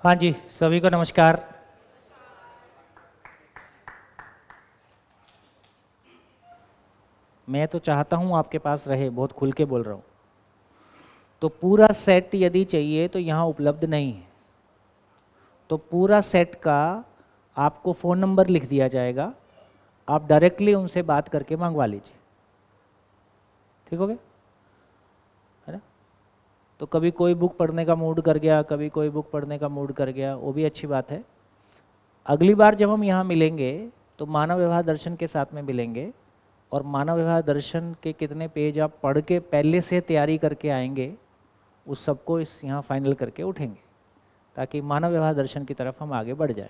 हाँ जी, सभी को नमस्कार। मैं तो चाहता हूँ आपके पास रहे, बहुत खुल के बोल रहा हूँ। तो पूरा सेट यदि चाहिए तो यहाँ उपलब्ध नहीं है। तो पूरा सेट का आपको फ़ोन नंबर लिख दिया जाएगा, आप डायरेक्टली उनसे बात करके मंगवा लीजिए। ठीक हो गया, है ना? तो कभी कोई बुक पढ़ने का मूड कर गया, कभी कोई बुक पढ़ने का मूड कर गया, वो भी अच्छी बात है। अगली बार जब हम यहाँ मिलेंगे तो मानव व्यवहार दर्शन के साथ में मिलेंगे, और मानव व्यवहार दर्शन के कितने पेज आप पढ़ के पहले से तैयारी करके आएंगे, उस सबको इस यहाँ फाइनल करके उठेंगे, ताकि मानव व्यवहार दर्शन की तरफ हम आगे बढ़ जाए।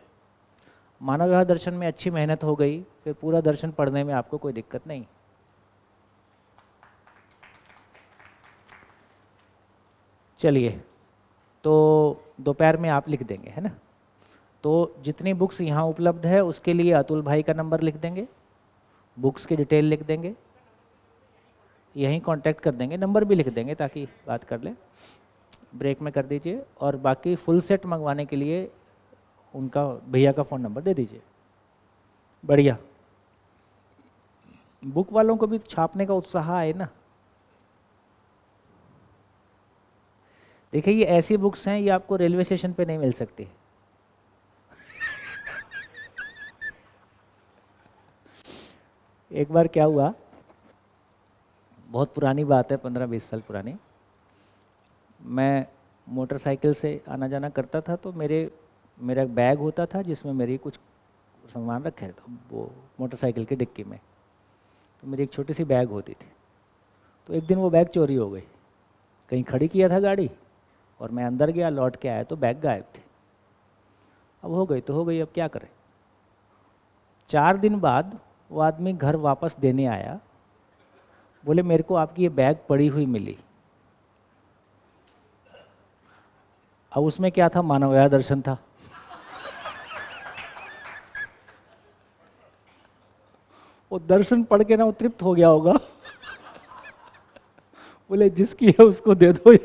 मानव व्यवहार दर्शन में अच्छी मेहनत हो गई, फिर पूरा दर्शन पढ़ने में आपको कोई दिक्कत नहीं। चलिए, तो दोपहर में आप लिख देंगे, है ना? तो जितनी बुक्स यहाँ उपलब्ध है उसके लिए अतुल भाई का नंबर लिख देंगे, बुक्स की डिटेल लिख देंगे, यहीं कांटेक्ट कर देंगे, नंबर भी लिख देंगे ताकि बात कर लें। ब्रेक में कर दीजिए, और बाकी फुल सेट मंगवाने के लिए उनका भैया का फ़ोन नंबर दे दीजिए। बढ़िया, बुक वालों को भी छापने का उत्साह है ना। देखिए, ये ऐसी बुक्स हैं, ये आपको रेलवे स्टेशन पे नहीं मिल सकती। एक बार क्या हुआ, बहुत पुरानी बात है, 15-20 साल पुरानी। मैं मोटरसाइकिल से आना जाना करता था, तो मेरा एक बैग होता था जिसमें मेरी कुछ सामान रखे थे, तो वो मोटरसाइकिल की डिक्की में, तो मेरी एक छोटी सी बैग होती थी। तो एक दिन वो बैग चोरी हो गई, कहीं खड़ी किया था गाड़ी, और मैं अंदर गया, लौट के आया तो बैग गायब थी। अब हो गई तो हो गई, अब क्या करें। 4 दिन बाद वो आदमी घर वापस देने आया, बोले मेरे को आपकी ये बैग पड़ी हुई मिली। अब उसमें क्या था, मानव व्यवहार दर्शन था। वो दर्शन पढ़ के ना वो तृप्त हो गया होगा। बोले जिसकी है उसको दे दो।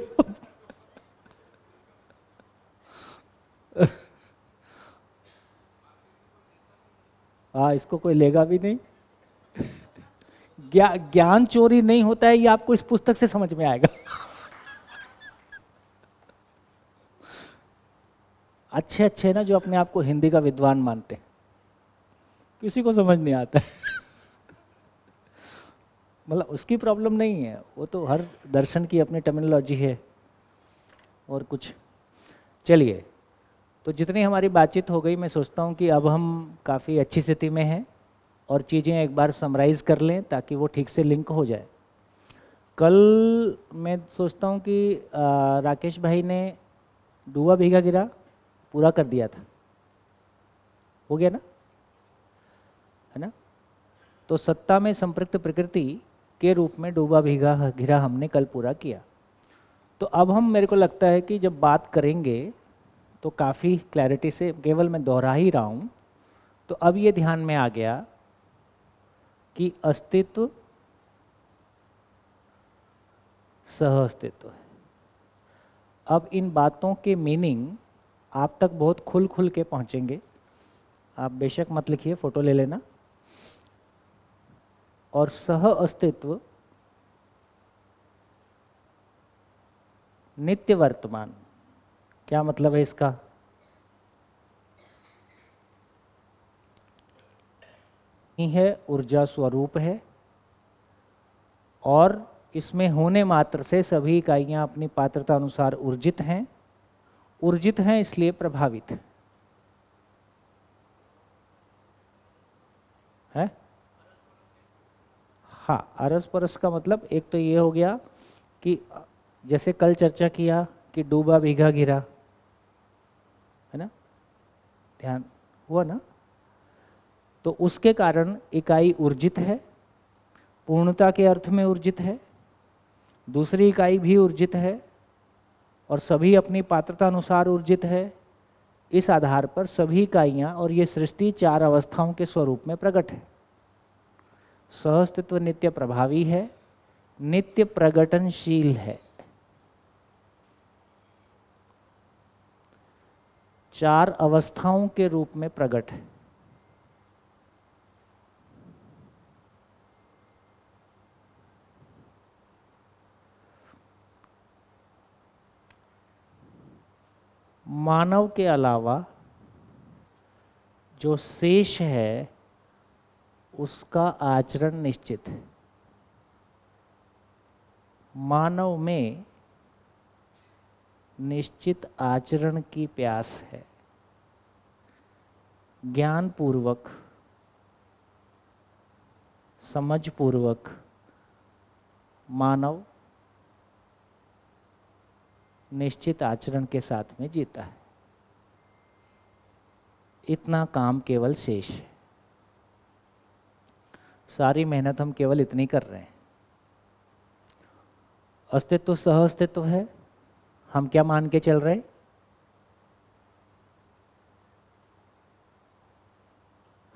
हाँ, इसको कोई लेगा भी नहीं। ज्ञान चोरी नहीं होता है, ये आपको इस पुस्तक से समझ में आएगा। अच्छे अच्छे ना जो अपने आप को हिंदी का विद्वान मानते हैं, किसी को समझ नहीं आता है। मतलब उसकी प्रॉब्लम नहीं है, वो तो हर दर्शन की अपनी टर्मिनोलॉजी है और कुछ। चलिए, तो जितनी हमारी बातचीत हो गई, मैं सोचता हूँ कि अब हम काफ़ी अच्छी स्थिति में हैं, और चीज़ें एक बार समराइज़ कर लें ताकि वो ठीक से लिंक हो जाए। कल मैं सोचता हूँ कि राकेश भाई ने डूबा भीगा गिरा पूरा कर दिया था, हो गया ना, है ना? तो सत्ता में संपृक्त प्रकृति के रूप में डूबा भीगा घिरा हमने कल पूरा किया। तो अब हम, मेरे को लगता है कि जब बात करेंगे तो काफ़ी क्लैरिटी से, केवल मैं दोहरा ही रहा हूँ, तो अब ये ध्यान में आ गया कि अस्तित्व सह अस्तित्व है। अब इन बातों के मीनिंग आप तक बहुत खुल खुल के पहुँचेंगे। आप बेशक मत लिखिए, फोटो ले लेना। और सह अस्तित्व नित्य वर्तमान, क्या मतलब है इसका? ही है, ऊर्जा स्वरूप है, और इसमें होने मात्र से सभी इकाइयां अपनी पात्रता अनुसार ऊर्जित हैं। ऊर्जित हैं इसलिए प्रभावित है। हाँ, अरस परस का मतलब एक तो ये हो गया कि जैसे कल चर्चा किया कि डूबा भीगा गिरा, है ना, ध्यान हुआ ना? तो उसके कारण इकाई ऊर्जित है, पूर्णता के अर्थ में ऊर्जित है, दूसरी इकाई भी ऊर्जित है, और सभी अपनी पात्रता अनुसार ऊर्जित है। इस आधार पर सभी इकाइयाँ और ये सृष्टि 4 अवस्थाओं के स्वरूप में प्रकट है। सहअस्तित्व नित्य प्रभावी है, नित्य प्रगटनशील है। 4 अवस्थाओं के रूप में प्रकट है। मानव के अलावा जो शेष है उसका आचरण निश्चित है। मानव में निश्चित आचरण की प्यास है। ज्ञान पूर्वक, समझ पूर्वक मानव निश्चित आचरण के साथ में जीता है। इतना काम केवल शेष है। सारी मेहनत हम केवल इतनी कर रहे हैं। अस्तित्व सह अस्तित्व है, हम क्या मान के चल रहे हैं?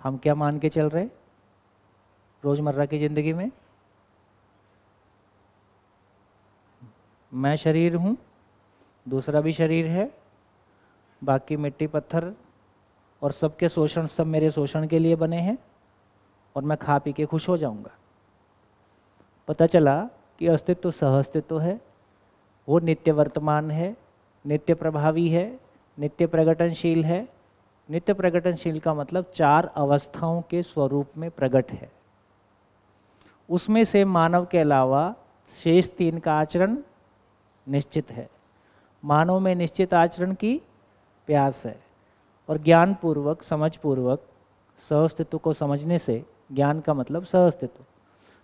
हम क्या मान के चल रहे हैं रोजमर्रा की जिंदगी में? मैं शरीर हूं, दूसरा भी शरीर है, बाकी मिट्टी पत्थर और सबके शोषण, सब मेरे शोषण के लिए बने हैं और मैं खा पी के खुश हो जाऊंगा। पता चला कि अस्तित्व सह अस्तित्व है, वो नित्य वर्तमान है, नित्य प्रभावी है, नित्य प्रगटनशील है। नित्य प्रगटनशील का मतलब 4 अवस्थाओं के स्वरूप में प्रकट है। उसमें से मानव के अलावा शेष 3 का आचरण निश्चित है। मानव में निश्चित आचरण की प्यास है और ज्ञान पूर्वक, समझ पूर्वक सहअस्तित्व को समझने से, ज्ञान का मतलब सहअस्तित्व,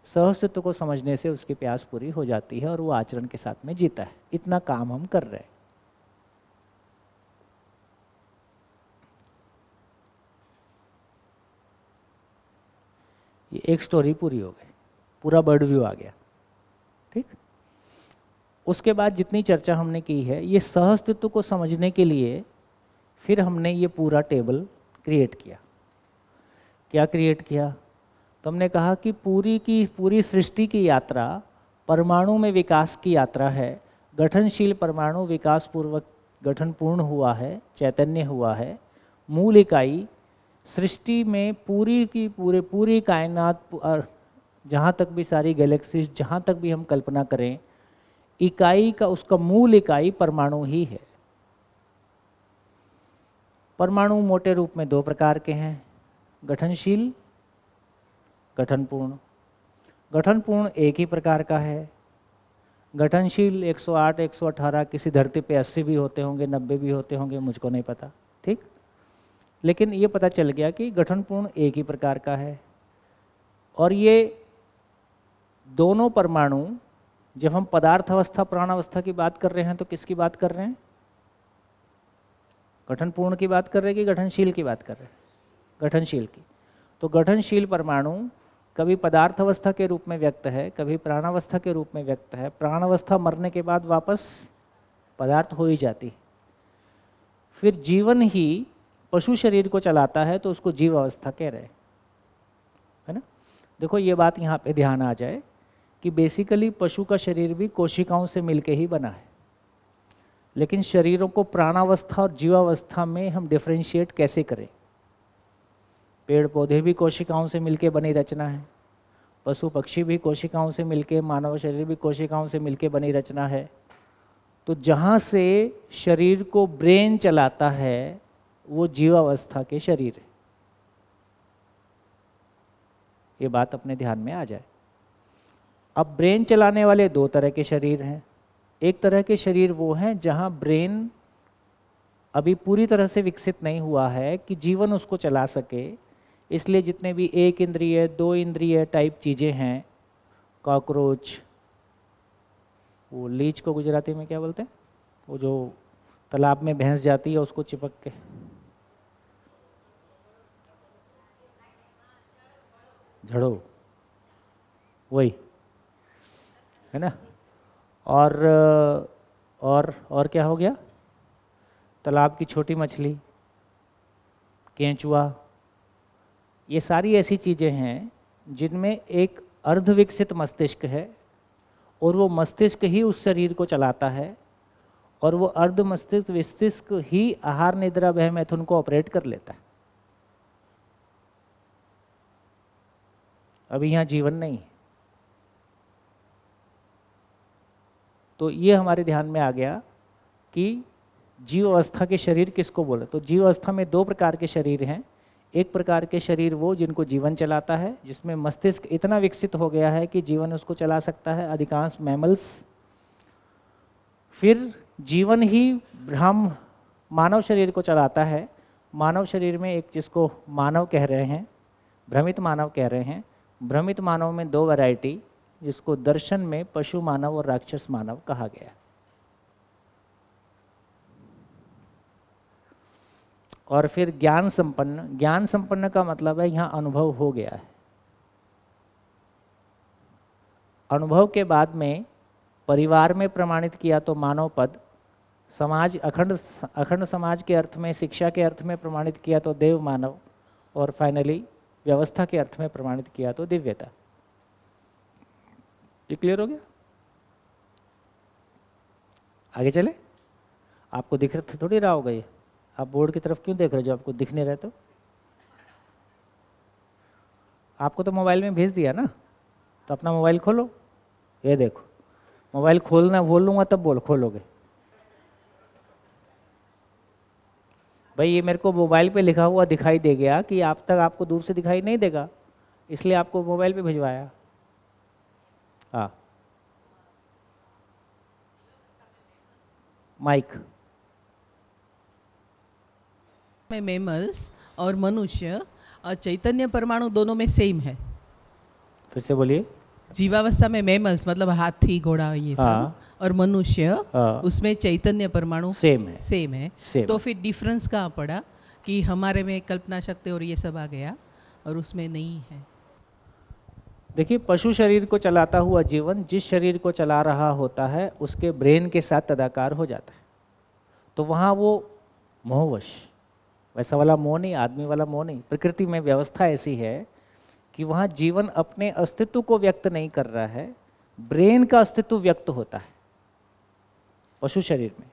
सहअस्तित्व को समझने से उसकी प्यास पूरी हो जाती है और वो आचरण के साथ में जीता है। इतना काम हम कर रहे हैं। ये एक स्टोरी पूरी हो गई, पूरा बर्ड व्यू आ गया। ठीक, उसके बाद जितनी चर्चा हमने की है, ये सहअस्तित्व को समझने के लिए फिर हमने ये पूरा टेबल क्रिएट किया। क्या क्रिएट किया? तो हमने कहा कि पूरी की पूरी सृष्टि की यात्रा परमाणु में विकास की यात्रा है। गठनशील परमाणु विकास पूर्वक गठन पूर्ण हुआ है, चैतन्य हुआ है। मूल इकाई सृष्टि में पूरी की पूरी कायनात, जहाँ तक भी सारी गैलेक्सीज, जहाँ तक भी हम कल्पना करें, इकाई का, उसका मूल इकाई परमाणु ही है। परमाणु मोटे रूप में 2 प्रकार के हैं, गठनशील, गठनपूर्ण। गठनपूर्ण एक ही प्रकार का है। गठनशील 108, 118, किसी धरती पे 80 भी होते होंगे, 90 भी होते होंगे, मुझको नहीं पता। ठीक, लेकिन ये पता चल गया कि गठनपूर्ण एक ही प्रकार का है। और ये दोनों परमाणु, जब हम पदार्थ अवस्था, प्राण अवस्था की बात कर रहे हैं तो किसकी बात कर रहे हैं? गठनपूर्ण की बात कर रहे हैं कि गठनशील की बात कर रहे हैं? गठनशील की। तो गठनशील परमाणु कभी पदार्थ अवस्था के रूप में व्यक्त है, कभी प्राणावस्था के रूप में व्यक्त है। प्राणावस्था मरने के बाद वापस पदार्थ हो ही जाती। फिर जीवन ही पशु शरीर को चलाता है तो उसको जीव अवस्था कह रहे हैं, है ना। देखो ये बात यहाँ पे ध्यान आ जाए कि बेसिकली पशु का शरीर भी कोशिकाओं से मिलके ही बना है, लेकिन शरीरों को प्राणावस्था और जीवावस्था में हम डिफरेंशिएट कैसे करें? पेड़ पौधे भी कोशिकाओं से मिलके बनी रचना है, पशु पक्षी भी कोशिकाओं से मिलके, मानव शरीर भी कोशिकाओं से मिलके बनी रचना है। तो जहाँ से शरीर को ब्रेन चलाता है वो जीवावस्था के शरीर है। ये बात अपने ध्यान में आ जाए। अब ब्रेन चलाने वाले 2 तरह के शरीर हैं। एक तरह के शरीर वो हैं जहाँ ब्रेन अभी पूरी तरह से विकसित नहीं हुआ है कि जीवन उसको चला सके, इसलिए जितने भी 1 इंद्रिय, 2 इंद्रिय टाइप चीज़ें हैं, कॉकरोच, वो लीच को गुजराती में क्या बोलते हैं, वो जो तालाब में भैंस जाती है उसको चिपक के, झड़ो, वही है ना। और क्या हो गया? तालाब की छोटी मछली, केंचुआ। ये सारी ऐसी चीज़ें हैं जिनमें एक अर्धविकसित मस्तिष्क है और वो मस्तिष्क ही उस शरीर को चलाता है। और वो अर्ध मस्तिष्क विस्तिष्क ही आहार निद्रा भय मैथुन को ऑपरेट कर लेता है। अभी यहाँ जीवन नहीं है। तो ये हमारे ध्यान में आ गया कि जीव अवस्था के शरीर किसको बोले। तो जीव अवस्था में दो प्रकार के शरीर हैं। एक प्रकार के शरीर वो जिनको जीवन चलाता है, जिसमें मस्तिष्क इतना विकसित हो गया है कि जीवन उसको चला सकता है, अधिकांश मैमल्स। फिर जीवन ही मानव शरीर को चलाता है। मानव शरीर में एक जिसको मानव कह रहे हैं, भ्रमित मानव कह रहे हैं। भ्रमित मानव में दो वैरायटी, जिसको दर्शन में पशु मानव और राक्षस मानव कहा गया। और फिर ज्ञान संपन्न। ज्ञान संपन्न का मतलब है यहाँ अनुभव हो गया है। अनुभव के बाद में परिवार में प्रमाणित किया तो मानव पद, समाज अखंड समाज के अर्थ में, शिक्षा के अर्थ में प्रमाणित किया तो देव मानव, और फाइनली व्यवस्था के अर्थ में प्रमाणित किया तो दिव्यता। ये क्लियर हो गया? आगे चले? आपको दिख रहा थोड़ी रहा होगा ये। आप बोर्ड की तरफ क्यों देख रहे हो जो आपको दिख नहीं रहे? तो आपको तो मोबाइल में भेज दिया ना, तो अपना मोबाइल खोलो। ये देखो, मोबाइल खोलना बोल लूँगा तब खोलोगे। भाई ये मेरे को मोबाइल पे लिखा हुआ दिखाई दे गया कि आप तक आपको दूर से दिखाई नहीं देगा, इसलिए आपको मोबाइल पे भिजवाया। हाँ, माइक में मैमल्स और मनुष्य और चैतन्य परमाणु दोनों में सेम है। फिर से बोलिए। जीवावस्था में मैमल्स मतलब हाथी, घोड़ा, ये सब, और मनुष्य उसमें चैतन्य परमाणु सेम है। तो फिर डिफरेंस कहाँ पड़ा कि हमारे में कल्पना शक्ति और ये सब आ गया और उसमें नहीं है? देखिए, पशु शरीर को चलाता हुआ जीवन जिस शरीर को चला रहा होता है उसके ब्रेन के साथ तदाकार हो जाता है। तो वहाँ वो मोहवश, वैसा वाला मोह नहीं, आदमी वाला मोह नहीं। प्रकृति में व्यवस्था ऐसी है कि वहाँ जीवन अपने अस्तित्व को व्यक्त नहीं कर रहा है, ब्रेन का अस्तित्व व्यक्त होता है पशु शरीर में।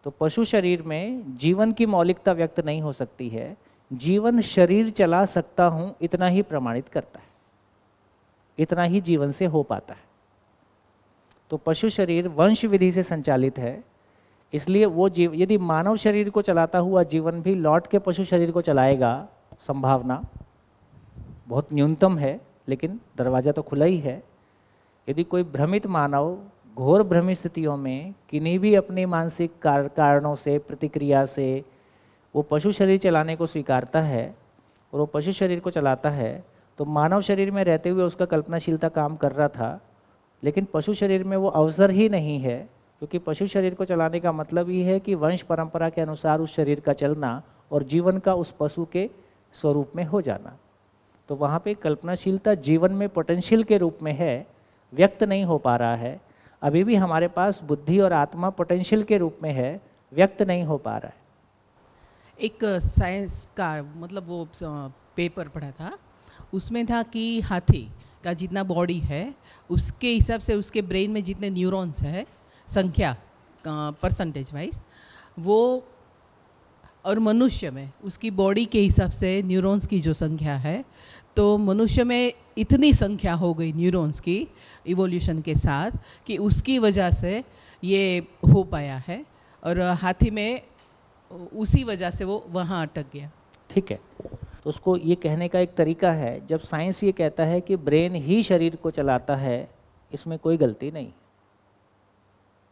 तो पशु शरीर में जीवन की मौलिकता व्यक्त नहीं हो सकती है। जीवन शरीर चला सकता हूँ इतना ही प्रमाणित करता है, इतना ही जीवन से हो पाता है। तो पशु शरीर वंश विधि से संचालित है, इसलिए वो जीव यदि मानव शरीर को चलाता हुआ जीवन भी लौट के पशु शरीर को चलाएगा, संभावना बहुत न्यूनतम है, लेकिन दरवाज़ा तो खुला ही है। यदि कोई भ्रमित मानव घोर भ्रमित स्थितियों में किन्हीं भी अपने मानसिक कारणों से, प्रतिक्रिया से वो पशु शरीर चलाने को स्वीकारता है और वो पशु शरीर को चलाता है, तो मानव शरीर में रहते हुए उसका कल्पनाशीलता काम कर रहा था, लेकिन पशु शरीर में वो अवसर ही नहीं है, क्योंकि पशु शरीर को चलाने का मतलब ही है कि वंश परंपरा के अनुसार उस शरीर का चलना और जीवन का उस पशु के स्वरूप में हो जाना। तो वहाँ पे कल्पनाशीलता जीवन में पोटेंशियल के रूप में है, व्यक्त नहीं हो पा रहा है। अभी भी हमारे पास बुद्धि और आत्मा पोटेंशियल के रूप में है, व्यक्त नहीं हो पा रहा है। एक साइंस का मतलब वो पेपर पढ़ा था, उसमें था कि हाथी का जितना बॉडी है उसके हिसाब से उसके ब्रेन में जितने न्यूरॉन्स है, संख्या परसेंटेज वाइज वो, और मनुष्य में उसकी बॉडी के हिसाब से न्यूरॉन्स की जो संख्या है, तो मनुष्य में इतनी संख्या हो गई न्यूरॉन्स की इवोल्यूशन के साथ कि उसकी वजह से ये हो पाया है, और हाथी में उसी वजह से वो वहाँ अटक गया। ठीक है, तो उसको ये कहने का एक तरीका है, जब साइंस ये कहता है कि ब्रेन ही शरीर को चलाता है, इसमें कोई गलती नहीं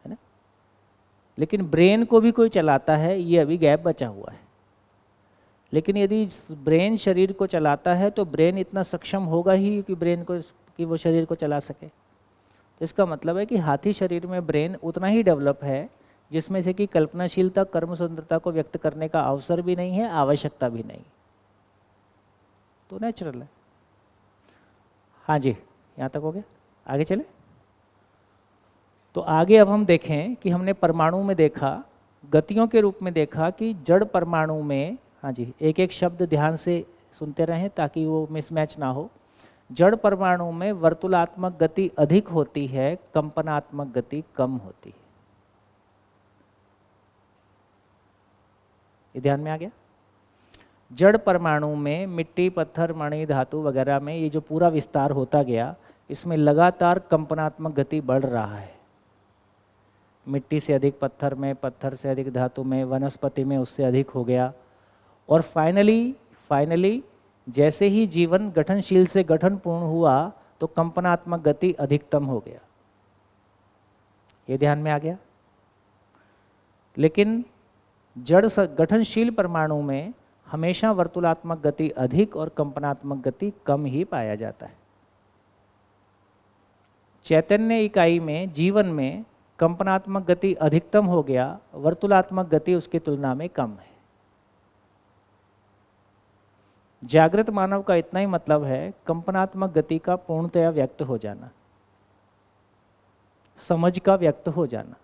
है ना, लेकिन ब्रेन को भी कोई चलाता है, ये अभी गैप बचा हुआ है। लेकिन यदि ब्रेन शरीर को चलाता है तो ब्रेन इतना सक्षम होगा ही कि ब्रेन को कि वो शरीर को चला सके। तो इसका मतलब है कि हाथी शरीर में ब्रेन उतना ही डेवलप है जिसमें से कि कल्पनाशीलता, कर्म स्वतंत्रता को व्यक्त करने का अवसर भी नहीं है, आवश्यकता भी नहीं, तो नेचुरल है। हाँ जी, यहाँ तक हो गया, आगे चले। तो आगे अब हम देखें कि हमने परमाणु में देखा, गतियों के रूप में देखा कि जड़ परमाणु में, हाँ जी, एक एक शब्द ध्यान से सुनते रहें ताकि वो मिसमैच ना हो। जड़ परमाणु में वर्तुलात्मक गति अधिक होती है, कंपनात्मक गति कम होती है। ये ध्यान में आ गया। जड़ परमाणु में मिट्टी, पत्थर, मणि, धातु वगैरह में ये जो पूरा विस्तार होता गया, इसमें लगातार कंपनात्मक गति बढ़ रहा है। मिट्टी से अधिक पत्थर में, पत्थर से अधिक धातु में, वनस्पति में उससे अधिक हो गया, और फाइनली जैसे ही जीवन गठनशील से गठन पूर्ण हुआ तो कंपनात्मक गति अधिकतम हो गया। ये ध्यान में आ गया। लेकिन जड़ गठनशील परमाणु में हमेशा वर्तुलात्मक गति अधिक और कंपनात्मक गति कम ही पाया जाता है। चैतन्य इकाई में, जीवन में कंपनात्मक गति अधिकतम हो गया, वर्तुलात्मक गति उसकी तुलना में कम है। जागृत मानव का इतना ही मतलब है कंपनात्मक गति का पूर्णतया व्यक्त हो जाना, समझ का व्यक्त हो जाना।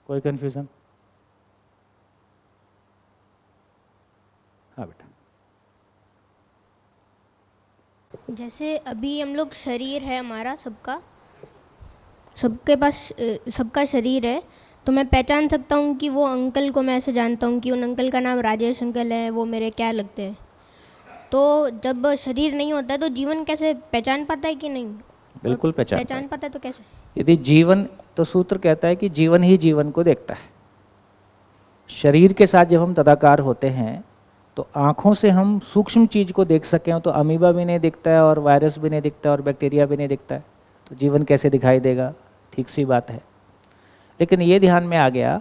कोई कंफ्यूजन? हाँ बेटा। जैसे अभी हम लोग, शरीर है हमारा सबका, सबके पास सबका शरीर है, तो मैं पहचान सकता हूँ कि वो अंकल को मैं ऐसे जानता हूँ कि उन अंकल का नाम राजेश अंकल है, वो मेरे क्या लगते हैं। तो जब शरीर नहीं होता है तो जीवन कैसे पहचान पाता है कि नहीं? बिल्कुल पहचान पाता है तो कैसे? यदि जीवन, तो सूत्र कहता है कि जीवन ही जीवन को देखता है। शरीर के साथ जब हम तदाकार होते हैं तो आँखों से हम सूक्ष्म चीज को देख सकें तो अमीबा भी नहीं दिखता है, और वायरस भी नहीं दिखता है, और बैक्टीरिया भी नहीं दिखता है, तो जीवन कैसे दिखाई देगा? ठीक सी बात है। लेकिन ये ध्यान में आ गया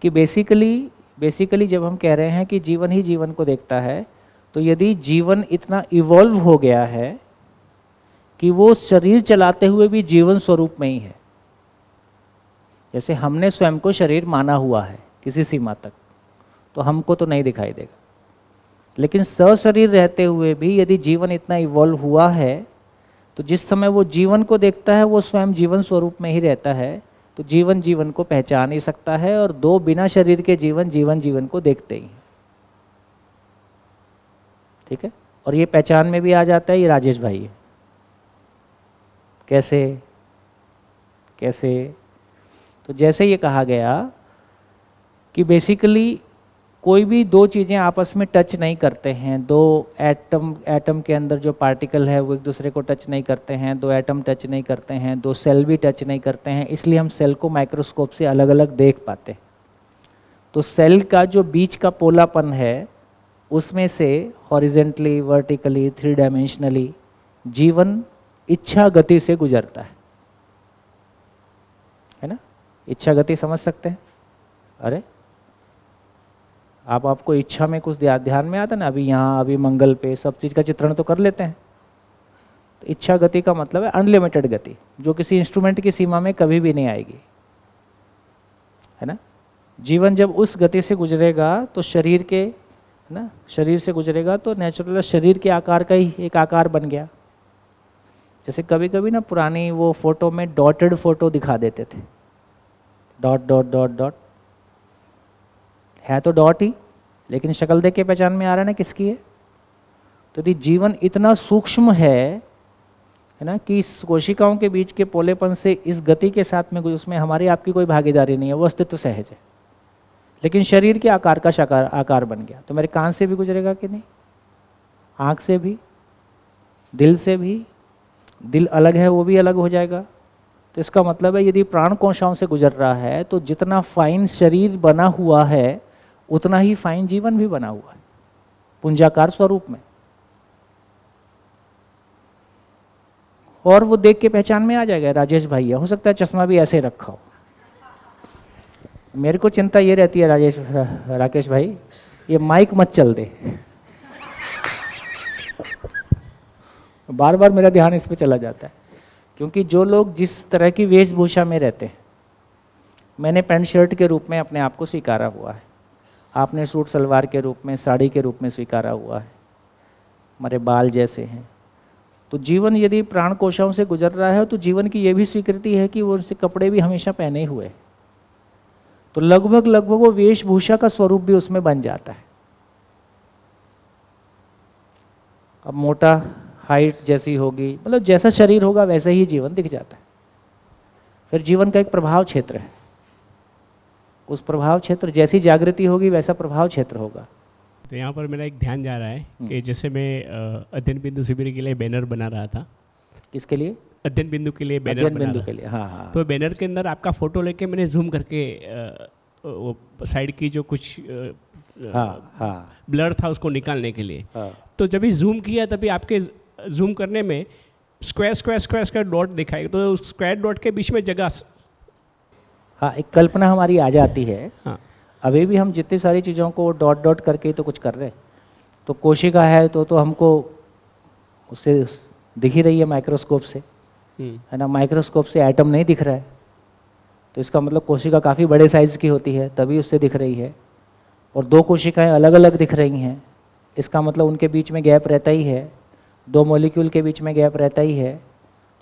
कि बेसिकली जब हम कह रहे हैं कि जीवन ही जीवन को देखता है, तो यदि जीवन इतना इवॉल्व हो गया है कि वो शरीर चलाते हुए भी जीवन स्वरूप में ही है, जैसे हमने स्वयं को शरीर माना हुआ है किसी सीमा तक, तो हमको तो नहीं दिखाई देगा। लेकिन सशरीर रहते हुए भी यदि जीवन इतना इवॉल्व हुआ है, तो जिस समय वो जीवन को देखता है वो स्वयं जीवन स्वरूप में ही रहता है, तो जीवन जीवन को पहचान ही सकता है, और दो बिना शरीर के जीवन जीवन को देखते ही। ठीक है। और ये पहचान में भी आ जाता है, ये राजेश भाई है। कैसे? तो जैसे ये कहा गया कि बेसिकली कोई भी दो चीज़ें आपस में टच नहीं करते हैं, दो एटम के अंदर जो पार्टिकल है वो एक दूसरे को टच नहीं करते हैं, दो एटम टच नहीं करते हैं, दो सेल भी टच नहीं करते हैं, इसलिए हम सेल को माइक्रोस्कोप से अलग अलग देख पाते हैं। तो सेल का जो बीच का पोलापन है, उसमें से हॉरिजेंटली, वर्टिकली, 3 डायमेंशनली जीवन इच्छा गति से गुजरता है ना? इच्छा गति समझ सकते हैं? अरे आपको इच्छा में कुछ ध्यान में आता ना, अभी यहाँ, अभी मंगल पे सब चीज़ का चित्रण तो कर लेते हैं। तो इच्छा गति का मतलब है अनलिमिटेड गति, जो किसी इंस्ट्रूमेंट की सीमा में कभी भी नहीं आएगी, है ना? जीवन जब उस गति से गुजरेगा तो शरीर के, है ना, शरीर से गुजरेगा तो नेचुरल शरीर के आकार का ही एक आकार बन गया। जैसे कभी कभी ना पुरानी वो फोटो में डॉटेड फोटो दिखा देते थे, डॉट डॉट डॉट डॉट, है तो डॉट ही, लेकिन शक्ल देख के पहचान में आ रहा है ना किसकी है। तो यदि जीवन इतना सूक्ष्म है ना, कि इस कोशिकाओं के बीच के पोलेपन से इस गति के साथ में उसमें हमारी आपकी कोई भागीदारी नहीं है, वो अस्तित्व सहज है। लेकिन शरीर के आकार का आकार बन गया, तो मेरे कान से भी गुजरेगा कि नहीं, आँख से भी, दिल से भी। दिल अलग है, वो भी अलग हो जाएगा। तो इसका मतलब है यदि प्राण कोशाओं से गुजर रहा है तो जितना फाइन शरीर बना हुआ है उतना ही फाइन जीवन भी बना हुआ है, पुंजाकार स्वरूप में। और वो देख के पहचान में आ जाएगा राजेश भाई है, हो सकता है चश्मा भी ऐसे रखा हो। मेरे को चिंता ये रहती है राकेश भाई, ये माइक मत चल दे। बार बार मेरा ध्यान इस पे चला जाता है, क्योंकि जो लोग जिस तरह की वेशभूषा में रहते हैं, मैंने पैंट शर्ट के रूप में अपने आप को स्वीकारा हुआ है, आपने सूट सलवार के रूप में, साड़ी के रूप में स्वीकारा हुआ है, हमारे बाल जैसे हैं। तो जीवन यदि प्राण कोशाओं से गुजर रहा है तो जीवन की ये भी स्वीकृति है कि वो उनसे कपड़े भी हमेशा पहने हुए, तो लगभग वो वेशभूषा का स्वरूप भी उसमें बन जाता है। अब मोटा हाइट जैसी होगी, मतलब जैसा शरीर होगा वैसे ही जीवन दिख जाता है। फिर जीवन का एक प्रभाव क्षेत्र है, उस प्रभाव क्षेत्र जैसी जागृति होगी वैसा प्रभाव क्षेत्र होगा। तो यहाँ पर मेरा एक ध्यान जा रहा है कि जैसे मैं अध्ययन बिंदु शिविर के लिए बैनर बना रहा था। किसके लिए? अध्ययन बिंदु के लिए बैनर अध्ययन बना बिंदु रहा के लिए, हाँ हाँ। तो बैनर के अंदर आपका फोटो लेके मैंने जूम करके वो साइड की जो कुछ हाँ हाँ ब्लर था उसको निकालने के लिए। हाँ तो जब भी जूम किया तभी आपके जूम करने में square square square square dot दिखाई, तो उस स्क्वायर डॉट के बीच में जगह। हाँ, एक कल्पना हमारी आ जाती है। हाँ, अभी भी हम जितनी सारी चीज़ों को डॉट डॉट करके ही तो कुछ कर रहे हैं। तो कोशिका है तो हमको उससे दिख ही रही है माइक्रोस्कोप से, है ना। माइक्रोस्कोप से एटम नहीं दिख रहा है, तो इसका मतलब कोशिका काफ़ी बड़े साइज़ की होती है तभी उससे दिख रही है। और दो कोशिकाएं अलग अलग दिख रही हैं, इसका मतलब उनके बीच में गैप रहता ही है, दो मॉलिक्यूल के बीच में गैप रहता ही है।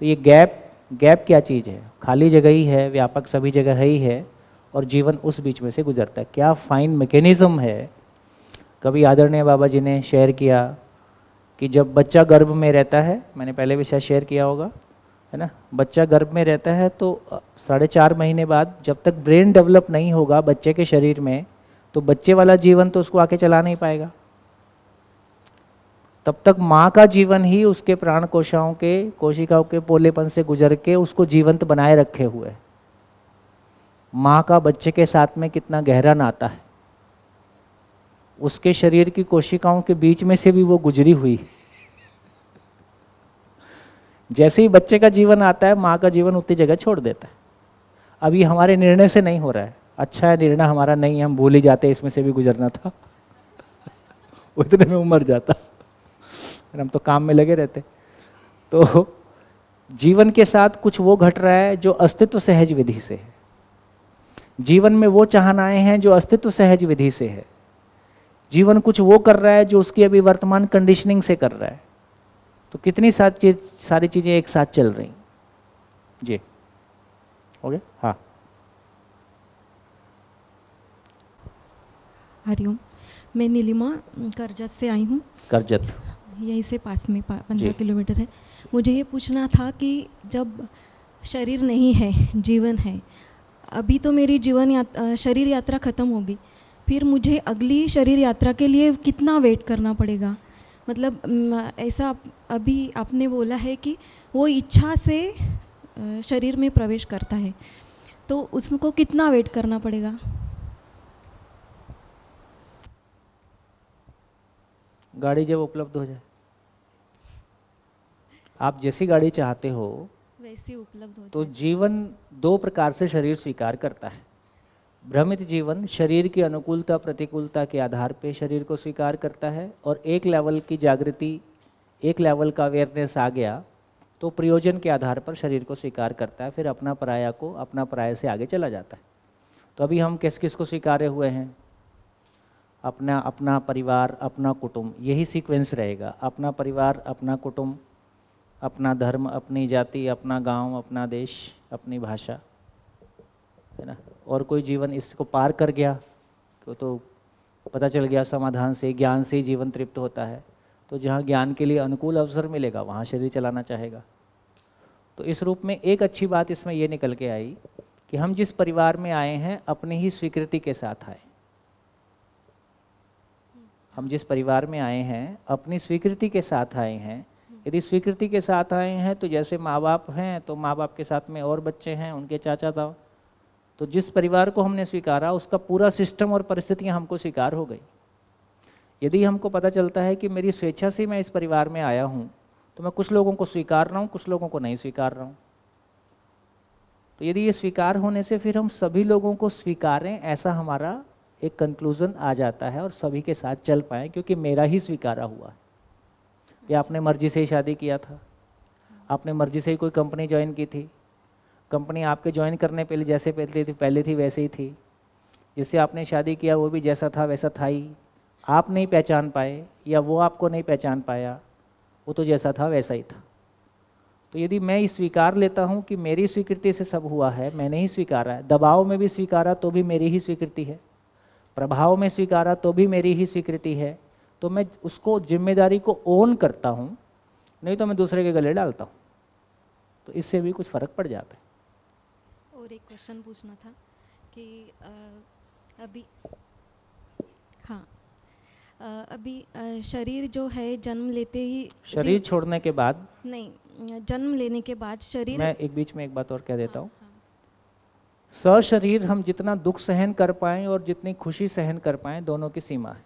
तो ये गैप क्या चीज़ है? खाली जगह ही है, व्यापक सभी जगह ही है, और जीवन उस बीच में से गुजरता है। क्या फाइन मैकेनिज्म है। कभी आदरणीय बाबा जी ने शेयर किया कि जब बच्चा गर्भ में रहता है, मैंने पहले भी शायद शेयर किया होगा, है ना, बच्चा गर्भ में रहता है तो 4.5 महीने बाद जब तक ब्रेन डेवलप नहीं होगा बच्चे के शरीर में, तो बच्चे वाला जीवन तो उसको आके चला नहीं पाएगा। तब तक माँ का जीवन ही उसके प्राण कोशिकाओं के पोलेपन से गुजर के उसको जीवंत बनाए रखे हुए है। माँ का बच्चे के साथ में कितना गहरा नाता है, उसके शरीर की कोशिकाओं के बीच में से भी वो गुजरी हुई। जैसे ही बच्चे का जीवन आता है, माँ का जीवन उतनी जगह छोड़ देता है। अब ये हमारे निर्णय से नहीं हो रहा है, अच्छा है निर्णय हमारा नहीं है, हम भूल ही जाते इसमें से भी गुजरना था। उतने में उमर जाता, हम तो काम में लगे रहते। तो जीवन के साथ कुछ वो घट रहा है जो अस्तित्व सहज विधि से है। जीवन में वो चाहनाएं हैं जो अस्तित्व सहज विधि से है। जीवन कुछ वो कर रहा है जो उसकी अभी वर्तमान कंडीशनिंग से कर रहा है। तो कितनी सारी चीजें एक साथ चल रही जी। हो गया? हाँ, हरिओम, मैं नीलिमा करजत से आई हूँ। करजत यहीं से पास में 15 किलोमीटर है। मुझे ये पूछना था कि जब शरीर नहीं है, जीवन है, अभी तो मेरी शरीर यात्रा ख़त्म होगी, फिर मुझे अगली शरीर यात्रा के लिए कितना वेट करना पड़ेगा? मतलब ऐसा अभी आपने बोला है कि वो इच्छा से शरीर में प्रवेश करता है, तो उसको कितना वेट करना पड़ेगा? गाड़ी जब उपलब्ध हो जाए, आप जैसी गाड़ी चाहते हो वैसी उपलब्ध हो तो जाए। जीवन 2 प्रकार से शरीर स्वीकार करता है। भ्रमित जीवन शरीर की अनुकूलता प्रतिकूलता के आधार पे शरीर को स्वीकार करता है, और एक लेवल की जागृति, एक लेवल का अवेयरनेस आ गया तो प्रयोजन के आधार पर शरीर को स्वीकार करता है, फिर अपना पराया से आगे चला जाता है। तो अभी हम किस को स्वीकारे हुए हैं? अपना परिवार, अपना कुटुंब, यही सीक्वेंस रहेगा। अपना परिवार, अपना कुटुंब, अपना धर्म, अपनी जाति, अपना गांव, अपना देश, अपनी भाषा, है ना। और कोई जीवन इसको पार कर गया तो पता चल गया समाधान से, ज्ञान से ही जीवन तृप्त होता है। तो जहाँ ज्ञान के लिए अनुकूल अवसर मिलेगा वहाँ शरीर चलाना चाहेगा। तो इस रूप में एक अच्छी बात इसमें ये निकल के आई कि हम जिस परिवार में आए हैं अपनी ही स्वीकृति के साथ आए। हम जिस परिवार में आए हैं अपनी स्वीकृति के साथ आए हैं। यदि स्वीकृति के साथ आए हैं तो जैसे माँ बाप हैं तो माँ बाप के साथ में और बच्चे हैं, उनके चाचा था, तो जिस परिवार को हमने स्वीकारा उसका पूरा सिस्टम और परिस्थितियाँ हमको स्वीकार हो गई। यदि हमको पता चलता है कि मेरी स्वेच्छा से मैं इस परिवार में आया हूँ तो मैं कुछ लोगों को स्वीकार रहा हूँ, कुछ लोगों को नहीं स्वीकार रहा हूँ। तो यदि ये स्वीकार होने से फिर हम सभी लोगों को स्वीकारें, ऐसा हमारा एक कंक्लूजन आ जाता है और सभी के साथ चल पाए, क्योंकि मेरा ही स्वीकारा हुआ है। या आपने मर्जी से ही शादी किया था, आपने मर्जी से ही कोई कंपनी ज्वाइन की थी, कंपनी आपके ज्वाइन करने पहले जैसे पहले थी वैसे ही थी, जिससे आपने शादी किया वो भी जैसा था वैसा था ही, आप नहीं पहचान पाए या वो आपको नहीं पहचान पाया, वो तो जैसा था वैसा ही था। तो यदि मैं ये स्वीकार लेता हूँ कि मेरी स्वीकृति से सब हुआ है, मैंने ही स्वीकारा है, दबाव में भी स्वीकारा तो भी मेरी ही स्वीकृति है, प्रभाव में स्वीकारा तो भी मेरी ही स्वीकृति है, तो मैं उसको जिम्मेदारी को ओन करता हूँ, नहीं तो मैं दूसरे के गले डालता हूँ। तो इससे भी कुछ फर्क पड़ जाता है। और एक क्वेश्चन पूछना था कि अभी हाँ अभी शरीर जो है जन्म लेते ही शरीर छोड़ने के बाद, नहीं, जन्म लेने के बाद शरीर, मैं एक बीच में एक बात और कह देता हूँ, हाँ, सशरीर हम जितना दुख सहन कर पाएं और जितनी खुशी सहन कर पाएं, दोनों की सीमा है,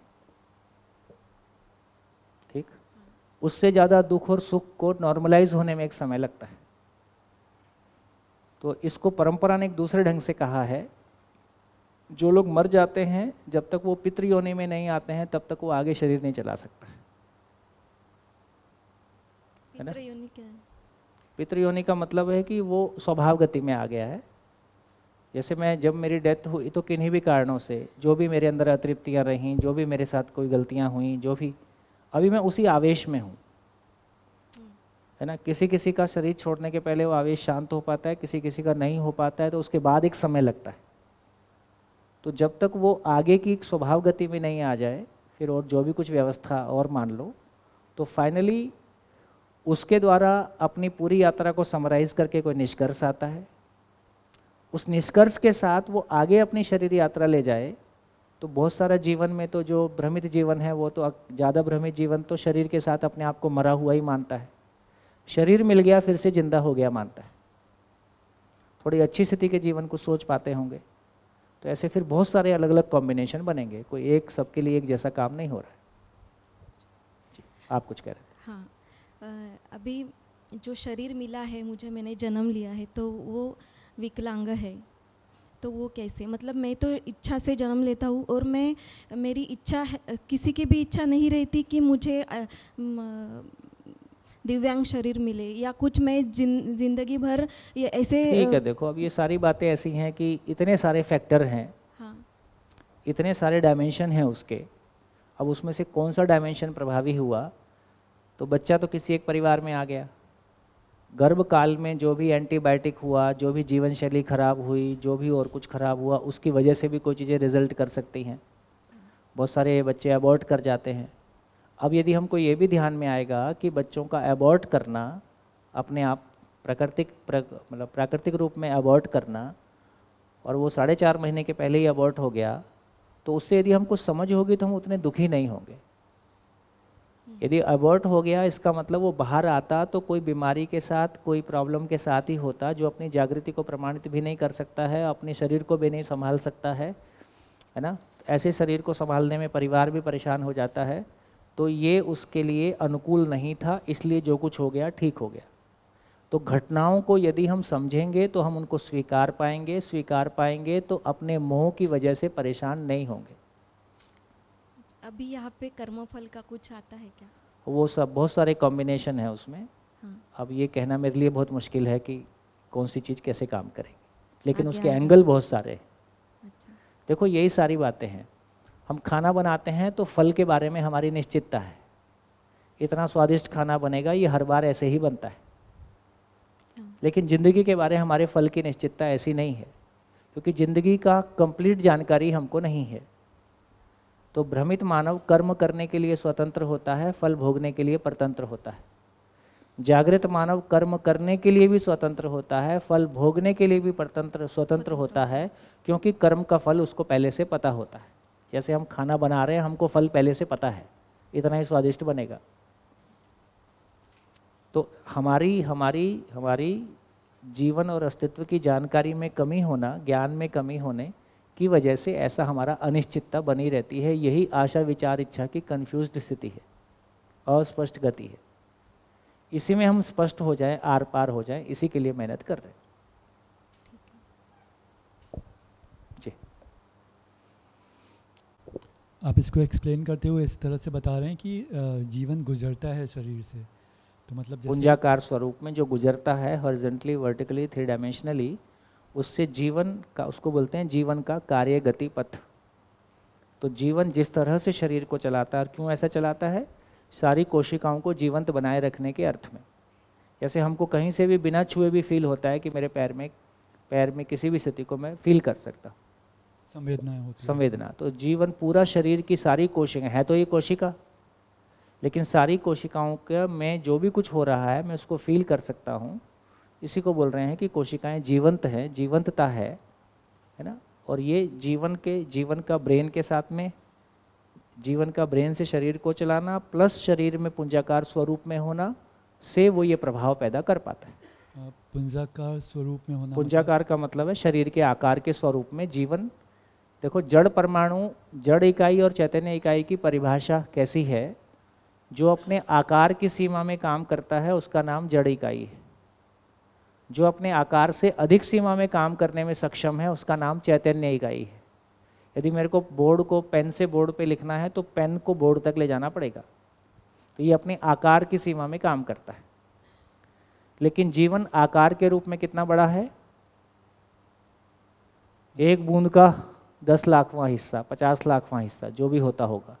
ठीक। उससे ज़्यादा दुख और सुख को नॉर्मलाइज होने में एक समय लगता है। तो इसको परंपरा ने एक दूसरे ढंग से कहा है, जो लोग मर जाते हैं जब तक वो पितृ योनि में नहीं आते हैं तब तक वो आगे शरीर नहीं चला सकता है ना। पितृ योनि क्या है? पितृ योनि का मतलब है कि वो स्वभाव गति में आ गया है। जैसे मैं, जब मेरी डेथ हुई तो किन्हीं भी कारणों से जो भी मेरे अंदर अतृप्तियाँ रहीं, जो भी मेरे साथ कोई गलतियाँ हुई, जो भी, अभी मैं उसी आवेश में हूँ, है ना। किसी किसी का शरीर छोड़ने के पहले वो आवेश शांत हो पाता है, किसी किसी का नहीं हो पाता है, तो उसके बाद एक समय लगता है। तो जब तक वो आगे की स्वभाव गति में नहीं आ जाए, फिर और जो भी कुछ व्यवस्था और मान लो, तो फाइनली उसके द्वारा अपनी पूरी यात्रा को समराइज करके कोई निष्कर्ष आता है। उस निष्कर्ष के साथ वो आगे अपनी शरीर यात्रा ले जाए, तो बहुत सारा जीवन में तो जो भ्रमित जीवन है, वो तो ज़्यादा भ्रमित जीवन तो शरीर के साथ अपने आप को मरा हुआ ही मानता है। शरीर मिल गया फिर से जिंदा हो गया मानता है। थोड़ी अच्छी स्थिति के जीवन को सोच पाते होंगे, तो ऐसे फिर बहुत सारे अलग अलग कॉम्बिनेशन बनेंगे, कोई एक सबके लिए एक जैसा काम नहीं हो रहा है। जी, आप कुछ कह रहे थे। हाँ, अभी जो शरीर मिला है मुझे, मैंने जन्म लिया है, तो वो विकलांग है, तो वो कैसे, मतलब मैं तो इच्छा से जन्म लेता हूँ, और मेरी इच्छा है, किसी की भी इच्छा नहीं रहती कि मुझे दिव्यांग शरीर मिले या कुछ, मैं जिंदगी भर ये ऐसे। ठीक है, देखो अब ये सारी बातें ऐसी हैं कि इतने सारे फैक्टर हैं, हाँ, इतने सारे डायमेंशन हैं उसके। अब उसमें से कौन सा डायमेंशन प्रभावी हुआ, तो बच्चा तो किसी एक परिवार में आ गया, गर्भ काल में जो भी एंटीबायोटिक हुआ, जो भी जीवन शैली खराब हुई, जो भी और कुछ खराब हुआ, उसकी वजह से भी कोई चीज़ें रिजल्ट कर सकती हैं। बहुत सारे बच्चे अबॉर्ट कर जाते हैं। अब यदि हमको ये भी ध्यान में आएगा कि बच्चों का अबॉर्ट करना, अपने आप मतलब प्राकृतिक रूप में अबॉर्ट करना, और वो 4.5 महीने के पहले ही अबॉर्ट हो गया, तो उससे यदि हमको समझ होगी तो हम उतने दुखी नहीं होंगे। यदि अबॉर्ट हो गया, इसका मतलब वो बाहर आता तो कोई बीमारी के साथ, कोई प्रॉब्लम के साथ ही होता, जो अपनी जागृति को प्रमाणित भी नहीं कर सकता है, अपने शरीर को भी नहीं संभाल सकता है ना। ऐसे शरीर को संभालने में परिवार भी परेशान हो जाता है। तो ये उसके लिए अनुकूल नहीं था, इसलिए जो कुछ हो गया ठीक हो गया। तो घटनाओं को यदि हम समझेंगे तो हम उनको स्वीकार पाएंगे तो अपने मोह की वजह से परेशान नहीं होंगे। अभी यहाँ पे कर्मफल का कुछ आता है क्या? वो सब बहुत सारे कॉम्बिनेशन है उसमें। हाँ, अब ये कहना मेरे लिए बहुत मुश्किल है कि कौन सी चीज़ कैसे काम करेगी, लेकिन आगे उसके आगे। एंगल बहुत सारे हैं। अच्छा, देखो यही सारी बातें हैं। हम खाना बनाते हैं तो फल के बारे में हमारी निश्चितता है, इतना स्वादिष्ट खाना बनेगा, ये हर बार ऐसे ही बनता है। लेकिन ज़िंदगी के बारे में हमारे फल की निश्चितता ऐसी नहीं है, क्योंकि ज़िंदगी का कंप्लीट जानकारी हमको नहीं है। तो भ्रमित मानव कर्म करने के लिए स्वतंत्र होता है, फल भोगने के लिए परतंत्र होता है। जागृत मानव कर्म करने के लिए भी स्वतंत्र होता है, फल भोगने के लिए भी स्वतंत्र होता है, क्योंकि कर्म का फल उसको पहले से पता होता है। जैसे हम खाना बना रहे हैं, हमको फल पहले से पता है, इतना ही स्वादिष्ट बनेगा। तो हमारी जीवन और अस्तित्व की जानकारी में कमी होना, ज्ञान में कमी होने की वजह से ऐसा हमारा अनिश्चितता बनी रहती है। यही आशा विचार इच्छा की कन्फ्यूज्ड स्थिति है, अस्पष्ट गति है। इसी में हम स्पष्ट हो जाएं, आर पार हो जाएं, इसी के लिए मेहनत कर रहे हैं। जी, आप इसको एक्सप्लेन करते हुए इस तरह से बता रहे हैं कि जीवन गुजरता है शरीर से, तो मतलब जैसे पुंजाकार स्वरूप में जो गुजरता है, हॉरिजॉन्टली, वर्टिकली, 3 डायमेंशनली, उससे जीवन का, उसको बोलते हैं जीवन का कार्य गति पथ। तो जीवन जिस तरह से शरीर को चलाता है, क्यों ऐसा चलाता है? सारी कोशिकाओं को जीवंत बनाए रखने के अर्थ में। जैसे हमको कहीं से भी बिना छुए भी फील होता है कि मेरे पैर में किसी भी स्थिति को मैं फील कर सकता हूँ, संवेदनाएं होती हैं। संवेदना। तो जीवन पूरा शरीर की सारी कोशिकाएं है, तो ये कोशिका, लेकिन सारी कोशिकाओं के में जो भी कुछ हो रहा है मैं उसको फील कर सकता हूँ। इसी को बोल रहे हैं कि कोशिकाएं जीवंत हैं, जीवंतता है ना। और ये जीवन का ब्रेन के साथ में, जीवन का ब्रेन से शरीर को चलाना प्लस शरीर में पुंजाकार स्वरूप में होना से वो ये प्रभाव पैदा कर पाता है। पुंजाकार स्वरूप में होना, पुंजाकार का मतलब है शरीर के आकार के स्वरूप में जीवन। देखो जड़ परमाणु, जड़ इकाई और चैतन्य इकाई की परिभाषा कैसी है? जो अपने आकार की सीमा में काम करता है उसका नाम जड़ इकाई है। जो अपने आकार से अधिक सीमा में काम करने में सक्षम है उसका नाम चैतन्य इकाई है। यदि मेरे को बोर्ड को पेन से बोर्ड पे लिखना है तो पेन को बोर्ड तक ले जाना पड़ेगा, तो ये अपने आकार की सीमा में काम करता है। लेकिन जीवन आकार के रूप में कितना बड़ा है? एक बूंद का 10 लाखवां हिस्सा, 50 लाखवां हिस्सा, जो भी होता होगा।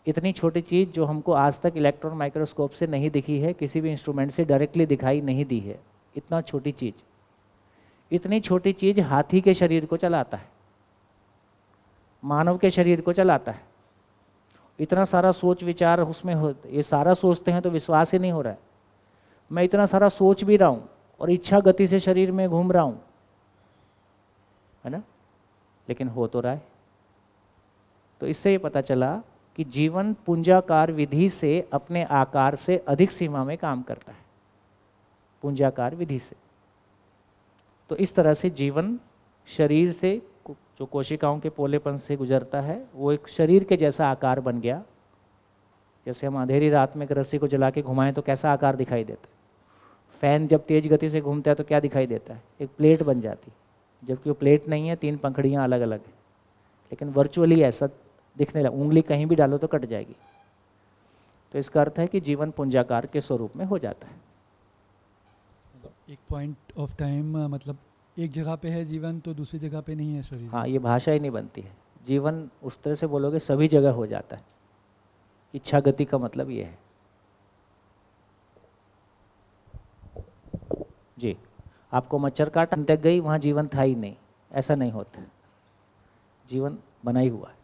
इतनी छोटी चीज़ जो हमको आज तक इलेक्ट्रॉन माइक्रोस्कोप से नहीं दिखी है, किसी भी इंस्ट्रूमेंट से डायरेक्टली दिखाई नहीं दी है। इतना छोटी चीज़, इतनी छोटी चीज़ हाथी के शरीर को चलाता है, मानव के शरीर को चलाता है। इतना सारा सोच विचार उसमें हो, ये सारा सोचते हैं तो विश्वास ही नहीं हो रहा है। मैं इतना सारा सोच भी रहा हूँ और इच्छा गति से शरीर में घूम रहा हूँ, है ना, लेकिन हो तो रहा है। तो इससे ये पता चला कि जीवन पुंजाकार विधि से अपने आकार से अधिक सीमा में काम करता है, पुंजाकार विधि से। तो इस तरह से जीवन शरीर से, जो कोशिकाओं के पोलेपन से गुजरता है, वो एक शरीर के जैसा आकार बन गया। जैसे हम अंधेरी रात में एक रस्सी को जला के घुमाएं तो कैसा आकार दिखाई देता है? फैन जब तेज गति से घूमता है तो क्या दिखाई देता है? एक प्लेट बन जाती, जबकि वो प्लेट नहीं है, 3 पंखड़ियाँ अलग अलग हैं, लेकिन वर्चुअली ऐसा दिखने लगा। उंगली कहीं भी डालो तो कट जाएगी। तो इसका अर्थ है कि जीवन पुंजाकार के स्वरूप में हो जाता है। एक पॉइंट ऑफ टाइम, मतलब एक जगह पे है जीवन तो दूसरी जगह पे नहीं है शरीर। हाँ, ये भाषा ही नहीं बनती है। जीवन उस तरह से बोलोगे सभी जगह हो जाता है। इच्छा गति का मतलब ये है। जी, आपको मच्छर काट तक गई, वहाँ जीवन था ही नहीं, ऐसा नहीं होता। जीवन बना ही हुआ है।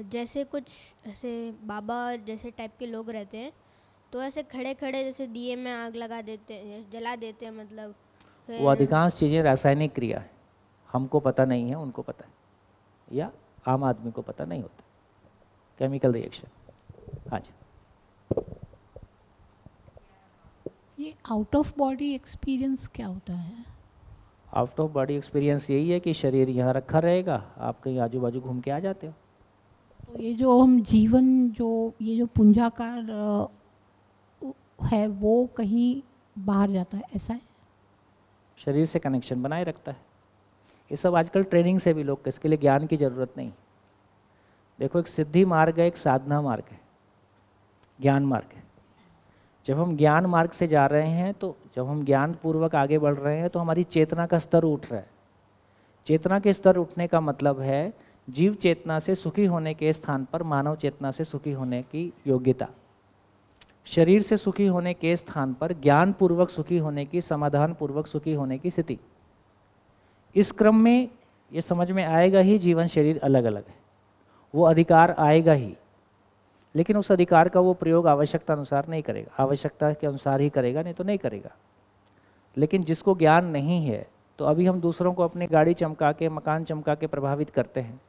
जैसे कुछ ऐसे बाबा जैसे टाइप के लोग रहते हैं, तो ऐसे खड़े खड़े जैसे दिए में आग लगा देते हैं, जला देते हैं, मतलब वो अधिकांश चीज़ें रासायनिक क्रिया है, हमको पता नहीं है, उनको पता है, या आम आदमी को पता नहीं होता। Chemical reaction. हाँ जी। ये आउट ऑफ बॉडी एक्सपीरियंस क्या होता है? आउट ऑफ बॉडी एक्सपीरियंस यही है कि शरीर यहाँ रखा रहेगा, आप कहीं आजू बाजू घूम के आ जाते हो। तो ये जो हम जीवन, जो ये जो पुंजाकार है वो कहीं बाहर जाता है, ऐसा है? शरीर से कनेक्शन बनाए रखता है। ये सब आजकल ट्रेनिंग से भी लोग, इसके लिए ज्ञान की ज़रूरत नहीं। देखो, एक सिद्धि मार्ग है, एक साधना मार्ग है, ज्ञान मार्ग है। जब हम ज्ञान मार्ग से जा रहे हैं, तो जब हम ज्ञान पूर्वक आगे बढ़ रहे हैं, तो हमारी चेतना का स्तर उठ रहा है। चेतना के स्तर उठने का मतलब है जीव चेतना से सुखी होने के स्थान पर मानव चेतना से सुखी होने की योग्यता, शरीर से सुखी होने के स्थान पर ज्ञान पूर्वक सुखी होने की, समाधान पूर्वक सुखी होने की स्थिति। इस क्रम में ये समझ में आएगा ही जीवन शरीर अलग अलग है, वो अधिकार आएगा ही, लेकिन उस अधिकार का वो प्रयोग आवश्यकता अनुसार नहीं करेगा। आवश्यकता के अनुसार ही करेगा, नहीं तो नहीं करेगा। लेकिन जिसको ज्ञान नहीं है, तो अभी हम दूसरों को अपनी गाड़ी चमका के, मकान चमका के प्रभावित करते हैं।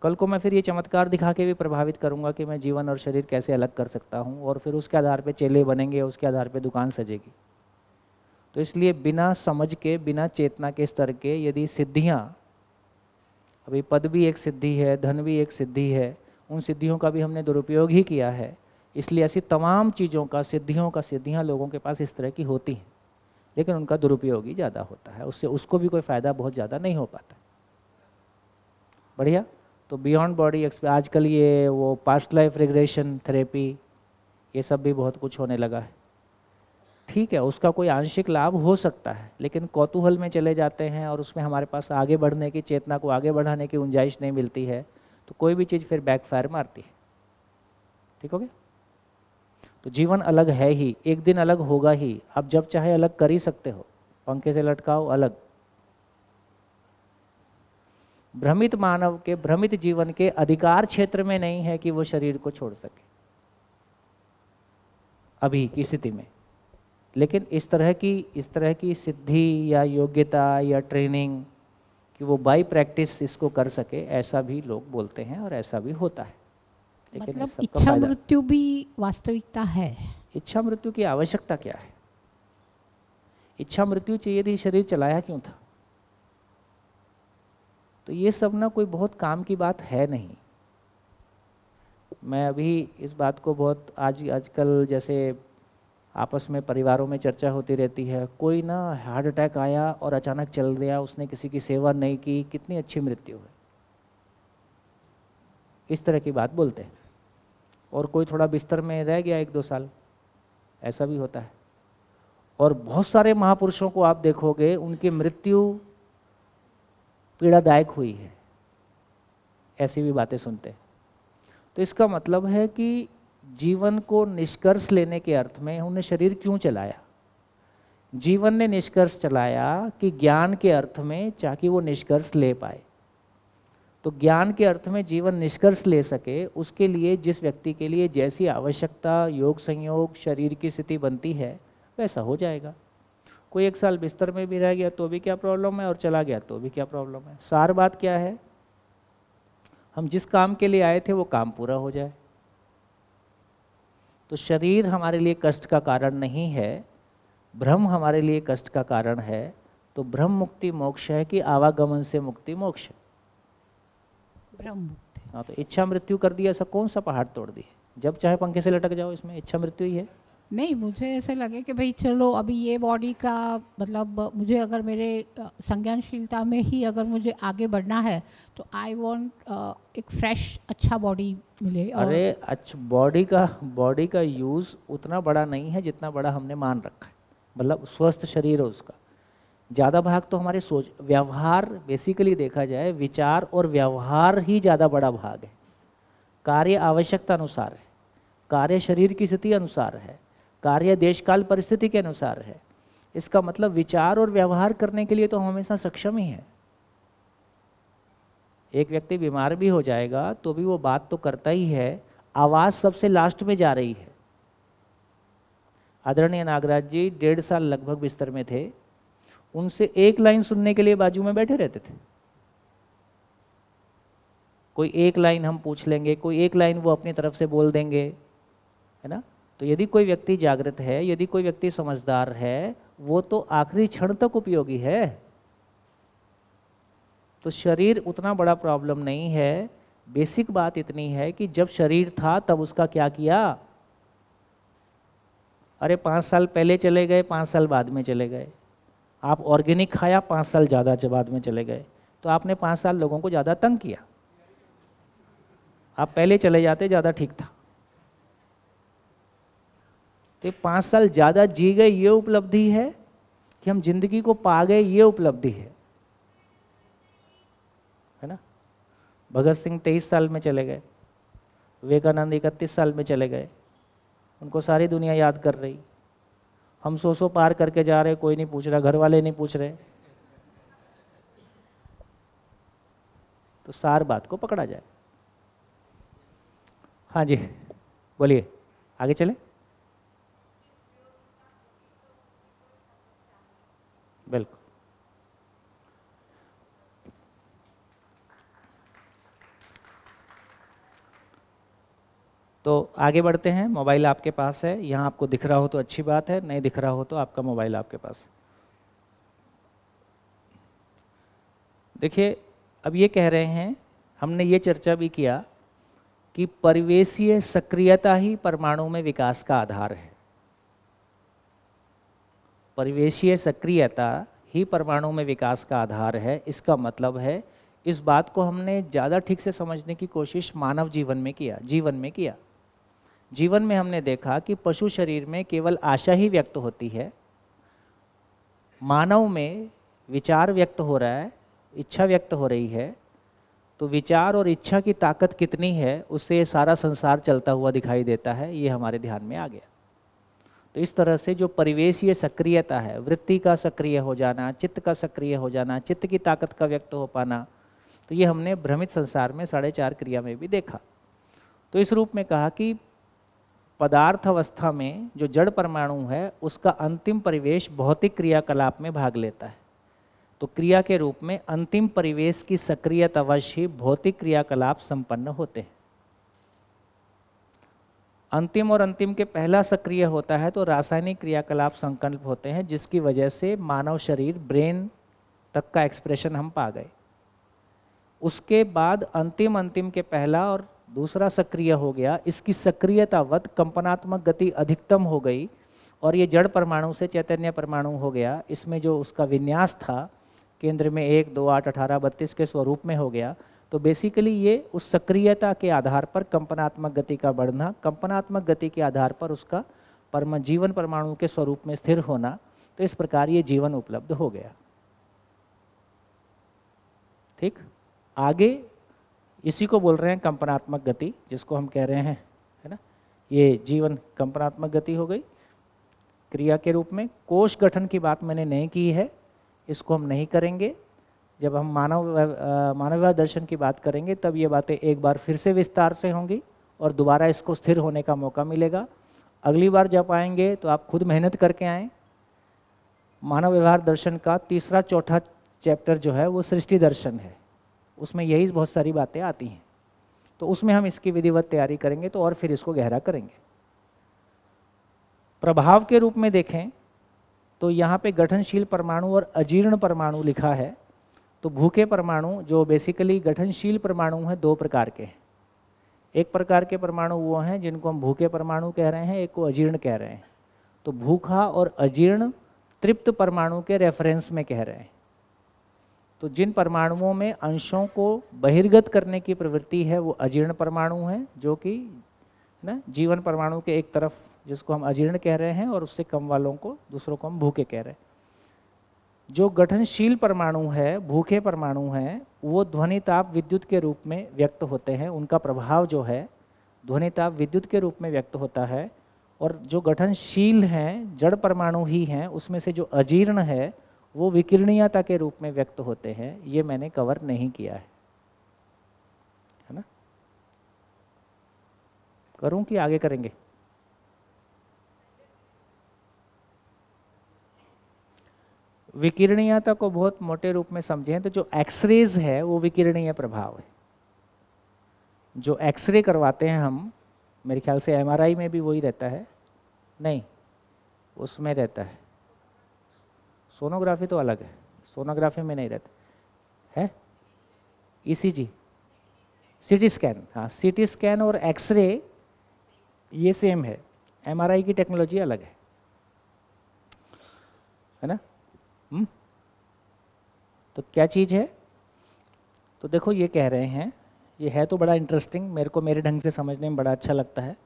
कल को मैं फिर ये चमत्कार दिखा के भी प्रभावित करूंगा कि मैं जीवन और शरीर कैसे अलग कर सकता हूं, और फिर उसके आधार पे चेले बनेंगे, उसके आधार पे दुकान सजेगी। तो इसलिए बिना समझ के, बिना चेतना के स्तर के यदि सिद्धियां, अभी पद भी एक सिद्धि है, धन भी एक सिद्धि है, उन सिद्धियों का भी हमने दुरुपयोग ही किया है। इसलिए ऐसी तमाम चीज़ों का, सिद्धियां लोगों के पास इस तरह की होती हैं, लेकिन उनका दुरुपयोग ही ज़्यादा होता है, उससे उसको भी कोई फ़ायदा बहुत ज़्यादा नहीं हो पाता। बढ़िया। तो बियॉन्ड बॉडी आजकल ये वो पास्ट लाइफ रिग्रेशन थेरेपी, ये सब भी बहुत कुछ होने लगा है। ठीक है, उसका कोई आंशिक लाभ हो सकता है, लेकिन कौतूहल में चले जाते हैं और उसमें हमारे पास आगे बढ़ने की, चेतना को आगे बढ़ाने की गुंजाइश नहीं मिलती है, तो कोई भी चीज़ फिर बैकफायर मारती है। ठीक हो गया? तो जीवन अलग है ही, एक दिन अलग होगा ही। आप जब चाहे अलग कर ही सकते हो, पंखे से लटकाओ अलग। भ्रमित मानव के, भ्रमित जीवन के अधिकार क्षेत्र में नहीं है कि वो शरीर को छोड़ सके अभी की स्थिति में, लेकिन इस तरह की सिद्धि या योग्यता या ट्रेनिंग कि वो बाई प्रैक्टिस इसको कर सके, ऐसा भी लोग बोलते हैं और ऐसा भी होता है। लेकिन मतलब इस सबका इच्छा फायदा, मृत्यु भी वास्तविकता है। इच्छा मृत्यु की आवश्यकता क्या है? इच्छा मृत्यु चाहिए थी, शरीर चलाया क्यों था? तो ये सब ना कोई बहुत काम की बात है नहीं। मैं अभी इस बात को बहुत आजकल जैसे आपस में परिवारों में चर्चा होती रहती है, कोई ना हार्ट अटैक आया और अचानक चल गया, उसने किसी की सेवा नहीं की, कितनी अच्छी मृत्यु है, इस तरह की बात बोलते हैं। और कोई थोड़ा बिस्तर में रह गया 1-2 साल, ऐसा भी होता है। और बहुत सारे महापुरुषों को आप देखोगे उनकी मृत्यु पीड़ादायक हुई है, ऐसी भी बातें सुनते हैं। तो इसका मतलब है कि जीवन को निष्कर्ष लेने के अर्थ में उन्हें शरीर क्यों चलाया? जीवन ने निष्कर्ष चलाया कि ज्ञान के अर्थ में, ताकि वो निष्कर्ष ले पाए। तो ज्ञान के अर्थ में जीवन निष्कर्ष ले सके, उसके लिए जिस व्यक्ति के लिए जैसी आवश्यकता, योग संयोग, शरीर की स्थिति बनती है, वैसा हो जाएगा। कोई 1 साल बिस्तर में भी रह गया तो भी क्या प्रॉब्लम है, और चला गया तो भी क्या प्रॉब्लम है। सार बात क्या है? हम जिस काम के लिए आए थे वो काम पूरा हो जाए। तो शरीर हमारे लिए कष्ट का कारण नहीं है, भ्रम हमारे लिए कष्ट का कारण है। तो भ्रम मुक्ति मोक्ष है कि आवागमन से मुक्ति मोक्ष है। ब्रह्म मुक्ति। हाँ, तो इच्छा मृत्यु कर दिया, ऐसा कौन सा पहाड़ तोड़ दिए? जब चाहे पंखे से लटक जाओ, इसमें इच्छा मृत्यु ही है। नहीं, मुझे ऐसे लगे कि भाई चलो अभी ये बॉडी का मतलब मुझे अगर मेरे संज्ञानशीलता में ही अगर मुझे आगे बढ़ना है तो आई वांट एक फ्रेश अच्छा बॉडी मिले। और अरे अच्छा, बॉडी का यूज़ उतना बड़ा नहीं है जितना बड़ा हमने मान रखा है। मतलब स्वस्थ शरीर है उसका, ज़्यादा भाग तो हमारे सोच व्यवहार, बेसिकली देखा जाए विचार और व्यवहार ही ज़्यादा बड़ा भाग है। कार्य आवश्यकता अनुसार है, कार्य शरीर की स्थिति अनुसार है, कार्य देशकाल परिस्थिति के अनुसार है। इसका मतलब विचार और व्यवहार करने के लिए तो हम हमेशा सक्षम ही हैं। एक व्यक्ति बीमार भी हो जाएगा तो भी वो बात तो करता ही है, आवाज़ सबसे लास्ट में जा रही है। आदरणीय नागराज जी 1.5 साल लगभग बिस्तर में थे, उनसे एक लाइन सुनने के लिए बाजू में बैठे रहते थे। कोई एक लाइन हम पूछ लेंगे, कोई एक लाइन वो अपनी तरफ से बोल देंगे, है ना। तो यदि कोई व्यक्ति जागृत है, यदि कोई व्यक्ति समझदार है, वो तो आखिरी क्षण तक उपयोगी है। तो शरीर उतना बड़ा प्रॉब्लम नहीं है। बेसिक बात इतनी है कि जब शरीर था तब उसका क्या किया। अरे 5 साल पहले चले गए, 5 साल बाद में चले गए। आप ऑर्गेनिक खाया, 5 साल ज़्यादा बाद में चले गए, तो आपने 5 साल लोगों को ज़्यादा तंग किया। आप पहले चले जाते, ज़्यादा ठीक था। तो 5 साल ज़्यादा जी गए, ये उपलब्धि है कि हम जिंदगी को पा गए, ये उपलब्धि है ना। भगत सिंह 23 साल में चले गए, विवेकानंद 31 साल में चले गए, उनको सारी दुनिया याद कर रही। हम 100 पार करके जा रहे, कोई नहीं पूछ रहा, घर वाले नहीं पूछ रहे। तो सार बात को पकड़ा जाए। हाँ जी बोलिए, आगे चले। बिल्कुल। तो आगे बढ़ते हैं। मोबाइल आपके पास है, यहाँ आपको दिख रहा हो तो अच्छी बात है, नहीं दिख रहा हो तो आपका मोबाइल आपके पास है। देखिए, अब ये कह रहे हैं, हमने ये चर्चा भी किया कि परिवेशीय सक्रियता ही परमाणु में विकास का आधार है। परिवेशीय सक्रियता ही परमाणु में विकास का आधार है। इसका मतलब है, इस बात को हमने ज़्यादा ठीक से समझने की कोशिश मानव जीवन में किया। जीवन में हमने देखा कि पशु शरीर में केवल आशा ही व्यक्त होती है, मानव में विचार व्यक्त हो रहा है, इच्छा व्यक्त हो रही है। तो विचार और इच्छा की ताकत कितनी है, उससे सारा संसार चलता हुआ दिखाई देता है। ये हमारे ध्यान में आ गया। तो इस तरह से जो परिवेशीय सक्रियता है, वृत्ति का सक्रिय हो जाना, चित्त का सक्रिय हो जाना, चित्त की ताकत का व्यक्त हो पाना, तो ये हमने भ्रमित संसार में 4.5 क्रिया में भी देखा। तो इस रूप में कहा कि पदार्थ अवस्था में जो जड़ परमाणु है उसका अंतिम परिवेश भौतिक क्रियाकलाप में भाग लेता है। तो क्रिया के रूप में अंतिम परिवेश की सक्रियता अवश्य ही भौतिक क्रियाकलाप संपन्न होते हैं। अंतिम और अंतिम के पहला सक्रिय होता है तो रासायनिक क्रियाकलाप संकल्प होते हैं, जिसकी वजह से मानव शरीर ब्रेन तक का एक्सप्रेशन हम पा गए। उसके बाद अंतिम के पहला और दूसरा सक्रिय हो गया, इसकी सक्रियतावत कंपनात्मक गति अधिकतम हो गई और ये जड़ परमाणु से चैतन्य परमाणु हो गया। इसमें जो उसका विन्यास था केंद्र में 1, 2, 8, 18, 32 के स्वरूप में हो गया। तो बेसिकली ये उस सक्रियता के आधार पर कंपनात्मक गति का बढ़ना, कंपनात्मक गति के आधार पर उसका जीवन परमाणु के स्वरूप में स्थिर होना, तो इस प्रकार ये जीवन उपलब्ध हो गया। ठीक, आगे इसी को बोल रहे हैं कंपनात्मक गति, जिसको हम कह रहे हैं, है ना, ये जीवन कंपनात्मक गति हो गई क्रिया के रूप में। कोश गठन की बात मैंने नहीं की है, इसको हम नहीं करेंगे। जब हम मानव दर्शन की बात करेंगे तब ये बातें एक बार फिर से विस्तार से होंगी और दोबारा इसको स्थिर होने का मौका मिलेगा। अगली बार जब आएंगे तो आप खुद मेहनत करके आएँ। मानव व्यवहार दर्शन का तीसरा चौथा चैप्टर जो है वो सृष्टि दर्शन है, उसमें यही बहुत सारी बातें आती हैं। तो उसमें हम इसकी विधिवत तैयारी करेंगे तो और फिर इसको गहरा करेंगे। प्रभाव के रूप में देखें तो यहाँ पे गठनशील परमाणु और अजीर्ण परमाणु लिखा है। तो भूखे परमाणु जो बेसिकली गठनशील परमाणु हैं 2 प्रकार के हैं। एक प्रकार के परमाणु वो हैं जिनको हम भूखे परमाणु कह रहे हैं, एक को अजीर्ण कह रहे हैं। तो भूखा और अजीर्ण तृप्त परमाणु के रेफरेंस में कह रहे हैं। तो जिन परमाणुओं में अंशों को बहिर्गत करने की प्रवृत्ति है वो अजीर्ण परमाणु हैं, जो कि ना जीवन परमाणु के एक तरफ जिसको हम अजीर्ण कह रहे हैं और उससे कम वालों को दूसरों को हम भूखे कह रहे हैं। जो गठनशील परमाणु है, भूखे परमाणु हैं, वो ध्वनि ताप विद्युत के रूप में व्यक्त होते हैं। उनका प्रभाव जो है ध्वनि ताप विद्युत के रूप में व्यक्त होता है। और जो गठनशील हैं, जड़ परमाणु ही हैं, उसमें से जो अजीर्ण है वो विकिरणीयता के रूप में व्यक्त होते हैं। ये मैंने कवर नहीं किया है ना? करूं कि आगे करेंगे? विकिरणीयता को बहुत मोटे रूप में समझें तो जो एक्सरेज है वो विकिरणीय प्रभाव है। जो एक्सरे करवाते हैं हम, मेरे ख्याल से एमआरआई में भी वही रहता है, नहीं उसमें रहता है। सोनोग्राफी तो अलग है, सोनोग्राफी में नहीं रहता है। ईसीजी, सीटी स्कैन, हाँ सीटी स्कैन और एक्सरे ये सेम है, एमआरआई की टेक्नोलॉजी अलग है ना? तो क्या चीज़ है? तो देखो ये कह रहे हैं, ये है तो बड़ा इंटरेस्टिंग, मेरे को मेरे ढंग से समझने में बड़ा अच्छा लगता है।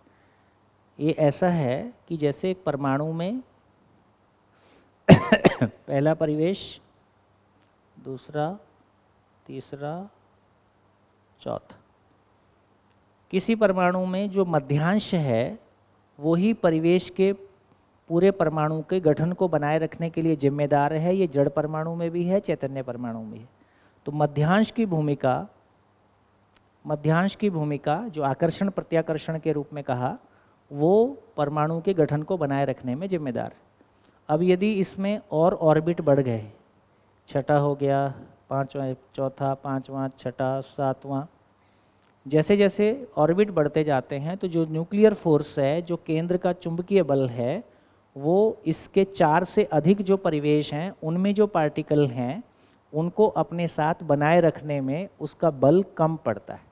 ये ऐसा है कि जैसे एक परमाणु में पहला परिवेश, दूसरा, तीसरा, चौथा, किसी परमाणु में जो मध्यांश है वो ही परिवेश के पूरे परमाणु के गठन को बनाए रखने के लिए जिम्मेदार है। ये जड़ परमाणु में भी है, चैतन्य परमाणु में है। तो मध्यांश की भूमिका जो आकर्षण प्रत्याकर्षण के रूप में कहा, वो परमाणु के गठन को बनाए रखने में जिम्मेदार। अब यदि इसमें और ऑर्बिट बढ़ गए, छठा हो गया, पांचवा, चौथा, पांचवा, छठा, सातवां, जैसे जैसे ऑर्बिट बढ़ते जाते हैं तो जो न्यूक्लियर फोर्स है, जो केंद्र का चुंबकीय बल है, वो इसके 4 से अधिक जो परिवेश हैं उनमें जो पार्टिकल हैं उनको अपने साथ बनाए रखने में उसका बल कम पड़ता है।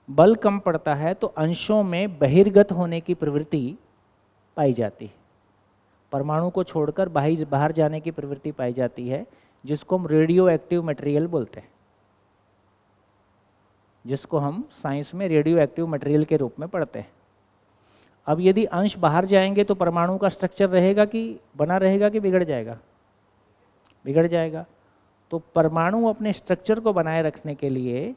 बल कम पड़ता है तो अंशों में बहिर्गत होने की प्रवृत्ति पाई जाती है। परमाणु को छोड़कर बाहर जाने की प्रवृत्ति पाई जाती है, जिसको हम रेडियो एक्टिव मटेरियल बोलते हैं, जिसको हम साइंस में रेडियो एक्टिव मटेरियल के रूप में पढ़ते हैं। अब यदि अंश बाहर जाएंगे तो परमाणु का स्ट्रक्चर रहेगा कि बना रहेगा कि बिगड़ जाएगा? बिगड़ जाएगा। तो परमाणु अपने स्ट्रक्चर को बनाए रखने के लिए,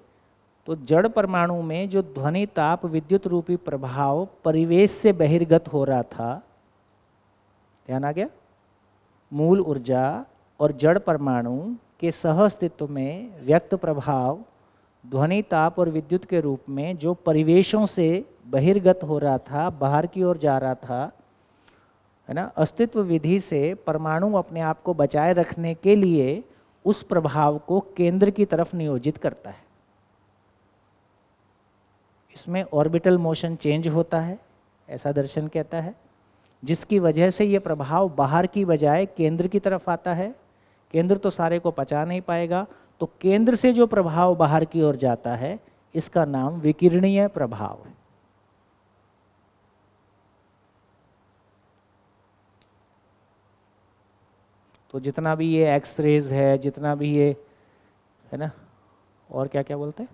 तो जड़ परमाणु में जो ध्वनि ताप विद्युत रूपी प्रभाव परिवेश से बहिर्गत हो रहा था, ध्यान आ गया? मूल ऊर्जा और जड़ परमाणु के सह अस्तित्व में व्यक्त प्रभाव ध्वनि, ताप और विद्युत के रूप में जो परिवेशों से बहिर्गत हो रहा था, बाहर की ओर जा रहा था, है ना, अस्तित्व विधि से परमाणु अपने आप को बचाए रखने के लिए उस प्रभाव को केंद्र की तरफ नियोजित करता है। इसमें ऑर्बिटल मोशन चेंज होता है, ऐसा दर्शन कहता है, जिसकी वजह से ये प्रभाव बाहर की बजाय केंद्र की तरफ आता है। केंद्र तो सारे को पचा नहीं पाएगा, तो केंद्र से जो प्रभाव बाहर की ओर जाता है इसका नाम विकिरणीय प्रभाव है। तो जितना भी ये एक्स रेज है, जितना भी ये है ना, और क्या क्या बोलते हैं,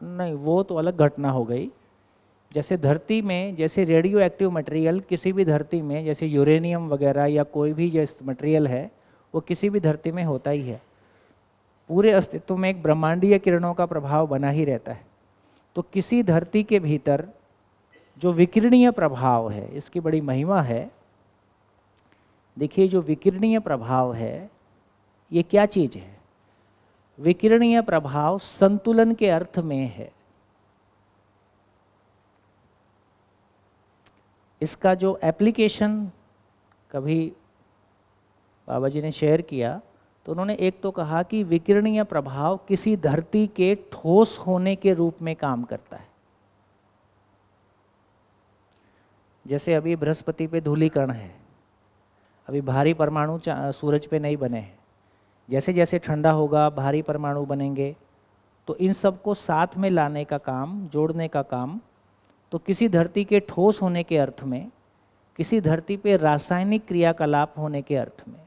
नहीं वो तो अलग घटना हो गई। जैसे धरती में, जैसे रेडियो एक्टिव मटेरियल किसी भी धरती में, जैसे यूरेनियम वगैरह या कोई भी जैसे मटेरियल है, वो किसी भी धरती में होता ही है। पूरे अस्तित्व में एक ब्रह्मांडीय किरणों का प्रभाव बना ही रहता है। तो किसी धरती के भीतर जो विकिरणीय प्रभाव है, इसकी बड़ी महिमा है। देखिए, जो विकिरणीय प्रभाव है ये क्या चीज़ है? विकिरणीय प्रभाव संतुलन के अर्थ में है। इसका जो एप्लीकेशन कभी बाबा जी ने शेयर किया, तो उन्होंने एक तो कहा कि विकिरणीय प्रभाव किसी धरती के ठोस होने के रूप में काम करता है। जैसे अभी बृहस्पति पे धूलीकण है, अभी भारी परमाणु सूरज पे नहीं बने हैं। जैसे जैसे ठंडा होगा भारी परमाणु बनेंगे, तो इन सबको साथ में लाने का काम, जोड़ने का काम, तो किसी धरती के ठोस होने के अर्थ में, किसी धरती पे रासायनिक क्रियाकलाप होने के अर्थ में,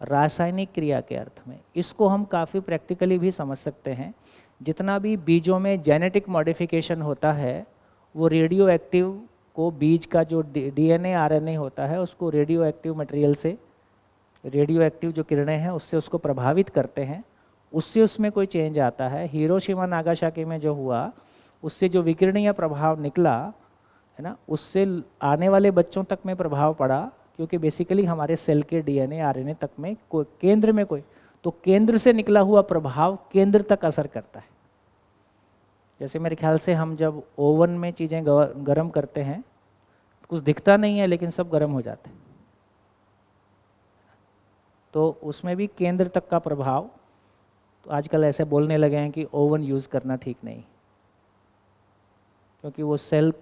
रासायनिक क्रिया के अर्थ में, इसको हम काफ़ी प्रैक्टिकली भी समझ सकते हैं। जितना भी बीजों में जेनेटिक मॉडिफिकेशन होता है, वो रेडियो एक्टिव को, बीज का जो डीएनए आरएनए होता है उसको रेडियो एक्टिव मटेरियल से, रेडियो एक्टिव जो किरणें हैं उससे उसको प्रभावित करते हैं, उससे उसमें कोई चेंज आता है। हिरोशिमा नागासाकी में जो हुआ, उससे जो विकिरणीय प्रभाव निकला है ना, उससे आने वाले बच्चों तक में प्रभाव पड़ा, क्योंकि बेसिकली हमारे सेल के डीएनए आरएनए तक में कोई केंद्र में कोई, तो केंद्र से निकला हुआ प्रभाव केंद्र तक असर करता है। जैसे मेरे ख्याल से हम जब ओवन में चीज़ें गर्म करते हैं, कुछ दिखता नहीं है लेकिन सब गर्म हो जाते हैं, तो उसमें भी केंद्र तक का प्रभाव। तो आजकल ऐसे बोलने लगे हैं कि ओवन यूज़ करना ठीक नहीं, क्योंकि वो सेल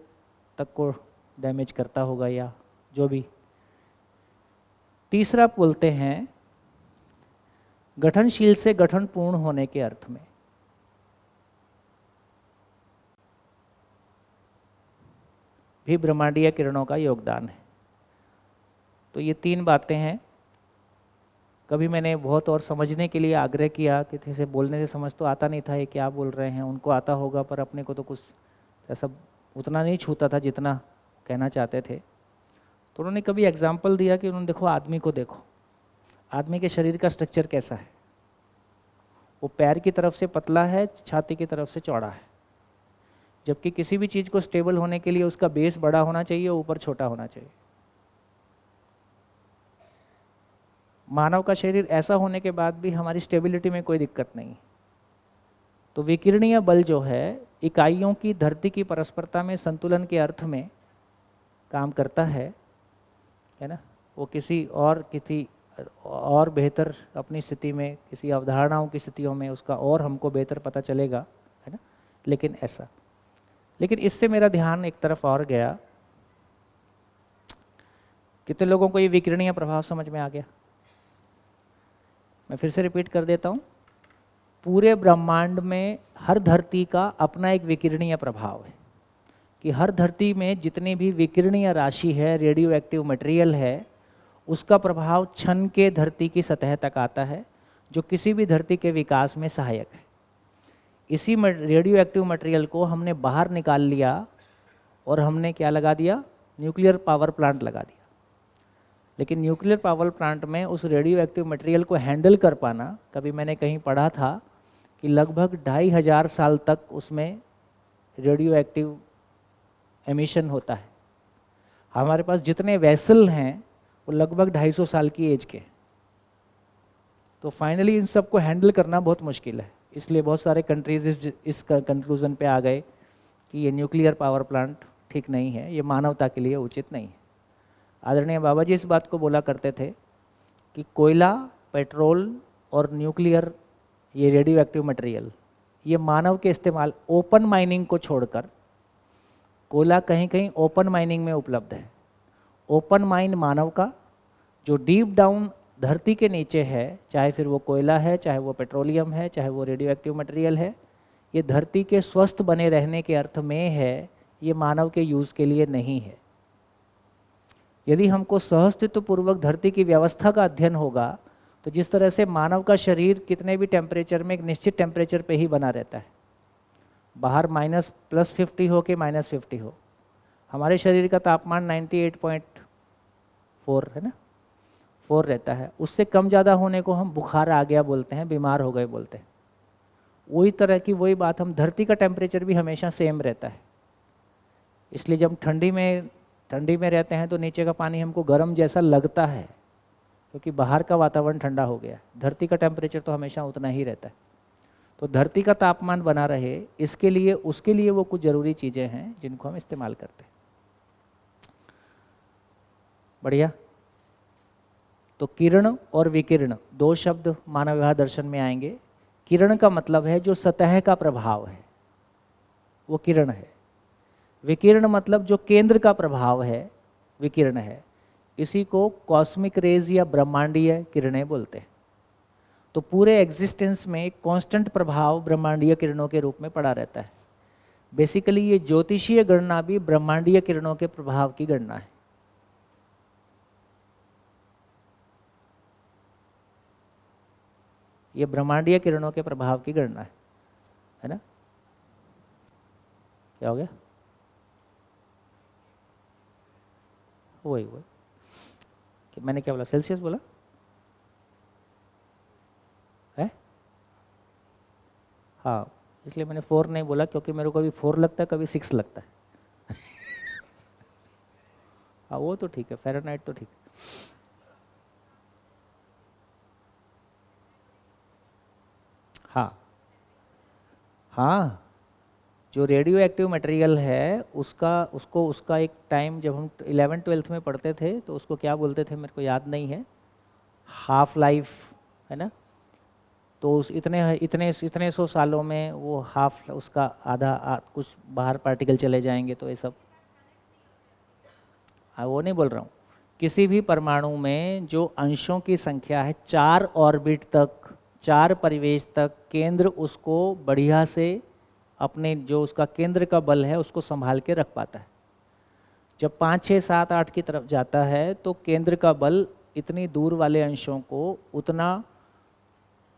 तक को डैमेज करता होगा या जो भी। तीसरा बोलते हैं गठनशील से गठनपूर्ण होने के अर्थ में। भी ब्रह्मांडीय किरणों का योगदान है। तो ये तीन बातें हैं। कभी मैंने बहुत और समझने के लिए आग्रह किया कि जैसे बोलने से समझ तो आता नहीं था ये क्या बोल रहे हैं, उनको आता होगा, पर अपने को तो कुछ ऐसा उतना नहीं छूता था जितना कहना चाहते थे। तो उन्होंने कभी एग्जाम्पल दिया कि उन्होंने देखो आदमी को, देखो आदमी के शरीर का स्ट्रक्चर कैसा है, वो पैर की तरफ से पतला है, छाती की तरफ से चौड़ा है, जबकि किसी भी चीज़ को स्टेबल होने के लिए उसका बेस बड़ा होना चाहिए, ऊपर छोटा होना चाहिए। मानव का शरीर ऐसा होने के बाद भी हमारी स्टेबिलिटी में कोई दिक्कत नहीं। तो विकिरणीय बल जो है, इकाइयों की धरती की परस्परता में संतुलन के अर्थ में काम करता है ना। वो किसी और बेहतर अपनी स्थिति में, किसी अवधारणाओं की स्थितियों में उसका और हमको बेहतर पता चलेगा, है ना। लेकिन ऐसा, लेकिन इससे मेरा ध्यान एक तरफ और गया। कितने लोगों को ये विकिरणीय प्रभाव समझ में आ गया? मैं फिर से रिपीट कर देता हूँ। पूरे ब्रह्मांड में हर धरती का अपना एक विकिरणीय प्रभाव है, कि हर धरती में जितनी भी विकिरणीय राशि है, रेडियो एक्टिव मटेरियल है, उसका प्रभाव क्षण के धरती की सतह तक आता है, जो किसी भी धरती के विकास में सहायक है। इसी रेडियो एक्टिव मटेरियल को हमने बाहर निकाल लिया और हमने क्या लगा दिया? न्यूक्लियर पावर प्लांट लगा दिया। लेकिन न्यूक्लियर पावर प्लांट में उस रेडियो एक्टिव मटेरियल को हैंडल कर पाना, कभी मैंने कहीं पढ़ा था कि लगभग 2500 साल तक उसमें रेडियो एक्टिव एमिशन होता है। हमारे पास जितने वेसल हैं वो लगभग 250 साल की एज के। तो फाइनली इन सबको हैंडल करना बहुत मुश्किल है, इसलिए बहुत सारे कंट्रीज इस कंक्लूजन पे आ गए कि ये न्यूक्लियर पावर प्लांट ठीक नहीं है, ये मानवता के लिए उचित नहीं है। आदरणीय बाबा जी इस बात को बोला करते थे कि कोयला, पेट्रोल और न्यूक्लियर, ये रेडियो एक्टिव मटेरियल, ये मानव के इस्तेमाल, ओपन माइनिंग को छोड़कर, कोयला कहीं कहीं ओपन माइनिंग में उपलब्ध है। ओपन माइन मानव का, जो डीप डाउन धरती के नीचे है, चाहे फिर वो कोयला है, चाहे वो पेट्रोलियम है, चाहे वो रेडियो एक्टिव मटेरियल है, ये धरती के स्वस्थ बने रहने के अर्थ में है, ये मानव के यूज़ के लिए नहीं है। यदि हमको सहअस्तित्वपूर्वक धरती की व्यवस्था का अध्ययन होगा तो जिस तरह से मानव का शरीर कितने भी टेम्परेचर में एक निश्चित टेम्परेचर पे ही बना रहता है, बाहर +50 हो कि -50 हो, हमारे शरीर का तापमान 98.4 है ना, 4 रहता है। उससे कम ज़्यादा होने को हम बुखार आ गया बोलते हैं, बीमार हो गए बोलते हैं। वही तरह की वही बात, हम धरती का टेम्परेचर भी हमेशा सेम रहता है। इसलिए जब ठंडी में रहते हैं तो नीचे का पानी हमको गर्म जैसा लगता है, क्योंकि बाहर का वातावरण ठंडा हो गया। धरती का टेम्परेचर तो हमेशा उतना ही रहता है। तो धरती का तापमान बना रहे, इसके लिए उसके लिए वो कुछ ज़रूरी चीज़ें हैं जिनको हम इस्तेमाल करते हैं। बढ़िया। तो किरण और विकिरण 2 शब्द मानव व्यवहार दर्शन में आएंगे। किरण का मतलब है जो सतह का प्रभाव है, वो किरण है। विकिरण मतलब जो केंद्र का प्रभाव है, विकिरण है। इसी को कॉस्मिक रेज या ब्रह्मांडीय किरणें बोलते हैं। तो पूरे एग्जिस्टेंस में एक कांस्टेंट प्रभाव ब्रह्मांडीय किरणों के रूप में पड़ा रहता है। बेसिकली ये ज्योतिषीय गणना भी ब्रह्मांडीय किरणों के प्रभाव की गणना है। ये ब्रह्मांडीय किरणों के प्रभाव की गणना है ना। क्या हो गया? वही कि मैंने क्या बोला, सेल्सियस बोला है? हाँ, इसलिए मैंने 4 नहीं बोला, क्योंकि मेरे को कभी 4 लगता है, कभी 6 लगता है। हाँ, वो तो ठीक है, फ़ारेनहाइट तो ठीक है। हाँ, जो रेडियो एक्टिव मटेरियल है उसका एक टाइम जब हम 11th-12th में पढ़ते थे तो उसको क्या बोलते थे, मेरे को याद नहीं है, हाफ लाइफ है ना। तो उस इतने 100 सालों में वो हाफ, उसका आधा कुछ बाहर पार्टिकल चले जाएंगे, तो ये सब वो नहीं बोल रहा हूँ। किसी भी परमाणु में जो अंशों की संख्या है 4 ऑर्बिट तक, 4 परिवेश तक, केंद्र उसको बढ़िया से अपने जो उसका केंद्र का बल है उसको संभाल के रख पाता है। जब 5, 6, 7, 8 की तरफ जाता है तो केंद्र का बल इतनी दूर वाले अंशों को उतना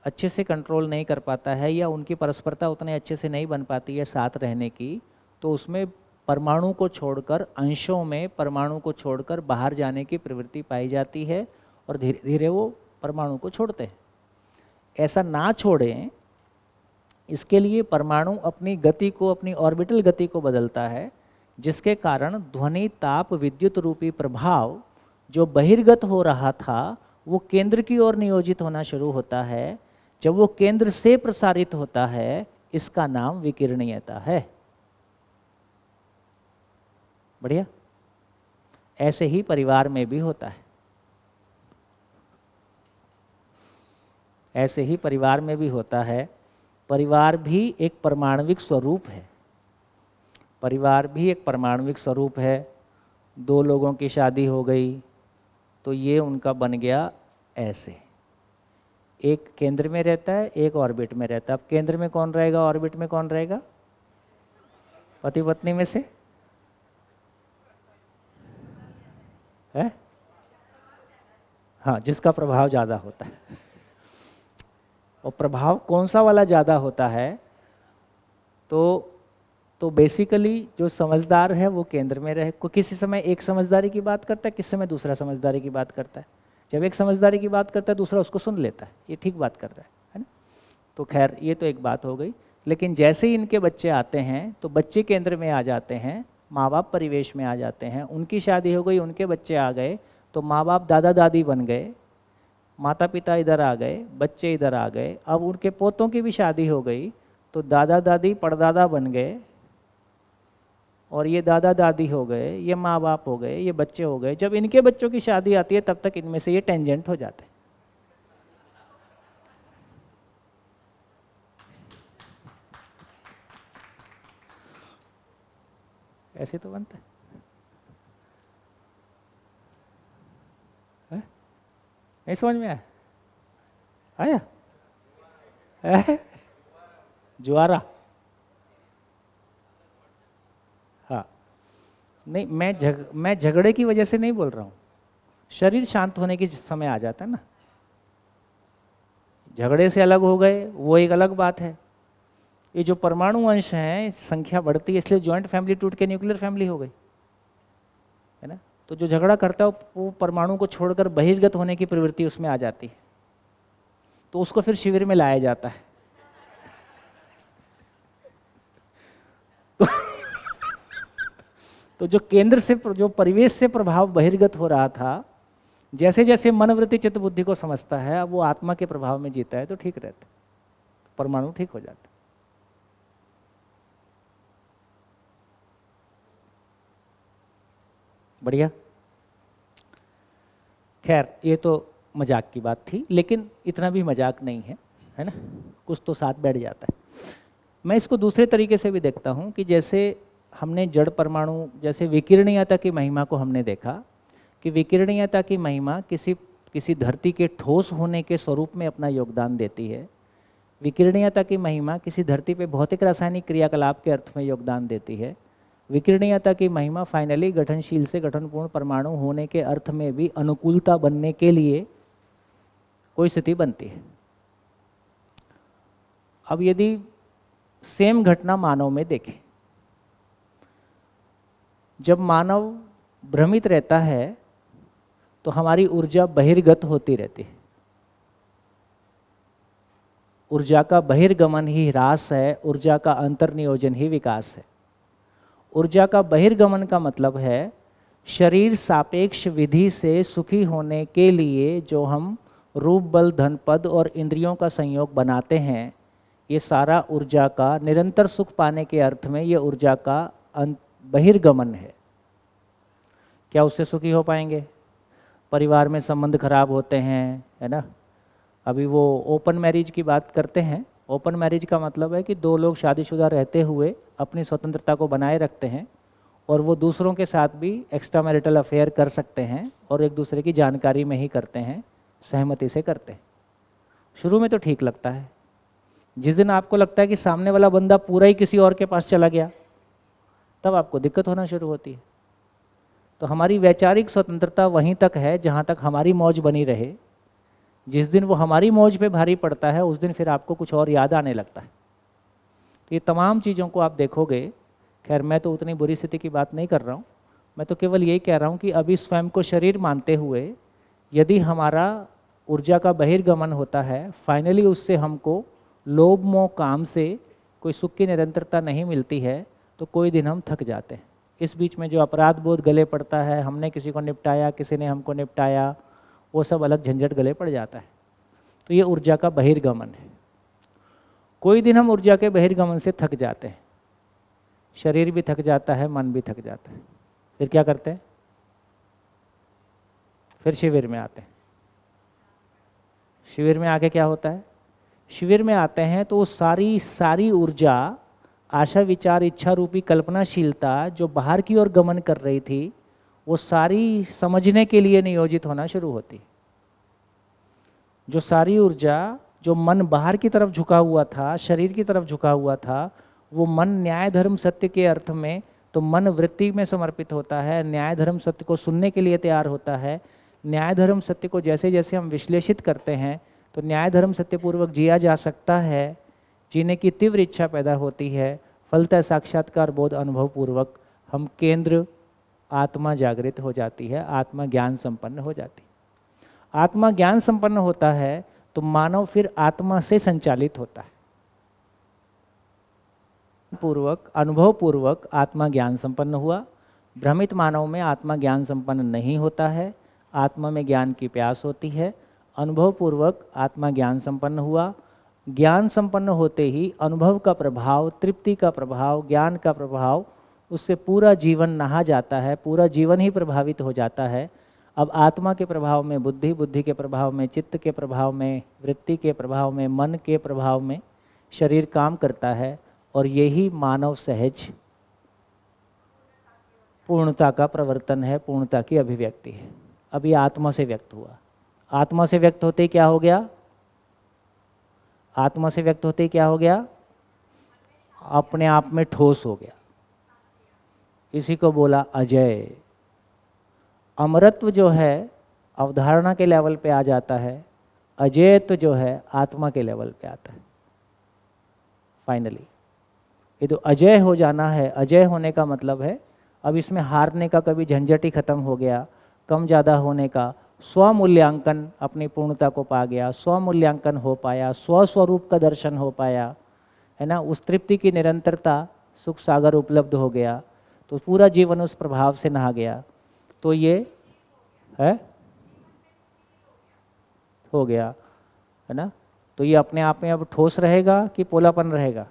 अच्छे से कंट्रोल नहीं कर पाता है, या उनकी परस्परता उतने अच्छे से नहीं बन पाती है साथ रहने की। तो उसमें परमाणु को छोड़कर, अंशों में परमाणु को छोड़कर बाहर जाने की प्रवृत्ति पाई जाती है, और धीरे धीरे वो परमाणु को छोड़ते हैं। ऐसा ना छोड़ें, इसके लिए परमाणु अपनी गति को, अपनी ऑर्बिटल गति को बदलता है, जिसके कारण ध्वनि, ताप, विद्युत रूपी प्रभाव जो बहिर्गत हो रहा था वो केंद्र की ओर नियोजित होना शुरू होता है। जब वो केंद्र से प्रसारित होता है, इसका नाम विकिरणीयता है। बढ़िया। ऐसे ही परिवार में भी होता है, ऐसे ही परिवार में भी होता है। परिवार भी एक परमाणविक स्वरूप है, परिवार भी एक परमाणविक स्वरूप है। 2 लोगों की शादी हो गई तो ये उनका बन गया ऐसे, एक केंद्र में रहता है, एक ऑर्बिट में रहता है। अब केंद्र में कौन रहेगा, ऑर्बिट में कौन रहेगा? पति पत्नी में से है? हाँ, जिसका प्रभाव ज़्यादा होता है। और प्रभाव कौन सा वाला ज़्यादा होता है? तो बेसिकली जो समझदार है वो केंद्र में रहे। कोई किसी समय एक समझदारी की बात करता है, किसी समय दूसरा समझदारी की बात करता है। जब एक समझदारी की बात करता है, दूसरा उसको सुन लेता है, ये ठीक बात कर रहा है ना। तो खैर, ये तो एक बात हो गई। लेकिन जैसे ही इनके बच्चे आते हैं तो बच्चे केंद्र में आ जाते हैं, माँ बाप परिवेश में आ जाते हैं। उनकी शादी हो गई, उनके बच्चे आ गए तो माँ बाप दादा दादी बन गए, माता पिता इधर आ गए, बच्चे इधर आ गए, अब उनके पोतों की भी शादी हो गई, तो दादा दादी परदादा बन गए, और ये दादा दादी हो गए, ये माँ बाप हो गए, ये बच्चे हो गए। जब इनके बच्चों की शादी आती है तब तक इनमें से ये टेंजेंट हो जाते हैं। ऐसे तो बनता है? नहीं समझ में आया? आया? जुआरा? हाँ, नहीं, मैं झगड़े की वजह से नहीं बोल रहा हूँ। शरीर शांत होने के समय आ जाता है ना। झगड़े से अलग हो गए वो एक अलग बात है। ये जो परमाणु अंश हैं, संख्या बढ़ती है, इसलिए जॉइंट फैमिली टूट के न्यूक्लियर फैमिली हो गई है ना। तो जो झगड़ा करता है वो परमाणु को छोड़कर बहिर्गत होने की प्रवृत्ति उसमें आ जाती है, तो उसको फिर शिविर में लाया जाता है। तो जो केंद्र से, जो परिवेश से प्रभाव बहिर्गत हो रहा था, जैसे जैसे मनवृत्ति चित्त बुद्धि को समझता है, अब वो आत्मा के प्रभाव में जीता है, तो ठीक रहता है, परमाणु ठीक हो जाता है। बढ़िया। खैर, ये तो मजाक की बात थी, लेकिन इतना भी मजाक नहीं है ना, कुछ तो साथ बैठ जाता है। मैं इसको दूसरे तरीके से भी देखता हूँ कि जैसे हमने जड़ परमाणु, जैसे विकिरणीयता की महिमा को हमने देखा कि विकिरणीयता की महिमा किसी धरती के ठोस होने के स्वरूप में अपना योगदान देती है। विकिरणीयता की महिमा किसी धरती पे भौतिक रासायनिक क्रियाकलाप के अर्थ में योगदान देती है। विकिरणीयता की महिमा फाइनली गठनशील से गठनपूर्ण परमाणु होने के अर्थ में भी अनुकूलता बनने के लिए कोई स्थिति बनती है। अब यदि सेम घटना मानव में देखें, जब मानव भ्रमित रहता है तो हमारी ऊर्जा बहिर्गत होती रहती है। ऊर्जा का बहिर्गमन ही ह्रास है, ऊर्जा का अंतर्नियोजन ही विकास है। ऊर्जा का बहिर्गमन का मतलब है शरीर सापेक्ष विधि से सुखी होने के लिए जो हम रूप बल धन पद और इंद्रियों का संयोग बनाते हैं, ये सारा ऊर्जा का निरंतर सुख पाने के अर्थ में ये ऊर्जा का बहिर्गमन है। क्या उससे सुखी हो पाएंगे? परिवार में संबंध खराब होते हैं, है ना। अभी वो ओपन मैरिज की बात करते हैं। ओपन मैरिज का मतलब है कि दो लोग शादीशुदा रहते हुए अपनी स्वतंत्रता को बनाए रखते हैं और वो दूसरों के साथ भी एक्स्ट्रा मैरिटल अफेयर कर सकते हैं और एक दूसरे की जानकारी में ही करते हैं, सहमति से करते हैं। शुरू में तो ठीक लगता है, जिस दिन आपको लगता है कि सामने वाला बंदा पूरा ही किसी और के पास चला गया, तब आपको दिक्कत होना शुरू होती है। तो हमारी वैचारिक स्वतंत्रता वहीं तक है जहाँ तक हमारी मौज बनी रहे। जिस दिन वो हमारी मौज पे भारी पड़ता है, उस दिन फिर आपको कुछ और याद आने लगता है। तो ये तमाम चीज़ों को आप देखोगे। खैर, मैं तो उतनी बुरी स्थिति की बात नहीं कर रहा हूँ, मैं तो केवल यही कह रहा हूँ कि अभी स्वयं को शरीर मानते हुए यदि हमारा ऊर्जा का बहिर्गमन होता है, फाइनली उससे हमको लोभ मोह काम से कोई सुख की निरंतरता नहीं मिलती है, तो कोई दिन हम थक जाते हैं। इस बीच में जो अपराध बोध गले पड़ता है, हमने किसी को निपटाया, किसी ने हमको निपटाया, वो सब अलग झंझट गले पड़ जाता है। तो ये ऊर्जा का बहिर्गमन है। कोई दिन हम ऊर्जा के बहिर्गमन से थक जाते हैं, शरीर भी थक जाता है, मन भी थक जाता है। फिर क्या करते हैं? फिर शिविर में आते हैं। शिविर में आके क्या होता है? शिविर में आते हैं तो सारी ऊर्जा, आशा विचार इच्छा रूपी कल्पनाशीलता जो बाहर की ओर गमन कर रही थी, वो सारी समझने के लिए नियोजित होना शुरू होती। जो सारी ऊर्जा, जो मन बाहर की तरफ झुका हुआ था, शरीर की तरफ झुका हुआ था, वो मन न्याय धर्म सत्य के अर्थ में तो मन वृत्ति में समर्पित होता है, न्याय धर्म सत्य को सुनने के लिए तैयार होता है। न्याय धर्म सत्य को जैसे जैसे हम विश्लेषित करते हैं तो न्याय धर्म सत्य पूर्वक जिया जा सकता है, जीने की तीव्र इच्छा पैदा होती है। फलतः साक्षात्कार बोध अनुभव पूर्वक हम केंद्र आत्मा जागृत हो जाती है, आत्मा ज्ञान संपन्न हो जाती है। आत्मा ज्ञान संपन्न होता है तो मानव फिर आत्मा से संचालित होता है। पूर्वक अनुभव पूर्वक आत्मा ज्ञान संपन्न हुआ। भ्रमित मानव में आत्मा ज्ञान संपन्न नहीं होता है। आत्मा में ज्ञान की प्यास होती है, अनुभव पूर्वक आत्मा ज्ञान संपन्न हुआ, ज्ञान संपन्न होते ही अनुभव का प्रभाव, तृप्ति का प्रभाव, ज्ञान का प्रभाव, उससे पूरा जीवन नहा जाता है, पूरा जीवन ही प्रभावित हो जाता है। अब आत्मा के प्रभाव में बुद्धि, बुद्धि के प्रभाव में चित्त, के प्रभाव में वृत्ति, के प्रभाव में मन, के प्रभाव में शरीर काम करता है, और यही मानव सहज पूर्णता का प्रवर्तन है, पूर्णता की अभिव्यक्ति है। अब ये आत्मा से व्यक्त हुआ। आत्मा से व्यक्त होते ही क्या हो गया? आत्मा से व्यक्त होते ही क्या हो गया? अपने आप में ठोस हो गया। इसी को बोला अजय। अमरत्व जो है अवधारणा के लेवल पे आ जाता है, अजयत्व जो है आत्मा के लेवल पे आता है। फाइनली ये तो अजय हो जाना है। अजय होने का मतलब है अब इसमें हारने का कभी झंझट ही खत्म हो गया, कम ज़्यादा होने का, स्वमूल्यांकन अपनी पूर्णता को पा गया, स्वमूल्यांकन हो पाया, स्वस्वरूप का दर्शन हो पाया, है ना। उस तृप्ति की निरंतरता, सुख सागर उपलब्ध हो गया, तो पूरा जीवन उस प्रभाव से नहा गया। तो ये है हो गया, है ना। तो ये अपने आप में अब ठोस रहेगा कि पोलापन रहेगा?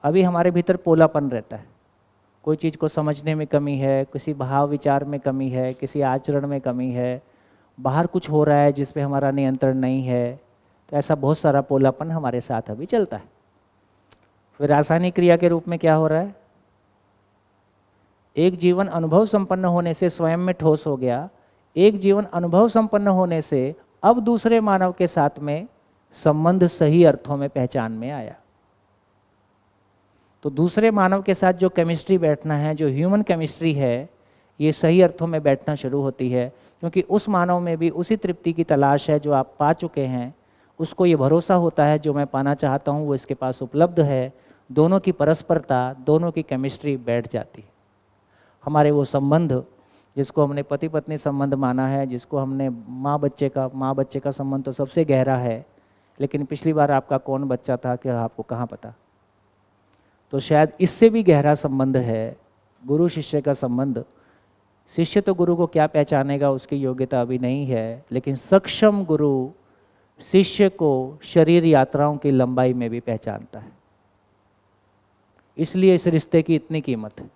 अभी हमारे भीतर पोलापन रहता है। कोई चीज़ को समझने में कमी है, किसी भाव विचार में कमी है, किसी आचरण में कमी है, बाहर कुछ हो रहा है जिस पे हमारा नियंत्रण नहीं है, तो ऐसा बहुत सारा पोलापन हमारे साथ अभी चलता है। फिर रासायनिक क्रिया के रूप में क्या हो रहा है? एक जीवन अनुभव संपन्न होने से स्वयं में ठोस हो गया, एक जीवन अनुभव संपन्न होने से अब दूसरे मानव के साथ में संबंध सही अर्थों में पहचान में आया। तो दूसरे मानव के साथ जो केमिस्ट्री बैठना है, जो ह्यूमन केमिस्ट्री है, ये सही अर्थों में बैठना शुरू होती है, क्योंकि उस मानव में भी उसी तृप्ति की तलाश है जो आप पा चुके हैं। उसको ये भरोसा होता है जो मैं पाना चाहता हूँ वो इसके पास उपलब्ध है। दोनों की परस्परता, दोनों की केमिस्ट्री बैठ जाती है। हमारे वो संबंध जिसको हमने पति पत्नी संबंध माना है, जिसको हमने माँ बच्चे का संबंध तो सबसे गहरा है, लेकिन पिछली बार आपका कौन बच्चा था कि आपको कहाँ पता। तो शायद इससे भी गहरा संबंध है गुरु शिष्य का संबंध। शिष्य तो गुरु को क्या पहचानेगा, उसकी योग्यता अभी नहीं है, लेकिन सक्षम गुरु शिष्य को शरीर यात्राओं की लंबाई में भी पहचानता है। इसलिए इस रिश्ते की इतनी कीमत है,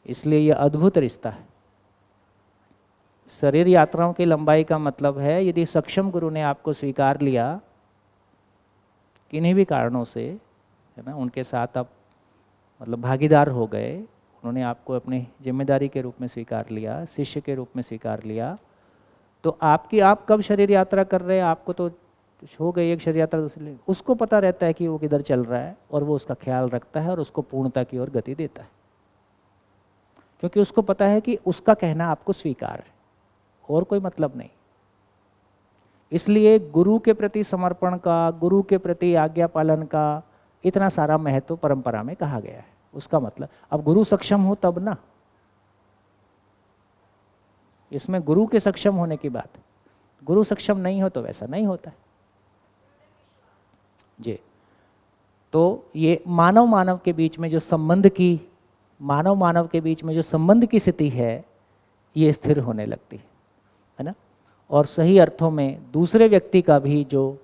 इसलिए यह अद्भुत रिश्ता है। शरीर यात्राओं की लंबाई का मतलब है यदि सक्षम गुरु ने आपको स्वीकार लिया किन्हीं भी कारणों से, है ना, उनके साथ आप मतलब भागीदार हो गए, उन्होंने आपको अपनी जिम्मेदारी के रूप में स्वीकार लिया, शिष्य के रूप में स्वीकार लिया, तो आप कब शरीर यात्रा कर रहे हैं, आपको तो हो गई एक शरीर यात्रा, दूसरी, उसको पता रहता है कि वो किधर चल रहा है और वो उसका ख्याल रखता है और उसको पूर्णता की ओर गति देता है, क्योंकि उसको पता है कि उसका कहना आपको स्वीकार है और कोई मतलब नहीं। इसलिए गुरु के प्रति समर्पण का, गुरु के प्रति आज्ञा पालन का इतना सारा महत्व परंपरा में कहा गया है। उसका मतलब अब गुरु सक्षम हो तब ना, इसमें गुरु के सक्षम होने की बात है। गुरु सक्षम नहीं हो तो वैसा नहीं होता है जी। तो ये मानव मानव के बीच में जो संबंध की, मानव मानव के बीच में जो संबंध की स्थिति है, ये स्थिर होने लगती है ना। और सही अर्थों में दूसरे व्यक्ति का भी जो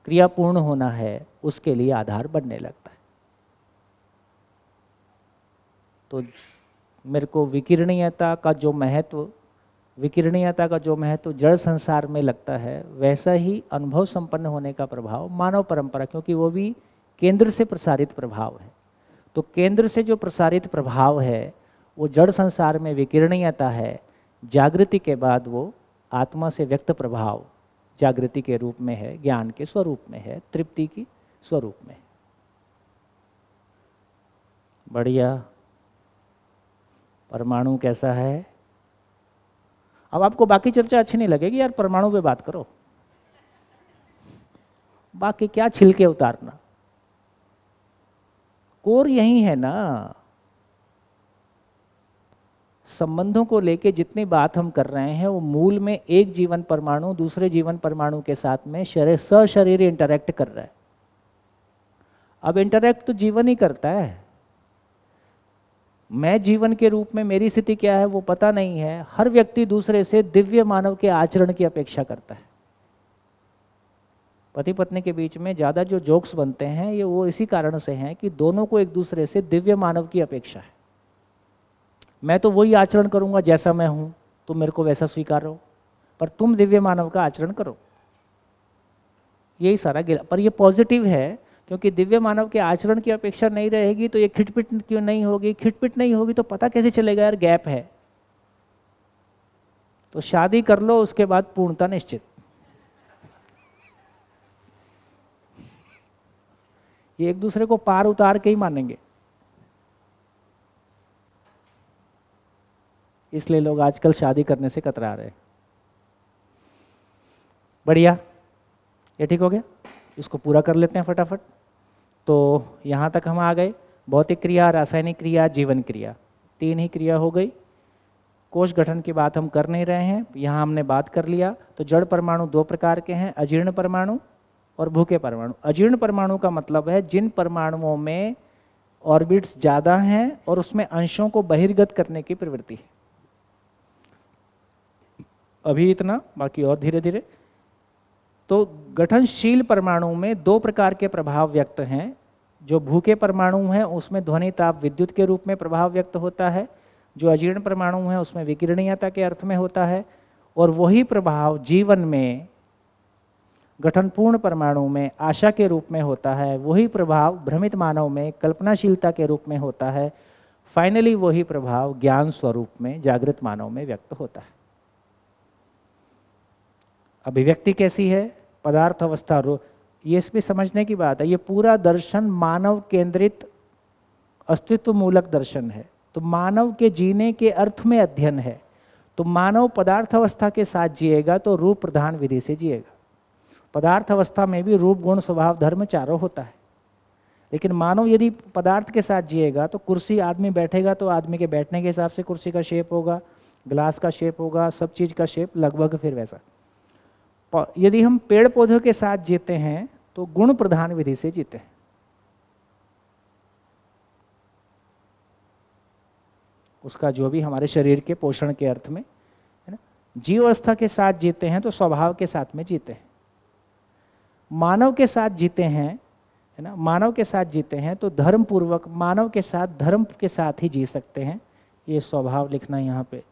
क्रियापूर्ण होना है उसके लिए आधार बनने लगता है। तो मेरे को विकिरणीयता का जो महत्व जड़ संसार में लगता है, वैसा ही अनुभव संपन्न होने का प्रभाव मानव परंपरा, क्योंकि वो भी केंद्र से प्रसारित प्रभाव है। तो केंद्र से जो प्रसारित प्रभाव है वो जड़ संसार में विकिरणीयता है। जागृति के बाद वो आत्मा से व्यक्त प्रभाव जागृति के रूप में है, ज्ञान के स्वरूप में है, तृप्ति की स्वरूप में। बढ़िया। परमाणु कैसा है? अब आपको बाकी चर्चा अच्छी नहीं लगेगी यार, परमाणु पे बात करो, बाकी क्या छिलके उतारना, कोर यही है ना। संबंधों को लेके जितनी बात हम कर रहे हैं वो मूल में एक जीवन परमाणु दूसरे जीवन परमाणु के साथ में सशरीर इंटरैक्ट कर रहा है। अब इंटरैक्ट तो जीवन ही करता है, मैं जीवन के रूप में मेरी स्थिति क्या है वो पता नहीं है। हर व्यक्ति दूसरे से दिव्य मानव के आचरण की अपेक्षा करता है। पति पत्नी के बीच में ज़्यादा जो जोक्स बनते हैं ये वो इसी कारण से हैं कि दोनों को एक दूसरे से दिव्य मानव की अपेक्षा है। मैं तो वही आचरण करूंगा जैसा मैं हूं, तुम मेरे को वैसा स्वीकारो, पर तुम दिव्य मानव का आचरण करो। यही सारा गिला, पर ये पॉजिटिव है क्योंकि दिव्य मानव के आचरण की अपेक्षा नहीं रहेगी तो ये खिटपिट क्यों नहीं होगी। खिटपिट नहीं होगी तो पता कैसे चलेगा यार गैप है। तो शादी कर लो, उसके बाद पूर्णता निश्चित। ये एक दूसरे को पार उतार के ही मानेंगे। इसलिए लोग आजकल शादी करने से कतरा रहे हैं। बढ़िया, ये ठीक हो गया। इसको पूरा कर लेते हैं फटाफट। तो यहाँ तक हम आ गए। भौतिक क्रिया, रासायनिक क्रिया, जीवन क्रिया, 3 ही क्रिया हो गई। कोश गठन की बात हम कर नहीं रहे हैं, यहाँ हमने बात कर लिया। तो जड़ परमाणु 2 प्रकार के हैं, अजीर्ण परमाणु और भूखे परमाणु। अजीर्ण परमाणु का मतलब है जिन परमाणुओं में ऑर्बिट्स ज़्यादा हैं और उसमें अंशों को बहिर्गत करने की प्रवृत्ति है। अभी इतना, बाकी और धीरे धीरे। तो गठनशील परमाणु में 2 प्रकार के प्रभाव व्यक्त हैं। जो भूखे परमाणु हैं उसमें ध्वनि ताप विद्युत के रूप में प्रभाव व्यक्त होता है। जो अजीर्ण परमाणु हैं उसमें विकिरणीयता के अर्थ में होता है। और वही प्रभाव जीवन में गठनपूर्ण परमाणु में आशा के रूप में होता है। वही प्रभाव भ्रमित मानव में कल्पनाशीलता के रूप में होता है। फाइनली वही प्रभाव ज्ञान स्वरूप में जागृत मानव में व्यक्त होता है। अभिव्यक्ति कैसी है? पदार्थ अवस्था ये इस पे समझने की बात है। ये पूरा दर्शन मानव केंद्रित अस्तित्व मूलक दर्शन है। तो मानव के जीने के अर्थ में अध्ययन है। तो मानव पदार्थ अवस्था के साथ जिएगा तो रूप प्रधान विधि से जिएगा। पदार्थ अवस्था में भी रूप गुण स्वभाव धर्म चारों होता है। लेकिन मानव यदि पदार्थ के साथ जिएगा तो कुर्सी आदमी बैठेगा तो आदमी के बैठने के हिसाब से कुर्सी का शेप होगा, ग्लास का शेप होगा, सब चीज़ का शेप लगभग फिर वैसा। यदि हम पेड़ पौधों के साथ जीते हैं तो गुण प्रधान विधि से जीते हैं। उसका जो भी हमारे शरीर के पोषण के अर्थ में है ना। जीव अवस्था के साथ जीते हैं तो स्वभाव के साथ में जीते हैं। मानव के साथ जीते हैं है ना, मानव के साथ जीते हैं तो धर्म पूर्वक मानव के साथ धर्म के साथ ही जी सकते हैं। ये स्वभाव लिखना यहाँ पे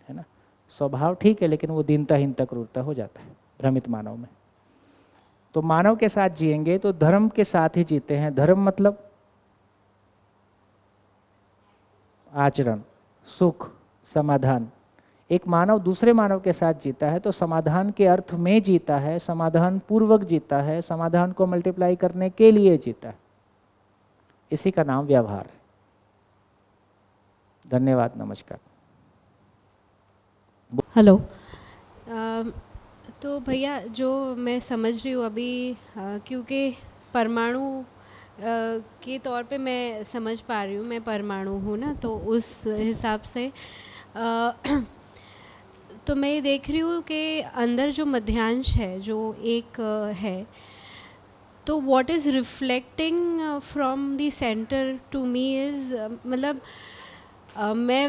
है ना। स्वभाव ठीक है लेकिन वो दीनता क्रूरता हो जाता है भ्रमित मानव में। तो मानव के साथ जिएंगे तो धर्म के साथ ही जीते हैं। धर्म मतलब आचरण, सुख, समाधान। एक मानव दूसरे मानव के साथ जीता है तो समाधान के अर्थ में जीता है, समाधान पूर्वक जीता है, समाधान को मल्टीप्लाई करने के लिए जीता है। इसी का नाम व्यवहार है। धन्यवाद, नमस्कार। हेलो। तो भैया जो मैं समझ रही हूँ अभी क्योंकि परमाणु के तौर पे मैं समझ पा रही हूँ, मैं परमाणु हूँ ना, तो उस हिसाब से तो मैं ये देख रही हूँ कि अंदर जो मध्यांश है जो एक है, तो what is reflecting from the centre to me is मतलब मैं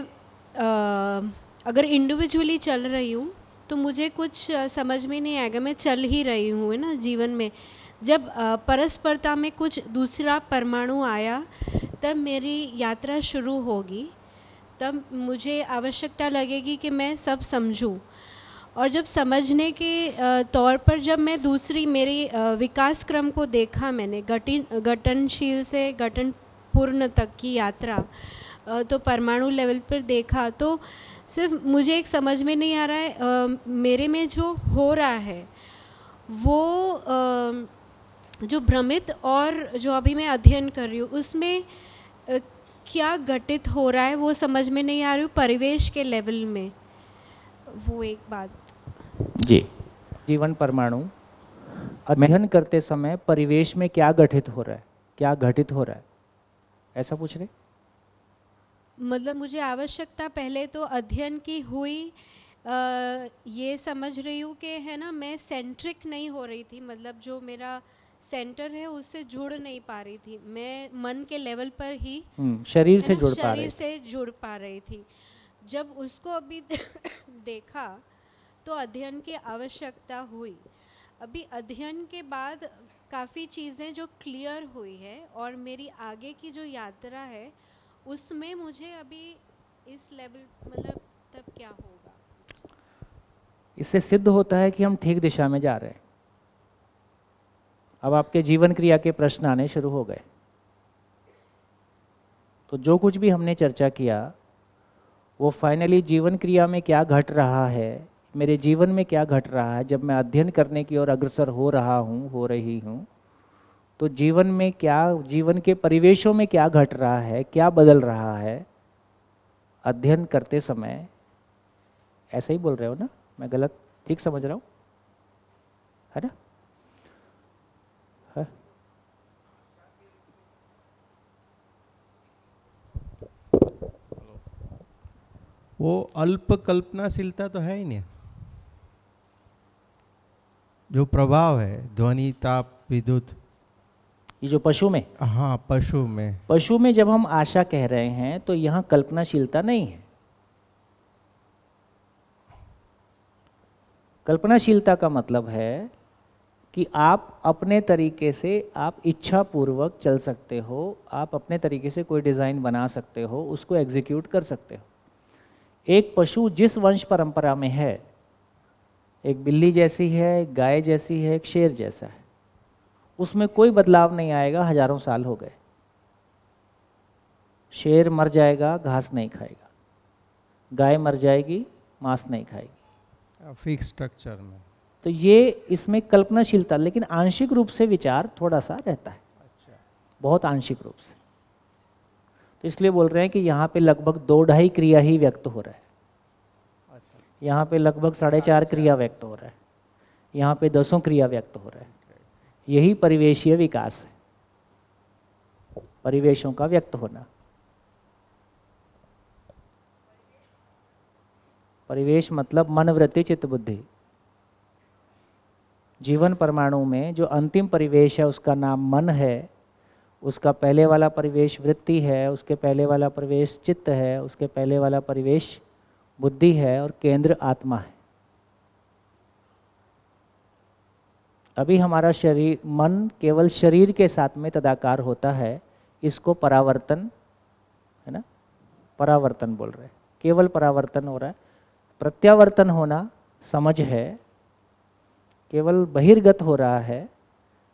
अगर इंडिविजुअली चल रही हूँ तो मुझे कुछ समझ में नहीं आएगा, मैं चल ही रही हूँ है ना जीवन में। जब परस्परता में कुछ दूसरा परमाणु आया तब मेरी यात्रा शुरू होगी, तब मुझे आवश्यकता लगेगी कि मैं सब समझूं। और जब समझने के तौर पर जब मैं दूसरी मेरी विकास क्रम को देखा, मैंने गठनशील से गठन पूर्ण तक की यात्रा तो परमाणु लेवल पर देखा, तो सिर्फ मुझे एक समझ में नहीं आ रहा है मेरे में जो हो रहा है वो जो भ्रमित और जो अभी मैं अध्ययन कर रही हूँ उसमें क्या घटित हो रहा है वो समझ में नहीं आ रही हूँ परिवेश के लेवल में। वो एक बात जी। जीवन परमाणु अध्ययन करते समय परिवेश में क्या घटित हो रहा है, क्या घटित हो रहा है, ऐसा पूछ रहे? मतलब मुझे आवश्यकता पहले तो अध्ययन की हुई, ये समझ रही हूँ कि है ना मैं सेंट्रिक नहीं हो रही थी, मतलब जो मेरा सेंटर है उससे जुड़ नहीं पा रही थी, मैं मन के लेवल पर ही शरीर है से ना, जुड़ पा रहे शरीर से जुड़ पा रही थी। जब उसको अभी देखा तो अध्ययन की आवश्यकता हुई। अभी अध्ययन के बाद काफ़ी चीज़ें जो क्लियर हुई है और मेरी आगे की जो यात्रा है उसमें मुझे अभी इस लेवल मतलब तब क्या होगा। इससे सिद्ध होता है कि हम ठीक दिशा में जा रहे हैं। अब आपके जीवन क्रिया के प्रश्न आने शुरू हो गए। तो जो कुछ भी हमने चर्चा किया वो फाइनली जीवन क्रिया में क्या घट रहा है, मेरे जीवन में क्या घट रहा है जब मैं अध्ययन करने की ओर अग्रसर हो रहा हूँ, हो रही हूँ, तो जीवन में क्या, जीवन के परिवेशों में क्या घट रहा है, क्या बदल रहा है अध्ययन करते समय। ऐसा ही बोल रहे हो ना, मैं गलत ठीक समझ रहा हूँ, है ना? है? वो अल्प कल्पनाशीलता तो है ही नहीं, जो प्रभाव है ध्वनि, ताप, विद्युत, ये जो पशु में, हाँ पशु में जब हम आशा कह रहे हैं तो यहाँ कल्पनाशीलता नहीं है। कल्पनाशीलता का मतलब है कि आप अपने तरीके से, आप इच्छा पूर्वक चल सकते हो, आप अपने तरीके से कोई डिज़ाइन बना सकते हो, उसको एग्जीक्यूट कर सकते हो। एक पशु जिस वंश परंपरा में है, एक बिल्ली जैसी है, एक गाय जैसी है, एक शेर जैसा है, उसमें कोई बदलाव नहीं आएगा। हजारों साल हो गए, शेर मर जाएगा, घास नहीं खाएगा, गाय मर जाएगी, मांस नहीं खाएगी, फिक्स स्ट्रक्चर में। तो ये इसमें कल्पनाशीलता, लेकिन आंशिक रूप से विचार थोड़ा सा रहता है। अच्छा। बहुत आंशिक रूप से। तो इसलिए बोल रहे हैं कि यहाँ पे लगभग 2-2.5 क्रिया ही व्यक्त हो रहा है, यहाँ पे लगभग 4.5 क्रिया व्यक्त हो रहा है, यहाँ पे 10 क्रिया व्यक्त हो रहा है। यही परिवेशीय विकास है, परिवेशों का व्यक्त होना। परिवेश मतलब मन, वृत्ति, चित्त, बुद्धि। जीवन परमाणु में जो अंतिम परिवेश है उसका नाम मन है, उसका पहले वाला परिवेश वृत्ति है, उसके पहले वाला परिवेश चित्त है, उसके पहले वाला परिवेश बुद्धि है, और केंद्र आत्मा है। अभी हमारा शरीर, मन केवल शरीर के साथ में तदाकार होता है, इसको परावर्तन, है ना, परावर्तन बोल रहे हैं, केवल परावर्तन हो रहा है। प्रत्यावर्तन होना समझ है, केवल बहिर्गत हो रहा है,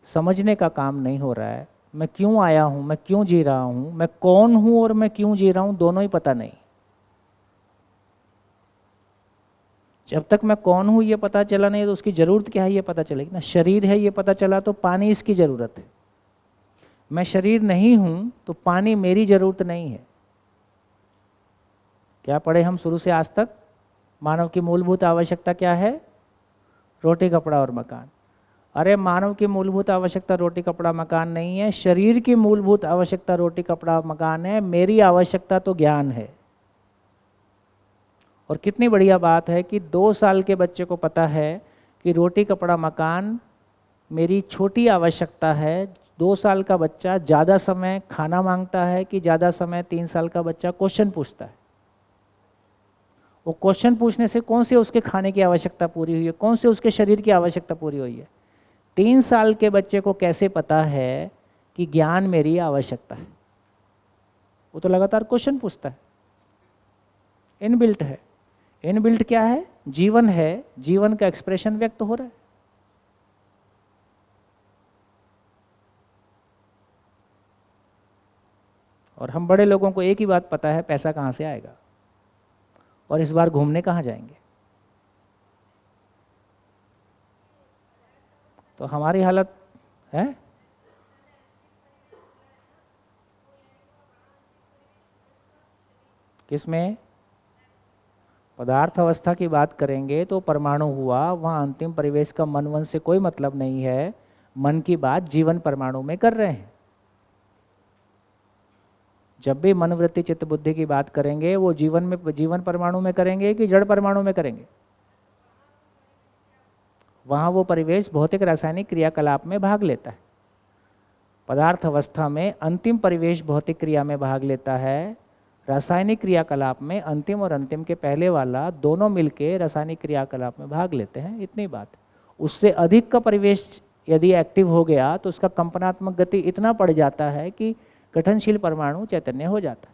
समझने का काम नहीं हो रहा है। मैं क्यों आया हूँ, मैं क्यों जी रहा हूँ, मैं कौन हूँ और मैं क्यों जी रहा हूँ, दोनों ही पता नहीं। जब तक मैं कौन हूँ ये पता चला नहीं तो उसकी ज़रूरत क्या है ये पता चलेगी ना। शरीर है ये पता चला तो पानी इसकी ज़रूरत है। मैं शरीर नहीं हूँ तो पानी मेरी ज़रूरत नहीं है। क्या पढ़े हम शुरू से आज तक? मानव की मूलभूत आवश्यकता क्या है? रोटी, कपड़ा और मकान। अरे मानव की मूलभूत आवश्यकता रोटी, कपड़ा, मकान नहीं है, शरीर की मूलभूत आवश्यकता रोटी, कपड़ा, मकान है। मेरी आवश्यकता तो ज्ञान है। और कितनी बढ़िया बात है कि 2 साल के बच्चे को पता है कि रोटी, कपड़ा, मकान मेरी छोटी आवश्यकता है। 2 साल का बच्चा ज़्यादा समय खाना मांगता है कि ज़्यादा समय 3 साल का बच्चा क्वेश्चन पूछता है। वो क्वेश्चन पूछने से कौन से उसके खाने की आवश्यकता पूरी हुई है, कौन से उसके शरीर की आवश्यकता पूरी हुई है? 3 साल के बच्चे को कैसे पता है कि ज्ञान मेरी आवश्यकता है? वो तो लगातार क्वेश्चन पूछता है। इनबिल्ट है। इनबिल्ट क्या है? जीवन है। जीवन का एक्सप्रेशन व्यक्त हो रहा है। और हम बड़े लोगों को एक ही बात पता है, पैसा कहाँ से आएगा और इस बार घूमने कहाँ जाएंगे। तो हमारी हालत है किसमें? पदार्थ अवस्था की बात करेंगे तो परमाणु हुआ, वहाँ अंतिम परिवेश का मन वन से कोई मतलब नहीं है। मन की बात जीवन परमाणु में कर रहे हैं। जब भी मन, वृत्ति, चित्त, बुद्धि की बात करेंगे वो जीवन में, जीवन परमाणु में करेंगे कि जड़ परमाणु में करेंगे? वहाँ वो परिवेश भौतिक रासायनिक क्रियाकलाप में भाग लेता है। पदार्थ अवस्था में अंतिम परिवेश भौतिक क्रिया में भाग लेता है, रासायनिक क्रियाकलाप में अंतिम और अंतिम के पहले वाला दोनों मिलके रासायनिक क्रियाकलाप में भाग लेते हैं, इतनी बात। उससे अधिक का परिवेश यदि एक्टिव हो गया तो उसका कंपनात्मक गति इतना बढ़ जाता है कि गठनशील परमाणु चैतन्य हो जाता है।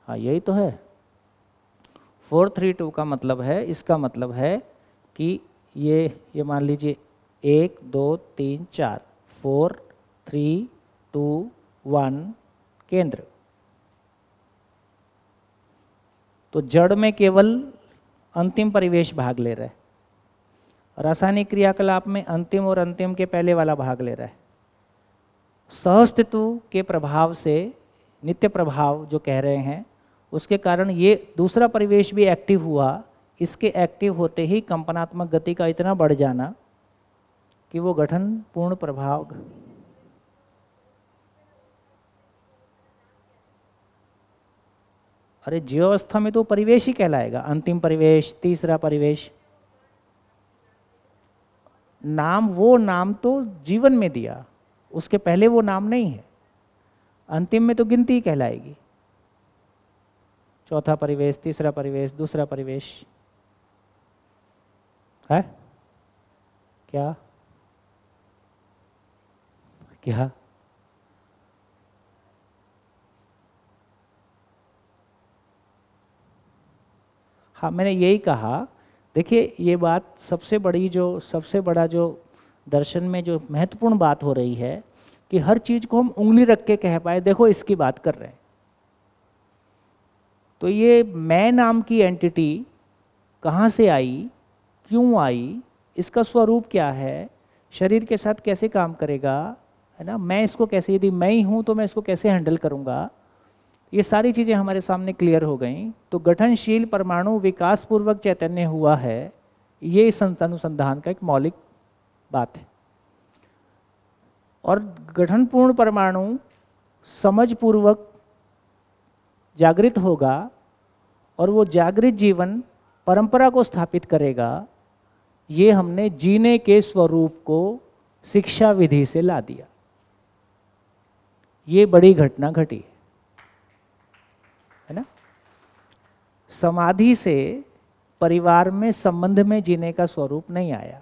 हाँ यही तो है। 432 का मतलब है, इसका मतलब है कि ये मान लीजिए 1 2 3 4, 4 3 2 1 केंद्र। तो जड़ में केवल अंतिम परिवेश भाग ले रहा है, रासायनिक क्रियाकलाप में अंतिम और अंतिम के पहले वाला भाग ले रहा है। सहअस्तित्व के प्रभाव से, नित्य प्रभाव जो कह रहे हैं, उसके कारण ये दूसरा परिवेश भी एक्टिव हुआ। इसके एक्टिव होते ही कंपनात्मक गति का इतना बढ़ जाना कि वो गठन पूर्ण प्रभाव। अरे जीवावस्था में तो परिवेश ही कहलाएगा, अंतिम परिवेश, तीसरा परिवेश। नाम, वो नाम तो जीवन में दिया, उसके पहले वो नाम नहीं है। अंतिम में तो गिनती ही कहलाएगी, चौथा परिवेश, तीसरा परिवेश, दूसरा परिवेश है। क्या क्या हाँ, मैंने यही कहा। देखिए, ये बात सबसे बड़ा जो दर्शन में जो महत्वपूर्ण बात हो रही है कि हर चीज को हम उंगली रख के कह पाए, देखो इसकी बात कर रहे हैं। तो ये मैं नाम की एंटिटी कहाँ से आई, क्यों आई, इसका स्वरूप क्या है, शरीर के साथ कैसे काम करेगा, है ना, मैं इसको कैसे, यदि मैं ही हूँ तो मैं इसको कैसे हैंडल करूँगा, ये सारी चीज़ें हमारे सामने क्लियर हो गई। तो गठनशील परमाणु विकास पूर्वक चैतन्य हुआ है, ये इस अनुसंधान का एक मौलिक बात है। और गठनपूर्ण परमाणु समझपूर्वक जागृत होगा और वो जागृत जीवन परंपरा को स्थापित करेगा। ये हमने जीने के स्वरूप को शिक्षा विधि से ला दिया। ये बड़ी घटना घटी है ना। समाधि से परिवार में संबंध में जीने का स्वरूप नहीं आया।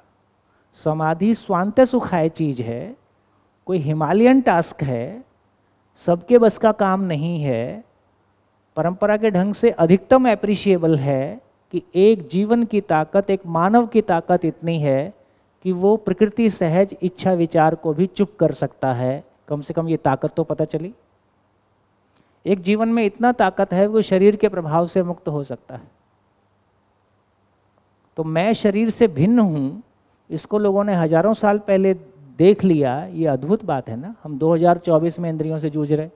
समाधि स्वांत सुखाय चीज है, कोई हिमालयन टास्क है, सबके बस का काम नहीं है, परंपरा के ढंग से अधिकतम एप्रिशिएबल है कि एक जीवन की ताकत, एक मानव की ताकत इतनी है कि वो प्रकृति सहज इच्छा विचार को भी चुप कर सकता है। कम से कम ये ताकत तो पता चली। एक जीवन में इतना ताकत है, वो शरीर के प्रभाव से मुक्त हो सकता है। तो मैं शरीर से भिन्न हूँ, इसको लोगों ने हजारों साल पहले देख लिया। ये अद्भुत बात है ना। हम 2024 में इंद्रियों से जूझ रहे,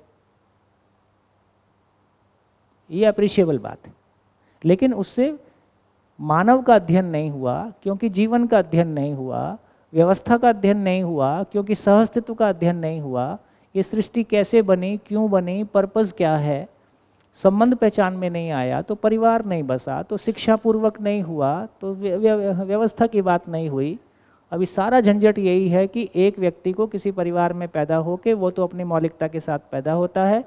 ये अप्रिशिएबल बात है। लेकिन उससे मानव का अध्ययन नहीं हुआ, क्योंकि जीवन का अध्ययन नहीं हुआ, व्यवस्था का अध्ययन नहीं हुआ, क्योंकि सहअस्तित्व का अध्ययन नहीं हुआ। ये सृष्टि कैसे बनी, क्यों बनी, पर्पस क्या है, संबंध पहचान में नहीं आया, तो परिवार नहीं बसा, तो शिक्षा पूर्वक नहीं हुआ, तो व्यवस्था की बात नहीं हुई। अभी सारा झंझट यही है कि एक व्यक्ति को किसी परिवार में पैदा होके, वो तो अपनी मौलिकता के साथ पैदा होता है,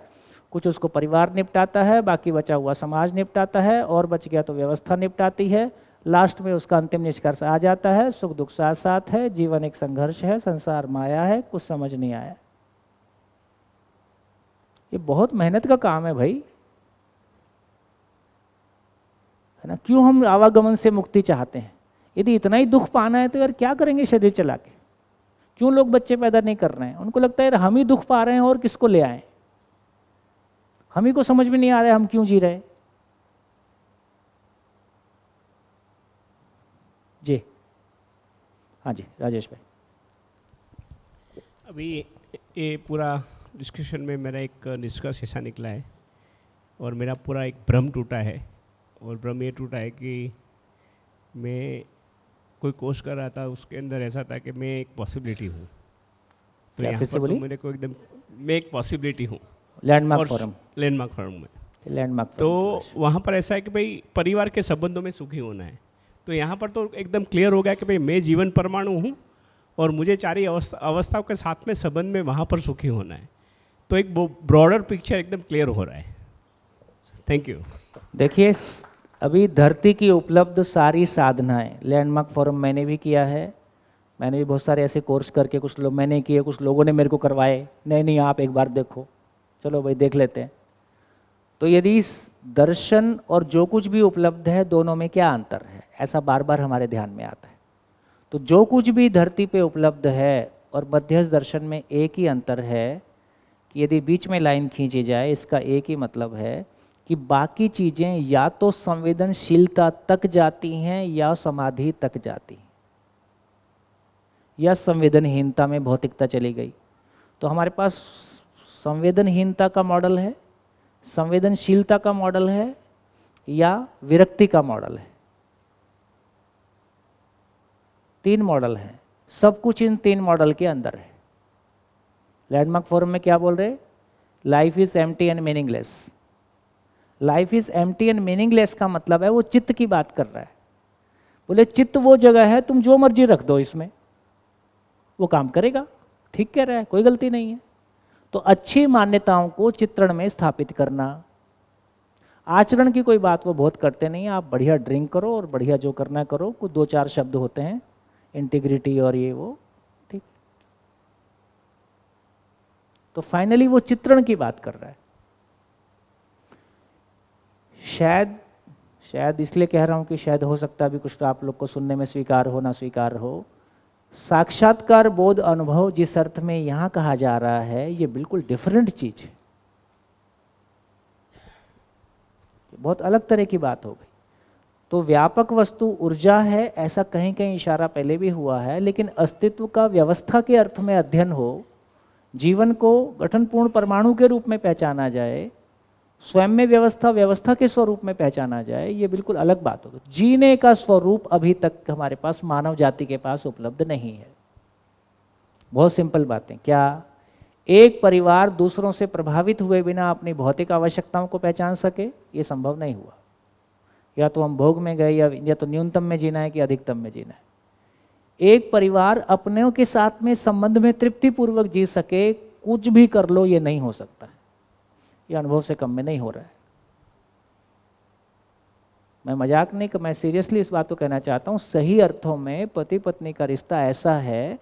कुछ उसको परिवार निपटाता है, बाकी बचा हुआ समाज निपटाता है, और बच गया तो व्यवस्था निपटाती है। लास्ट में उसका अंतिम निष्कर्ष आ जाता है, सुख दुख साथ साथ है, जीवन एक संघर्ष है, संसार माया है, कुछ समझ नहीं आया। ये बहुत मेहनत का काम है भाई, है ना। क्यों हम आवागमन से मुक्ति चाहते हैं? यदि इतना ही दुख पाना है तो यार क्या करेंगे शरीर चला के? क्यों लोग बच्चे पैदा नहीं कर रहे हैं? उनको लगता है यार हम ही दुख पा रहे हैं और किसको ले आए, हम ही को समझ में नहीं आ रहा है हम क्यों जी रहे। जी हाँ जी राजेश भाई। अभी ये पूरा डिस्कशन में मेरा एक निष्कर्ष ऐसा निकला है, और मेरा पूरा एक भ्रम टूटा है। और भ्रम ये टूटा है कि मैं कोई कोर्स कर रहा था, उसके अंदर ऐसा था कि मैं एक पॉसिबिलिटी हूँ। तो यहाँ पर तो मेरे को एकदम, मैं एक पॉसिबिलिटी हूँ लैंडमार्क फोरम में। लैंडमार्क। तो वहाँ पर ऐसा है कि भाई परिवार के संबंधों में सुखी होना है। तो यहाँ पर तो एकदम क्लियर हो गया कि भाई मैं जीवन परमाणु हूँ और मुझे चारी अवस्थाओं के साथ में संबंध में वहाँ पर सुखी होना है। तो एक ब्रॉडर पिक्चर एकदम क्लियर हो रहा है। Thank you. देखिए, अभी धरती की उपलब्ध सारी साधनाएं, लैंडमार्क फोरम मैंने भी किया है, मैंने भी बहुत सारे ऐसे कोर्स करके, कुछ लोग मैंने किए, कुछ लोगों ने मेरे को करवाए, नहीं आप एक बार देखो, चलो भाई देख लेते हैं। तो यदि दर्शन और जो कुछ भी उपलब्ध है दोनों में क्या अंतर है, ऐसा बार बार हमारे ध्यान में आता है। तो जो कुछ भी धरती पे उपलब्ध है और मध्यस्थ दर्शन में एक ही अंतर है कि यदि बीच में लाइन खींची जाए, इसका एक ही मतलब है कि बाकी चीज़ें या तो संवेदनशीलता तक जाती हैं या समाधि तक जाती हैं, या संवेदनहीनता में भौतिकता चली गई। तो हमारे पास संवेदनहीनता का मॉडल है, संवेदनशीलता का मॉडल है, या विरक्ति का मॉडल है। 3 मॉडल हैं, सब कुछ इन 3 मॉडल के अंदर है। लैंडमार्क फोरम में क्या बोल रहे? Life is empty and meaningless. Life is empty and meaningless का मतलब है, वो चित्त की बात कर रहा है। बोले चित्त वो जगह है, तुम जो मर्जी रख दो इसमें, वो काम करेगा। ठीक कह रहा है, कोई गलती नहीं है। तो अच्छी मान्यताओं को चित्रण में स्थापित करना। आचरण की कोई बात वो बहुत करते नहीं। आप बढ़िया ड्रिंक करो और बढ़िया जो करना करो, कुछ 2-4 शब्द होते हैं, इंटीग्रिटी और ये वो, ठीक। तो फाइनली वो चित्रण की बात कर रहा है। शायद इसलिए कह रहा हूं कि शायद हो सकता है अभी कुछ तो आप लोग को सुनने में स्वीकार हो ना स्वीकार हो। साक्षात्कार बोध अनुभव जिस अर्थ में यहां कहा जा रहा है, ये बिल्कुल डिफरेंट चीज है, बहुत अलग तरह की बात हो गई। तो व्यापक वस्तु ऊर्जा है, ऐसा कहीं कहीं इशारा पहले भी हुआ है, लेकिन अस्तित्व का व्यवस्था के अर्थ में अध्ययन हो, जीवन को गठनपूर्ण परमाणु के रूप में पहचाना जाए, स्वयं में व्यवस्था के स्वरूप में पहचाना जाए, ये बिल्कुल अलग बात होगी। जीने का स्वरूप अभी तक हमारे पास, मानव जाति के पास उपलब्ध नहीं है। बहुत सिंपल बातें। क्या एक परिवार दूसरों से प्रभावित हुए बिना अपनी भौतिक आवश्यकताओं को पहचान सके? ये संभव नहीं हुआ। या तो हम भोग में गए, या तो न्यूनतम में जीना है कि अधिकतम में जीना है। एक परिवार अपनों के साथ में संबंध में तृप्तिपूर्वक जी सके, कुछ भी कर लो, ये नहीं हो सकता है। ये अनुभव से कम में नहीं हो रहा है। मैं मजाक नहीं, मैं सीरियसली इस बात को कहना चाहता हूँ। सही अर्थों में पति पत्नी का रिश्ता ऐसा है,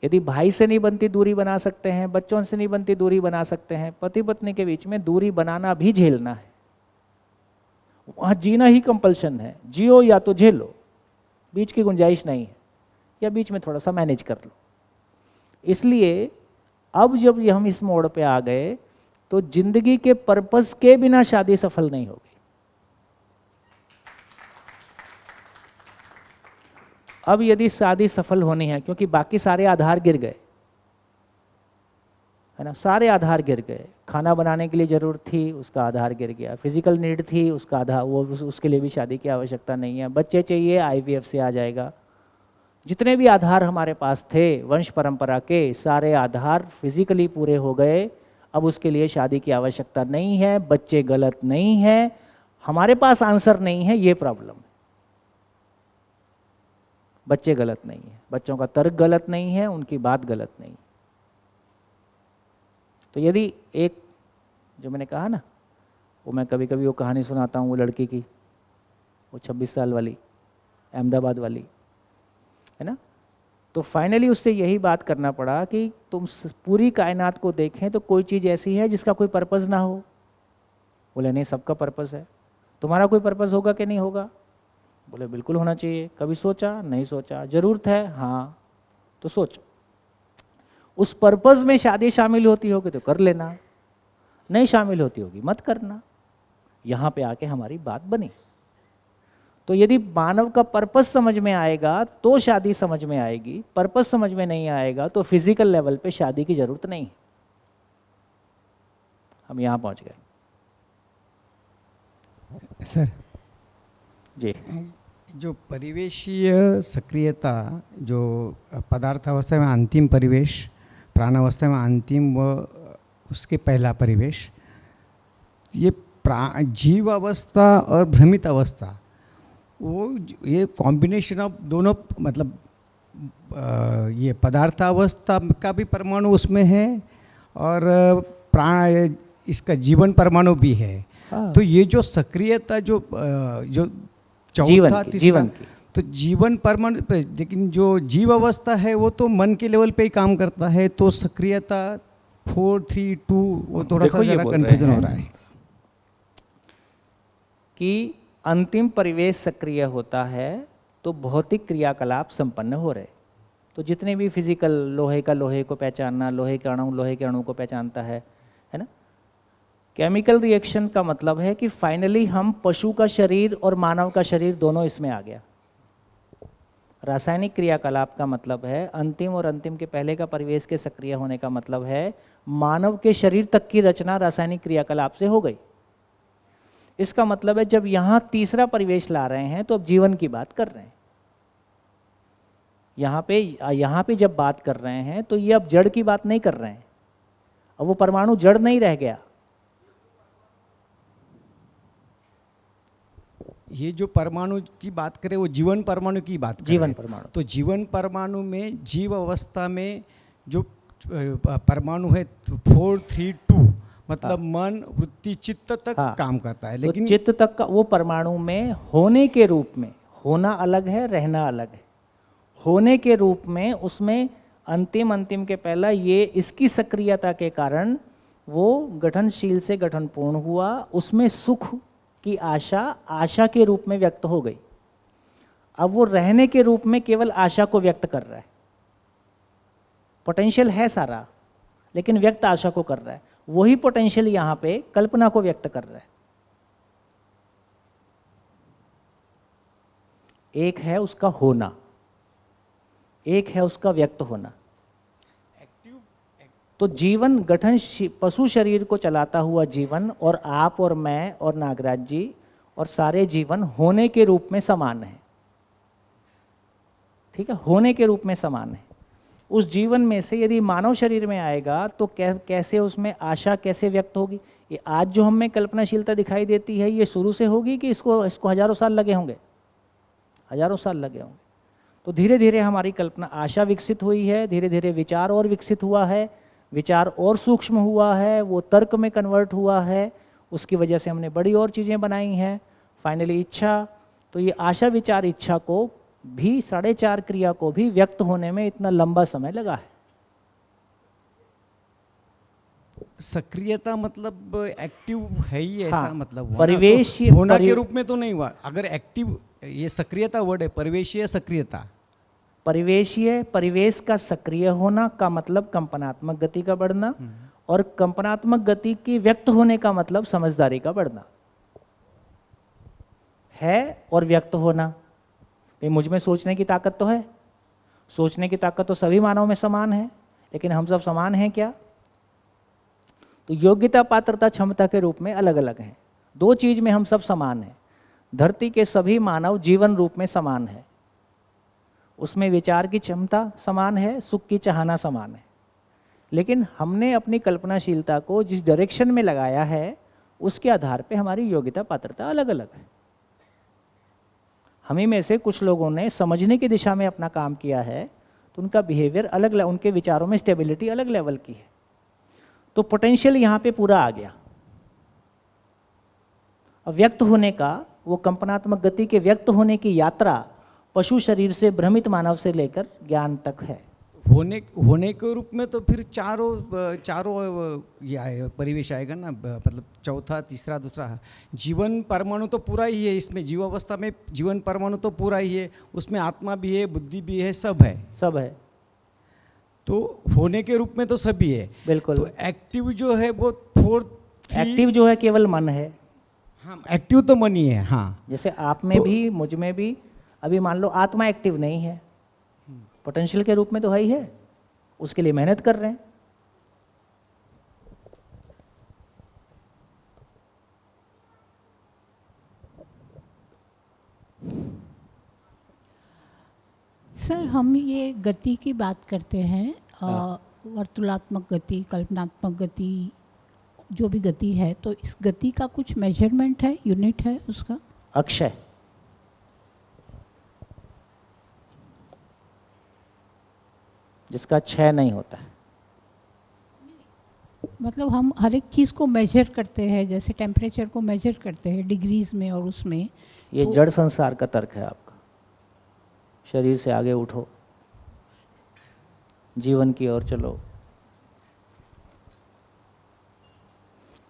यदि भाई से नहीं बनती दूरी बना सकते हैं, बच्चों से नहीं बनती दूरी बना सकते हैं, पति पत्नी के बीच में दूरी बनाना भी झेलना है। वहाँ जीना ही कंपल्शन है, जियो या तो झेलो, बीच की गुंजाइश नहीं है, या बीच में थोड़ा सा मैनेज कर लो। इसलिए अब जब हम इस मोड़ पे आ गए, तो जिंदगी के पर्पस के बिना शादी सफल नहीं होगी। अब यदि शादी सफल होनी है, क्योंकि बाकी सारे आधार गिर गए, है ना, सारे आधार गिर गए। खाना बनाने के लिए जरूरत थी, उसका आधार गिर गया। फिजिकल नीड थी, उसका आधार, वो उसके लिए भी शादी की आवश्यकता नहीं है। बच्चे चाहिए, IVF से आ जाएगा। जितने भी आधार हमारे पास थे वंश परंपरा के, सारे आधार फिजिकली पूरे हो गए। अब उसके लिए शादी की आवश्यकता नहीं है। बच्चे गलत नहीं है, हमारे पास आंसर नहीं है, ये प्रॉब्लम है। बच्चे गलत नहीं है, बच्चों का तर्क गलत नहीं है, उनकी बात गलत नहीं। तो यदि एक, जो मैंने कहा ना, वो मैं कभी कभी वो कहानी सुनाता हूँ, वो लड़की की, वो 26 साल वाली, अहमदाबाद वाली, है ना। तो फाइनली उससे यही बात करना पड़ा कि तुम पूरी कायनात को देखें तो कोई चीज़ ऐसी है जिसका कोई पर्पस ना हो? बोले नहीं, सबका पर्पस है। तुम्हारा कोई पर्पस होगा कि नहीं होगा? बोले बिल्कुल होना चाहिए। कभी सोचा? नहीं सोचा। जरूरत है? हाँ, तो सोचो। उस पर्पस में शादी शामिल होती होगी तो कर लेना, नहीं शामिल होती होगी मत करना। यहाँ पे आके हमारी बात बनी। तो यदि मानव का पर्पस समझ में आएगा तो शादी समझ में आएगी, पर्पस समझ में नहीं आएगा तो फिजिकल लेवल पे शादी की जरूरत नहीं। हम यहाँ पहुँच गए। सर जी, जो परिवेशीय सक्रियता, जो पदार्थावस्था में अंतिम परिवेश, प्राणावस्था में अंतिम व उसके पहला परिवेश, ये जीव अवस्था और भ्रमित अवस्था, वो ये कॉम्बिनेशन ऑफ दोनों, मतलब ये पदार्थावस्था का भी परमाणु उसमें है और प्राण, इसका जीवन परमाणु भी है। तो ये जो सक्रियता जो चौथा तीसरा, तो जीवन परमाणु पे, लेकिन जो जीव अवस्था है वो तो मन के लेवल पे ही काम करता है, तो सक्रियता 4, 3, 2 वो थोड़ा सा जरा कन्फ्यूजन हो रहा है कि अंतिम परिवेश सक्रिय होता है तो भौतिक क्रियाकलाप संपन्न हो रहे। तो जितने भी फिजिकल, लोहे का लोहे को पहचानना, लोहे के अणु को पहचानता है ना। केमिकल रिएक्शन का मतलब है कि फाइनली हम पशु का शरीर और मानव का शरीर दोनों इसमें आ गया। रासायनिक क्रियाकलाप का मतलब है अंतिम और अंतिम के पहले का परिवेश के सक्रिय होने का मतलब है मानव के शरीर तक की रचना रासायनिक क्रियाकलाप से हो गई। इसका मतलब है जब यहाँ तीसरा परिवेश ला रहे हैं तो अब जीवन की बात कर रहे हैं। यहाँ पे जब बात कर रहे हैं तो ये अब जड़ की बात नहीं कर रहे हैं। अब वो परमाणु जड़ नहीं रह गया। ये जो परमाणु की बात करें वो जीवन परमाणु की बात करें। जीवन परमाणु, तो जीवन परमाणु में जीव अवस्था में जो परमाणु है 4, 3, 2 मतलब मन, वृत्ति, चित्त तक काम करता है। लेकिन तो चित्त तक का वो परमाणु में होने के रूप में, होना अलग है, रहना अलग है। होने के रूप में उसमें अंतिम के पहला ये इसकी सक्रियता के कारण वो गठनशील से गठनपूर्ण हुआ, उसमें सुख की आशा के रूप में व्यक्त हो गई। अब वो रहने के रूप में केवल आशा को व्यक्त कर रहा है। पोटेंशियल है सारा, लेकिन व्यक्त आशा को कर रहा है। वही पोटेंशियल यहाँ पे कल्पना को व्यक्त कर रहा है। एक है उसका होना, एक है उसका व्यक्त होना। तो जीवन गठन पशु शरीर को चलाता हुआ जीवन और आप और मैं और नागराज जी और सारे जीवन होने के रूप में समान है। ठीक है, होने के रूप में समान है। उस जीवन में से यदि मानव शरीर में आएगा तो कैसे उसमें आशा कैसे व्यक्त होगी? ये आज जो हमें कल्पनाशीलता दिखाई देती है ये शुरू से होगी कि इसको हजारों साल लगे होंगे? हजारों साल लगे होंगे। तो धीरे धीरे हमारी कल्पना, आशा विकसित हुई है, धीरे धीरे विचार और विकसित हुआ है, विचार और सूक्ष्म हुआ है, वो तर्क में कन्वर्ट हुआ है, उसकी वजह से हमने बड़ी और चीज़ें बनाई हैं। फाइनली इच्छा, तो ये आशा विचार इच्छा को भी 4.5 क्रिया को भी व्यक्त होने में इतना लंबा समय लगा है। सक्रियता मतलब एक्टिव है ही ऐसा? हाँ, मतलब परिवेश तो होना के रूप में तो नहीं हुआ। अगर एक्टिव, ये सक्रियता वर्ड है, परिवेशीय सक्रियता। परिवेशीय, परिवेश का सक्रिय होना का मतलब कंपनात्मक गति का बढ़ना, और कंपनात्मक गति की व्यक्त होने का मतलब समझदारी का बढ़ना है। और व्यक्त होना, मुझ में सोचने की ताकत तो है, सोचने की ताकत तो सभी मानव में समान है, लेकिन हम सब समान हैं क्या? तो योग्यता, पात्रता, क्षमता के रूप में अलग अलग हैं। 2 चीज में हम सब समान हैं। धरती के सभी मानव जीवन रूप में समान है, उसमें विचार की क्षमता समान है, सुख की चाहना समान है, लेकिन हमने अपनी कल्पनाशीलता को जिस डायरेक्शन में लगाया है उसके आधार पे हमारी योग्यता पात्रता अलग अलग है। हमें में से कुछ लोगों ने समझने की दिशा में अपना काम किया है तो उनका बिहेवियर अलग, उनके विचारों में स्टेबिलिटी अलग लेवल की है। तो पोटेंशियल यहाँ पे पूरा आ गया। अब व्यक्त होने का, वो कंपनात्मक गति के व्यक्त होने की यात्रा पशु शरीर से भ्रमित मानव से लेकर ज्ञान तक है। होने के रूप में तो फिर चारों ये परिवेश आएगा ना, मतलब चौथा, तीसरा, दूसरा। जीवन परमाणु तो पूरा ही है, इसमें जीव अवस्था में जीवन परमाणु तो पूरा ही है, उसमें आत्मा भी है, बुद्धि भी है, सब है, सब है। तो होने के रूप में तो सभी है। बिल्कुल। तो एक्टिव जो है वो 4, 3, एक्टिव जो है केवल मन है। हाँ, एक्टिव तो मन ही है। हाँ, जैसे आप में भी, मुझ में भी, अभी मान लो आत्मा एक्टिव नहीं है, पोटेंशियल के रूप में तो है ही है, उसके लिए मेहनत कर रहे हैं। सर, हम ये गति की बात करते हैं, वर्तुलात्मक गति, कल्पनात्मक गति जो भी गति है, तो इस गति का कुछ मेजरमेंट है, यूनिट है उसका? अक्षय, जिसका क्षय नहीं होता है। मतलब हम हर एक चीज़ को मेजर करते हैं, जैसे टेम्परेचर को मेजर करते हैं डिग्रीज में और उसमें। ये तो जड़ संसार का तर्क है आपका। शरीर से आगे उठो, जीवन की ओर चलो।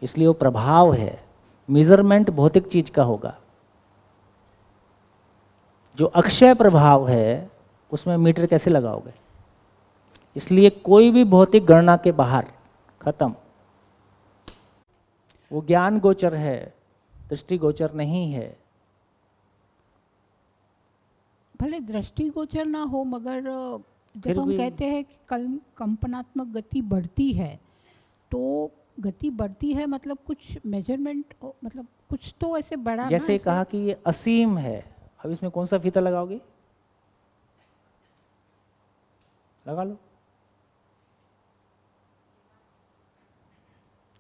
इसलिए वो प्रभाव है, मेजरमेंट भौतिक चीज का होगा। जो अक्षय प्रभाव है उसमें मीटर कैसे लगाओगे? इसलिए कोई भी भौतिक गणना के बाहर, खत्म। वो ज्ञान गोचर है, दृष्टि गोचर नहीं है। भले दृष्टिगोचर ना हो, मगर फिर जब हम भी- कहते हैं कि कंपनात्मक गति बढ़ती है, तो गति बढ़ती है मतलब कुछ मेजरमेंट, मतलब कुछ तो ऐसे बढ़ा ना, जैसे ऐसे- कहा कि ये असीम है, अब इसमें कौन सा फीता लगाओगे? लगा लो।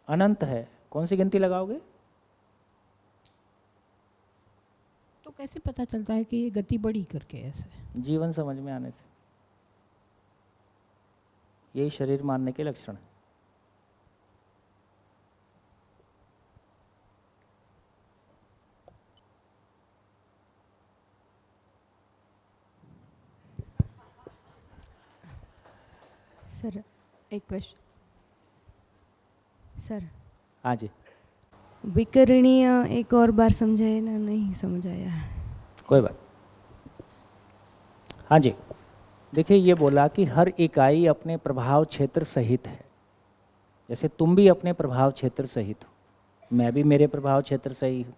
अनंत है, कौन सी गिनती लगाओगे? तो कैसे पता चलता है कि ये गति बढ़ी करके ऐसे? जीवन समझ में आने से। यही शरीर मानने के लक्षण है। सर एक क्वेश्चन सर। हाँ जी, विकरणीय एक और बार समझाए ना, नहीं समझ आया। कोई बात। हाँ जी, देखिए ये बोला कि हर इकाई अपने प्रभाव क्षेत्र सहित है। जैसे तुम भी अपने प्रभाव क्षेत्र सहित हो, मैं भी मेरे प्रभाव क्षेत्र सहित हूँ,